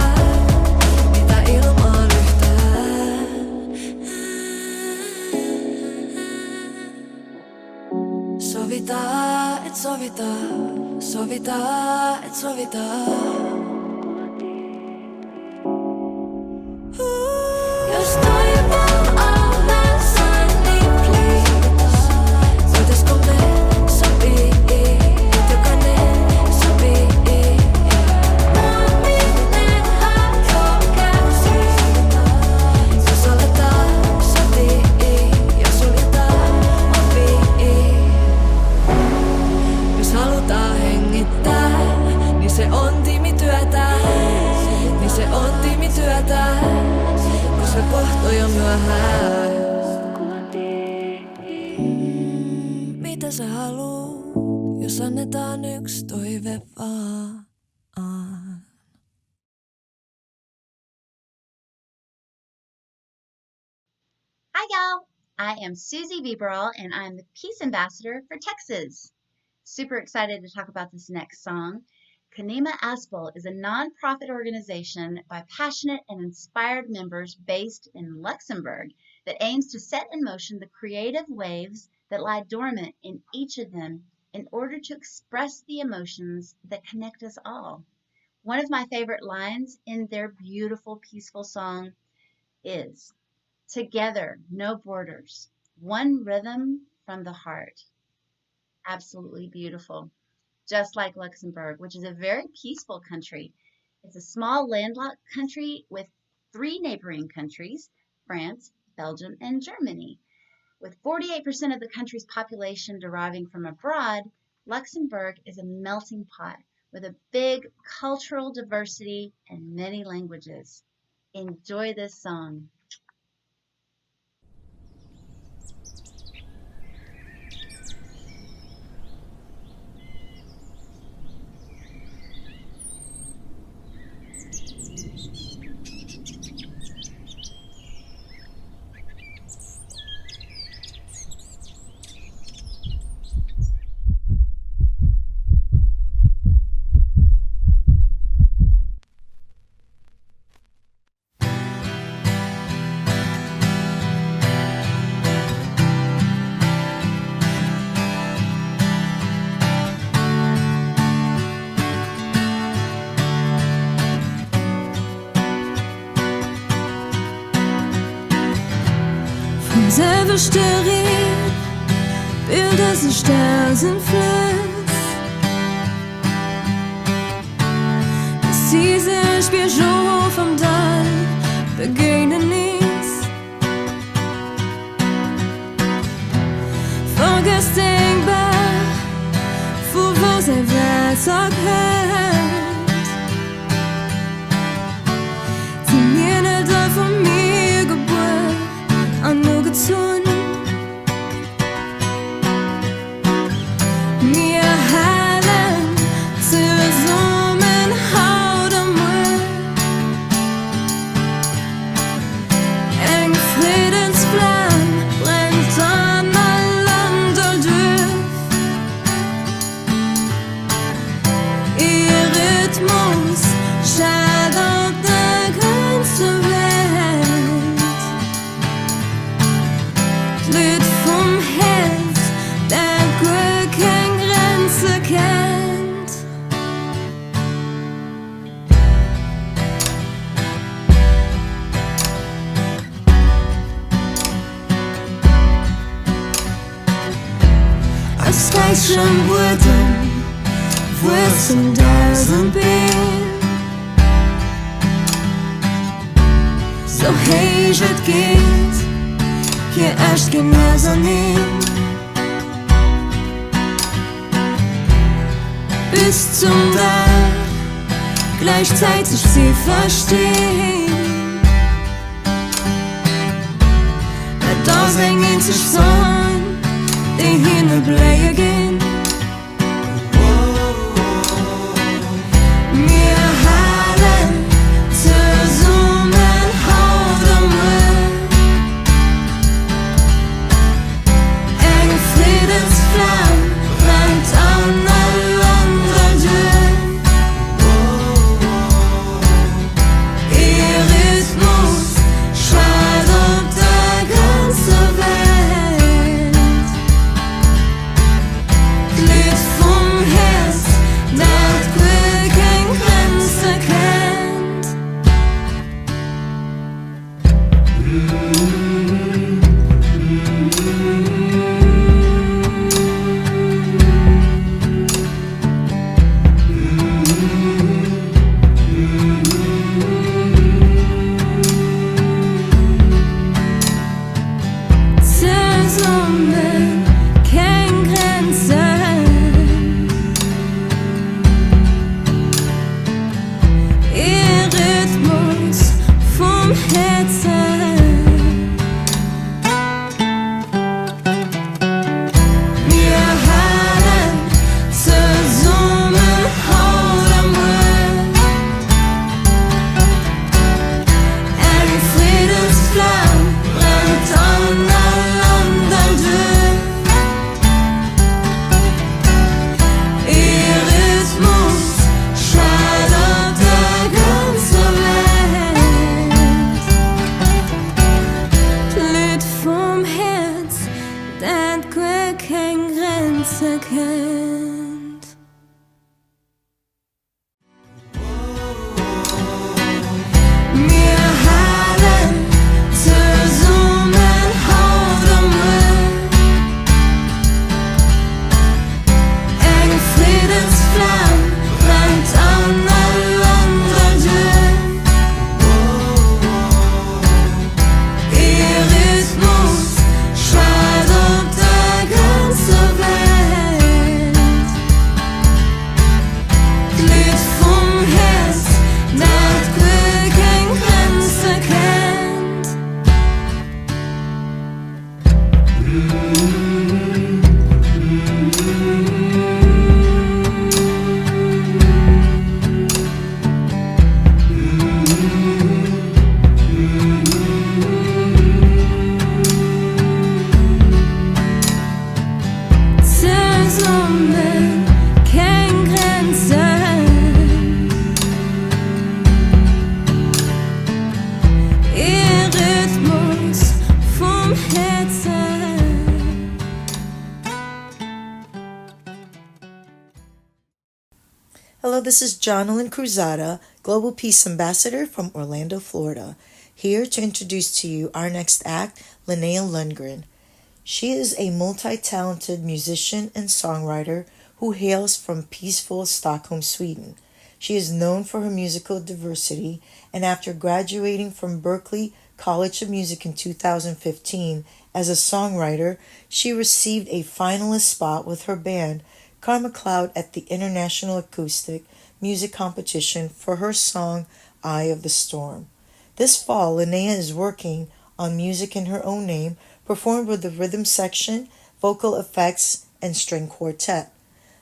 mitä ilmaan yhtään. Sovitaan, et sovitaan, sovitaan, et sovitaan. Jos toivoa mä saan, niin please, voitaisko me sopii, et jokainen sopii. Huominenhan jo kärsii, jos aletaan sotii ja suljetaan ovi. Jos halutaan hengittää, niin se on tiimityötä, niin se on tiimityötä, koska kohta on jo myöhään. Mitä sä haluut, jos annetaan yksi toive vaan?
Hi, y'all. I am Susie Vieberall, and I'm the Peace Ambassador for Texas. Super excited to talk about this next song. Kanima Aspel is a nonprofit organization by passionate and inspired members based in Luxembourg that aims to set in motion the creative waves that lie dormant in each of them in order to express the emotions that connect us all. One of my favorite lines in their beautiful, peaceful song is, "Together, no borders, one rhythm from the heart." Absolutely beautiful. Just like Luxembourg, which is a very peaceful country. It's a small landlocked country with 3 neighboring countries, France, Belgium, and Germany. With 48% of the country's population deriving from abroad, Luxembourg is a melting pot with a big cultural diversity and many languages. Enjoy this song.
Selber sterin, Bilder sind Sterne sind Fluss. Das Præcise inspiration from dig beginnenis. Folkestængbær for vores værdsaghed. Til mine der for mig og brød og noget tund. Mere halen til som en hav der mød. En fredens plan brændt an og land og død. I rytmos shadow der grænse vendt. Lidt vom helt der går kan grænse kendt. I station wooden with some doesn't be. So hejt geht hier erst genazanin. Bis zum Tag gleichzeitig sie verstehen. Da singen sich son die Himmel bleigen. Wir halten zusammen Haut am Mund. Ein Friedensflamm brennt an aller Dürr. Ihr Rhythmus schreit auf der ganzen Welt. Glied vom Herz, das Glück kein Grenze kennt. Zusammen kein Grenzen. Ihr Rhythmus vom Herzen. Wir halten zusammen Haut am Mund. Ein Friedensflamm brennt an aller Dürr. Ihr Rhythmus schreit auf der ganzen Welt. Glied vom Herz, das Glück kein Grenze kennt. Wir halten zusammen Haut am Mund. Ein Friedensflamm brennt an aller Dürr. Ihr Rhythmus schreit auf der ganzen Welt. Glied vom Herz, das Glück kein Grenze kennt. Zusammen kein Grenzen. Ihr Rhythmus vom Herzen.
Hello, this is Jonalyn Cruzada, Global Peace Ambassador from Orlando, Florida, here to introduce to you our next act, Linnea Lundgren. She is a multi-talented musician and songwriter who hails from peaceful Stockholm, Sweden. She is known for her musical diversity, and after graduating from Berklee College of Music in 2015 as a songwriter, she received a finalist spot with her band, Karma Cloud, at the International Acoustic Music Competition for her song, Eye of the Storm. This fall, Linnea is working on music in her own name, performed with the rhythm section, vocal effects, and string quartet.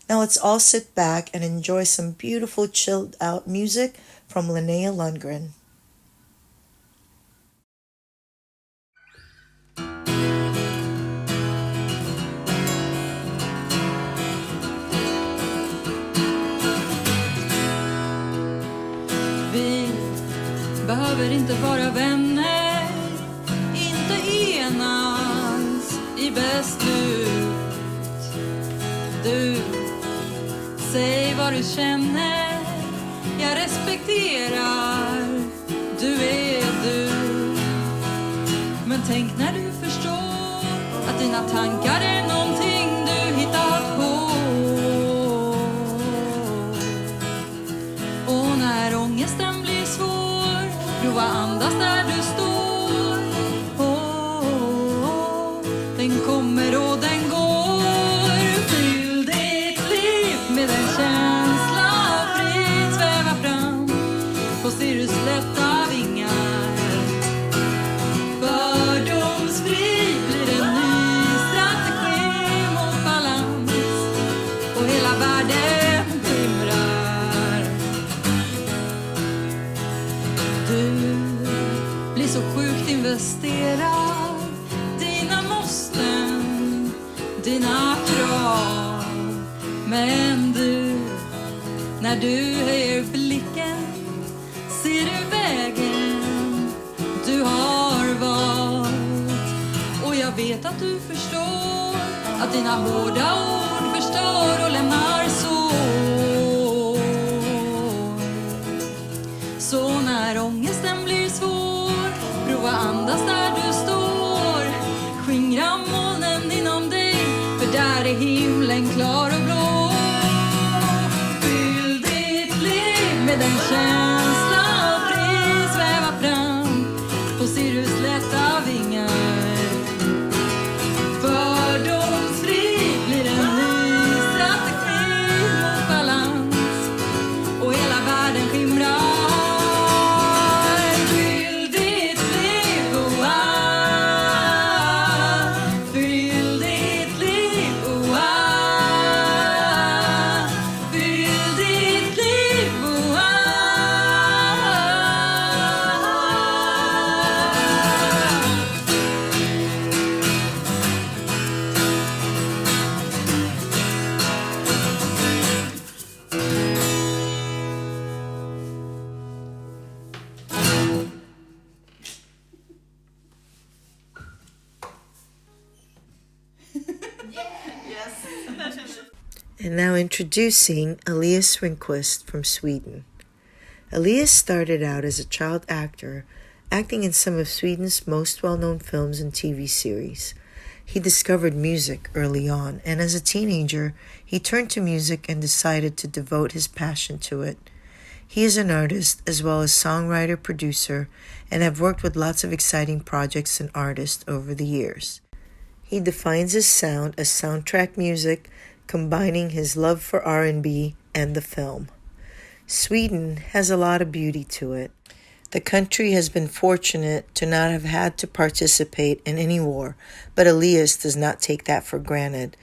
Now let's all sit back and enjoy some beautiful chilled out music from Linnea Lundgren.
Vi behöver inte vara vänner, inte enas i beslut. Du, säg vad du känner, jag respekterar, du är du. Men tänk när du förstår att dina tankar är någonting du hittat på. Och när ångesten blir svår, prova andas där du står. Den kommer och den går. Fyll ditt liv med en känsla av frid. Sväva fram på Sirius lätta vingar. Fördomsfri blir en ny strategi mot balans. Och hela världen skimrar. Du blir så sjukt investerad. Dina måsten, dina krav. Men du, när du höjer blicken, ser du vägen du har valt. Och jag vet att du förstår att dina hårda ord förstör och lämnar sår. Så när ångesten blir svår, prova andas där du står. Skingra molnen inom dig, för där är himlen klar och blå. Fyll ditt liv med en känsla av frid. Sväva fram på Sirius lätta vingar. Fördomsfri blir en ny strategi mot balans. Och hela världen skimrar. Fyll ditt liv, oh ah. Fyll ditt liv, oh ah. Fyll ditt liv, oh ah.
And now introducing Elias Ringqvist from Sweden. Elias started out as a child actor, acting in some of Sweden's most well-known films and TV series. He discovered music early on, and as a teenager, he turned to music and decided to devote his passion to it. He is an artist as well as songwriter, producer, and have worked with lots of exciting projects and artists over the years. He defines his sound as soundtrack music, combining his love for R&B and the film. Sweden has a lot of beauty to it. The country has been fortunate to not have had to participate in any war, but Elias does not take that for granted.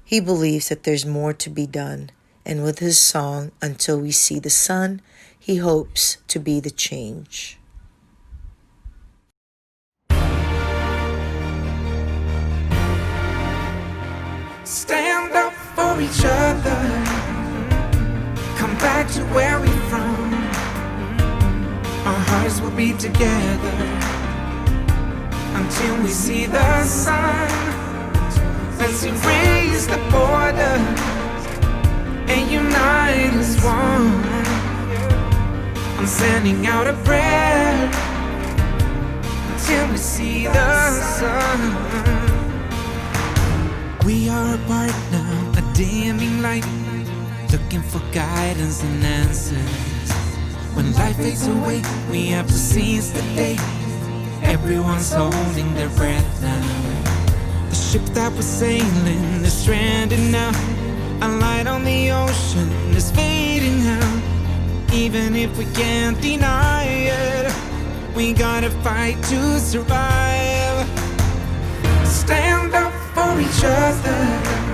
He believes that there's more to be done, and with his song, Until We See the Sun, he hopes to be the change.
Stand up for each other. Come back to where we're from. Our hearts will be together until we see the sun. Let's erase the borders and unite as one. I'm sending out a prayer until we see the sun. We are apart now, a dimming light. The looking for guidance and answers. When life fades away, we have to seize the day. Everyone's holding their breath now. The ship that was sailing is stranded now. A light on the ocean is fading out. Even if we can't deny it, we gotta fight to survive. Stand up for each other.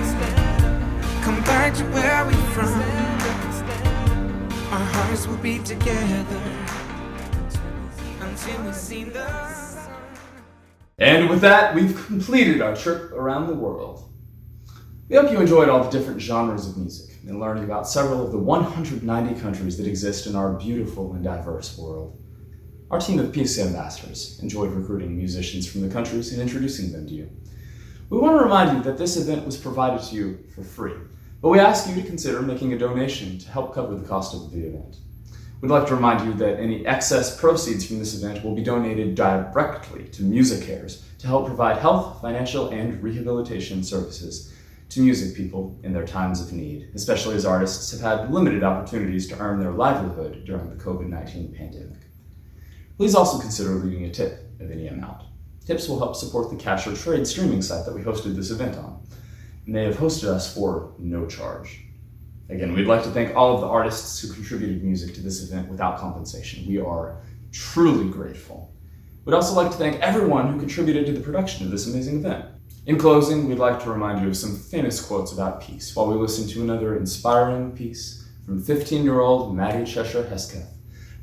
Come back to where we're from. Our hearts will be together until we see the sun.
And with that, we've completed our trip around the world. We hope you enjoyed all the different genres of music and learning about several of the 190 countries that exist in our beautiful and diverse world. Our team of Peace Ambassadors enjoyed recruiting musicians from the countries and introducing them to you. We want to remind you that this event was provided to you for free, but we ask you to consider making a donation to help cover the cost of the event. We'd like to remind you that any excess proceeds from this event will be donated directly to MusiCares to help provide health, financial, and rehabilitation services to music people in their times of need, especially as artists have had limited opportunities to earn their livelihood during the COVID-19 pandemic. Please also consider leaving a tip of any amount. Tips will help support the Cash or Trade streaming site that we hosted this event on, and they have hosted us for no charge. Again, we'd like to thank all of the artists who contributed music to this event without compensation. We are truly grateful. We'd also like to thank everyone who contributed to the production of this amazing event. In closing, we'd like to remind you of some famous quotes about peace while we listen to another inspiring piece from 15-year-old Maddie Cheshire Hesketh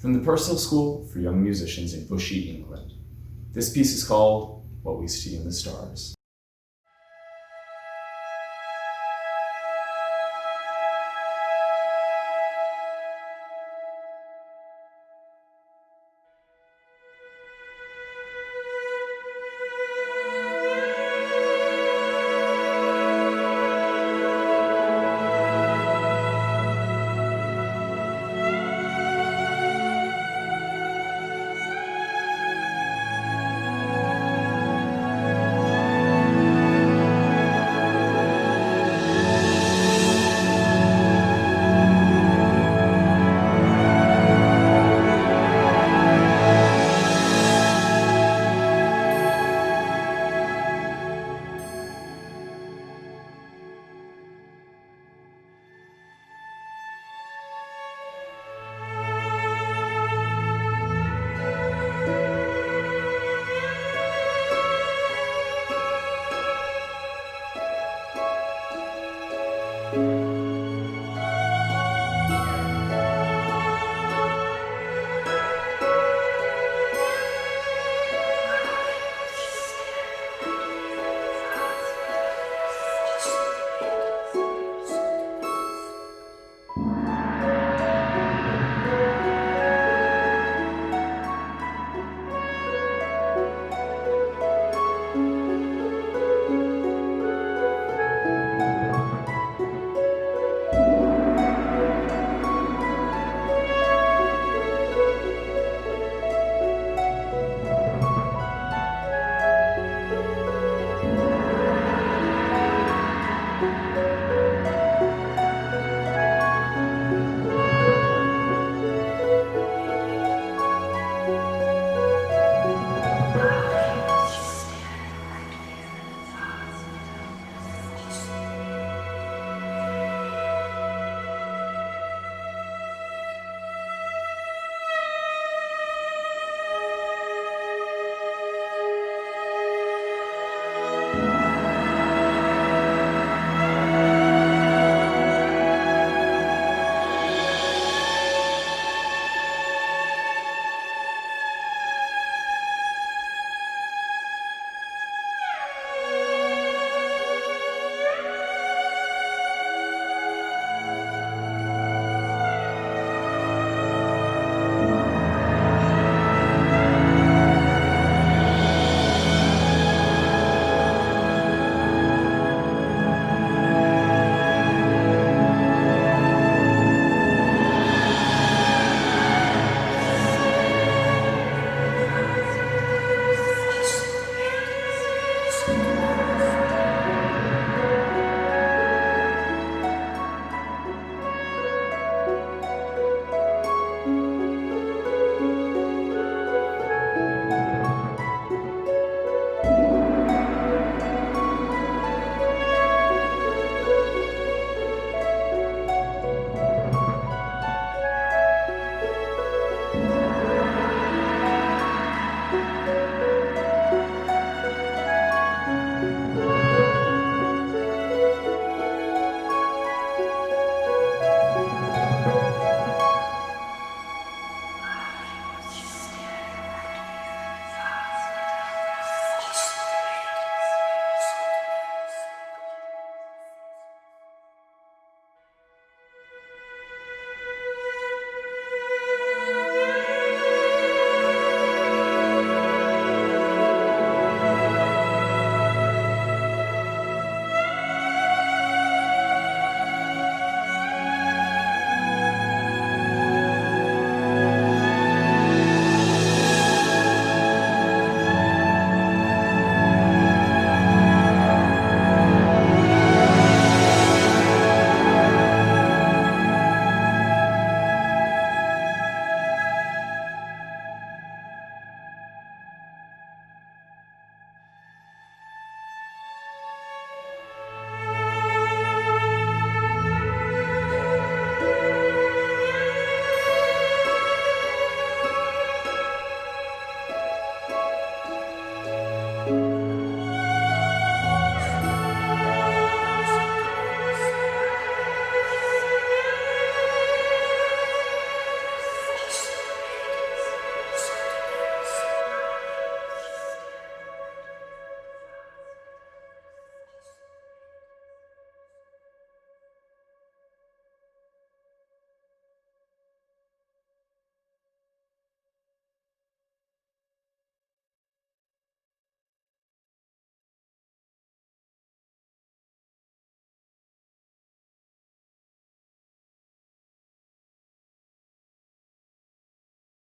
from the Purcell School for Young Musicians in Bushy, England. This piece is called What We See in the Stars.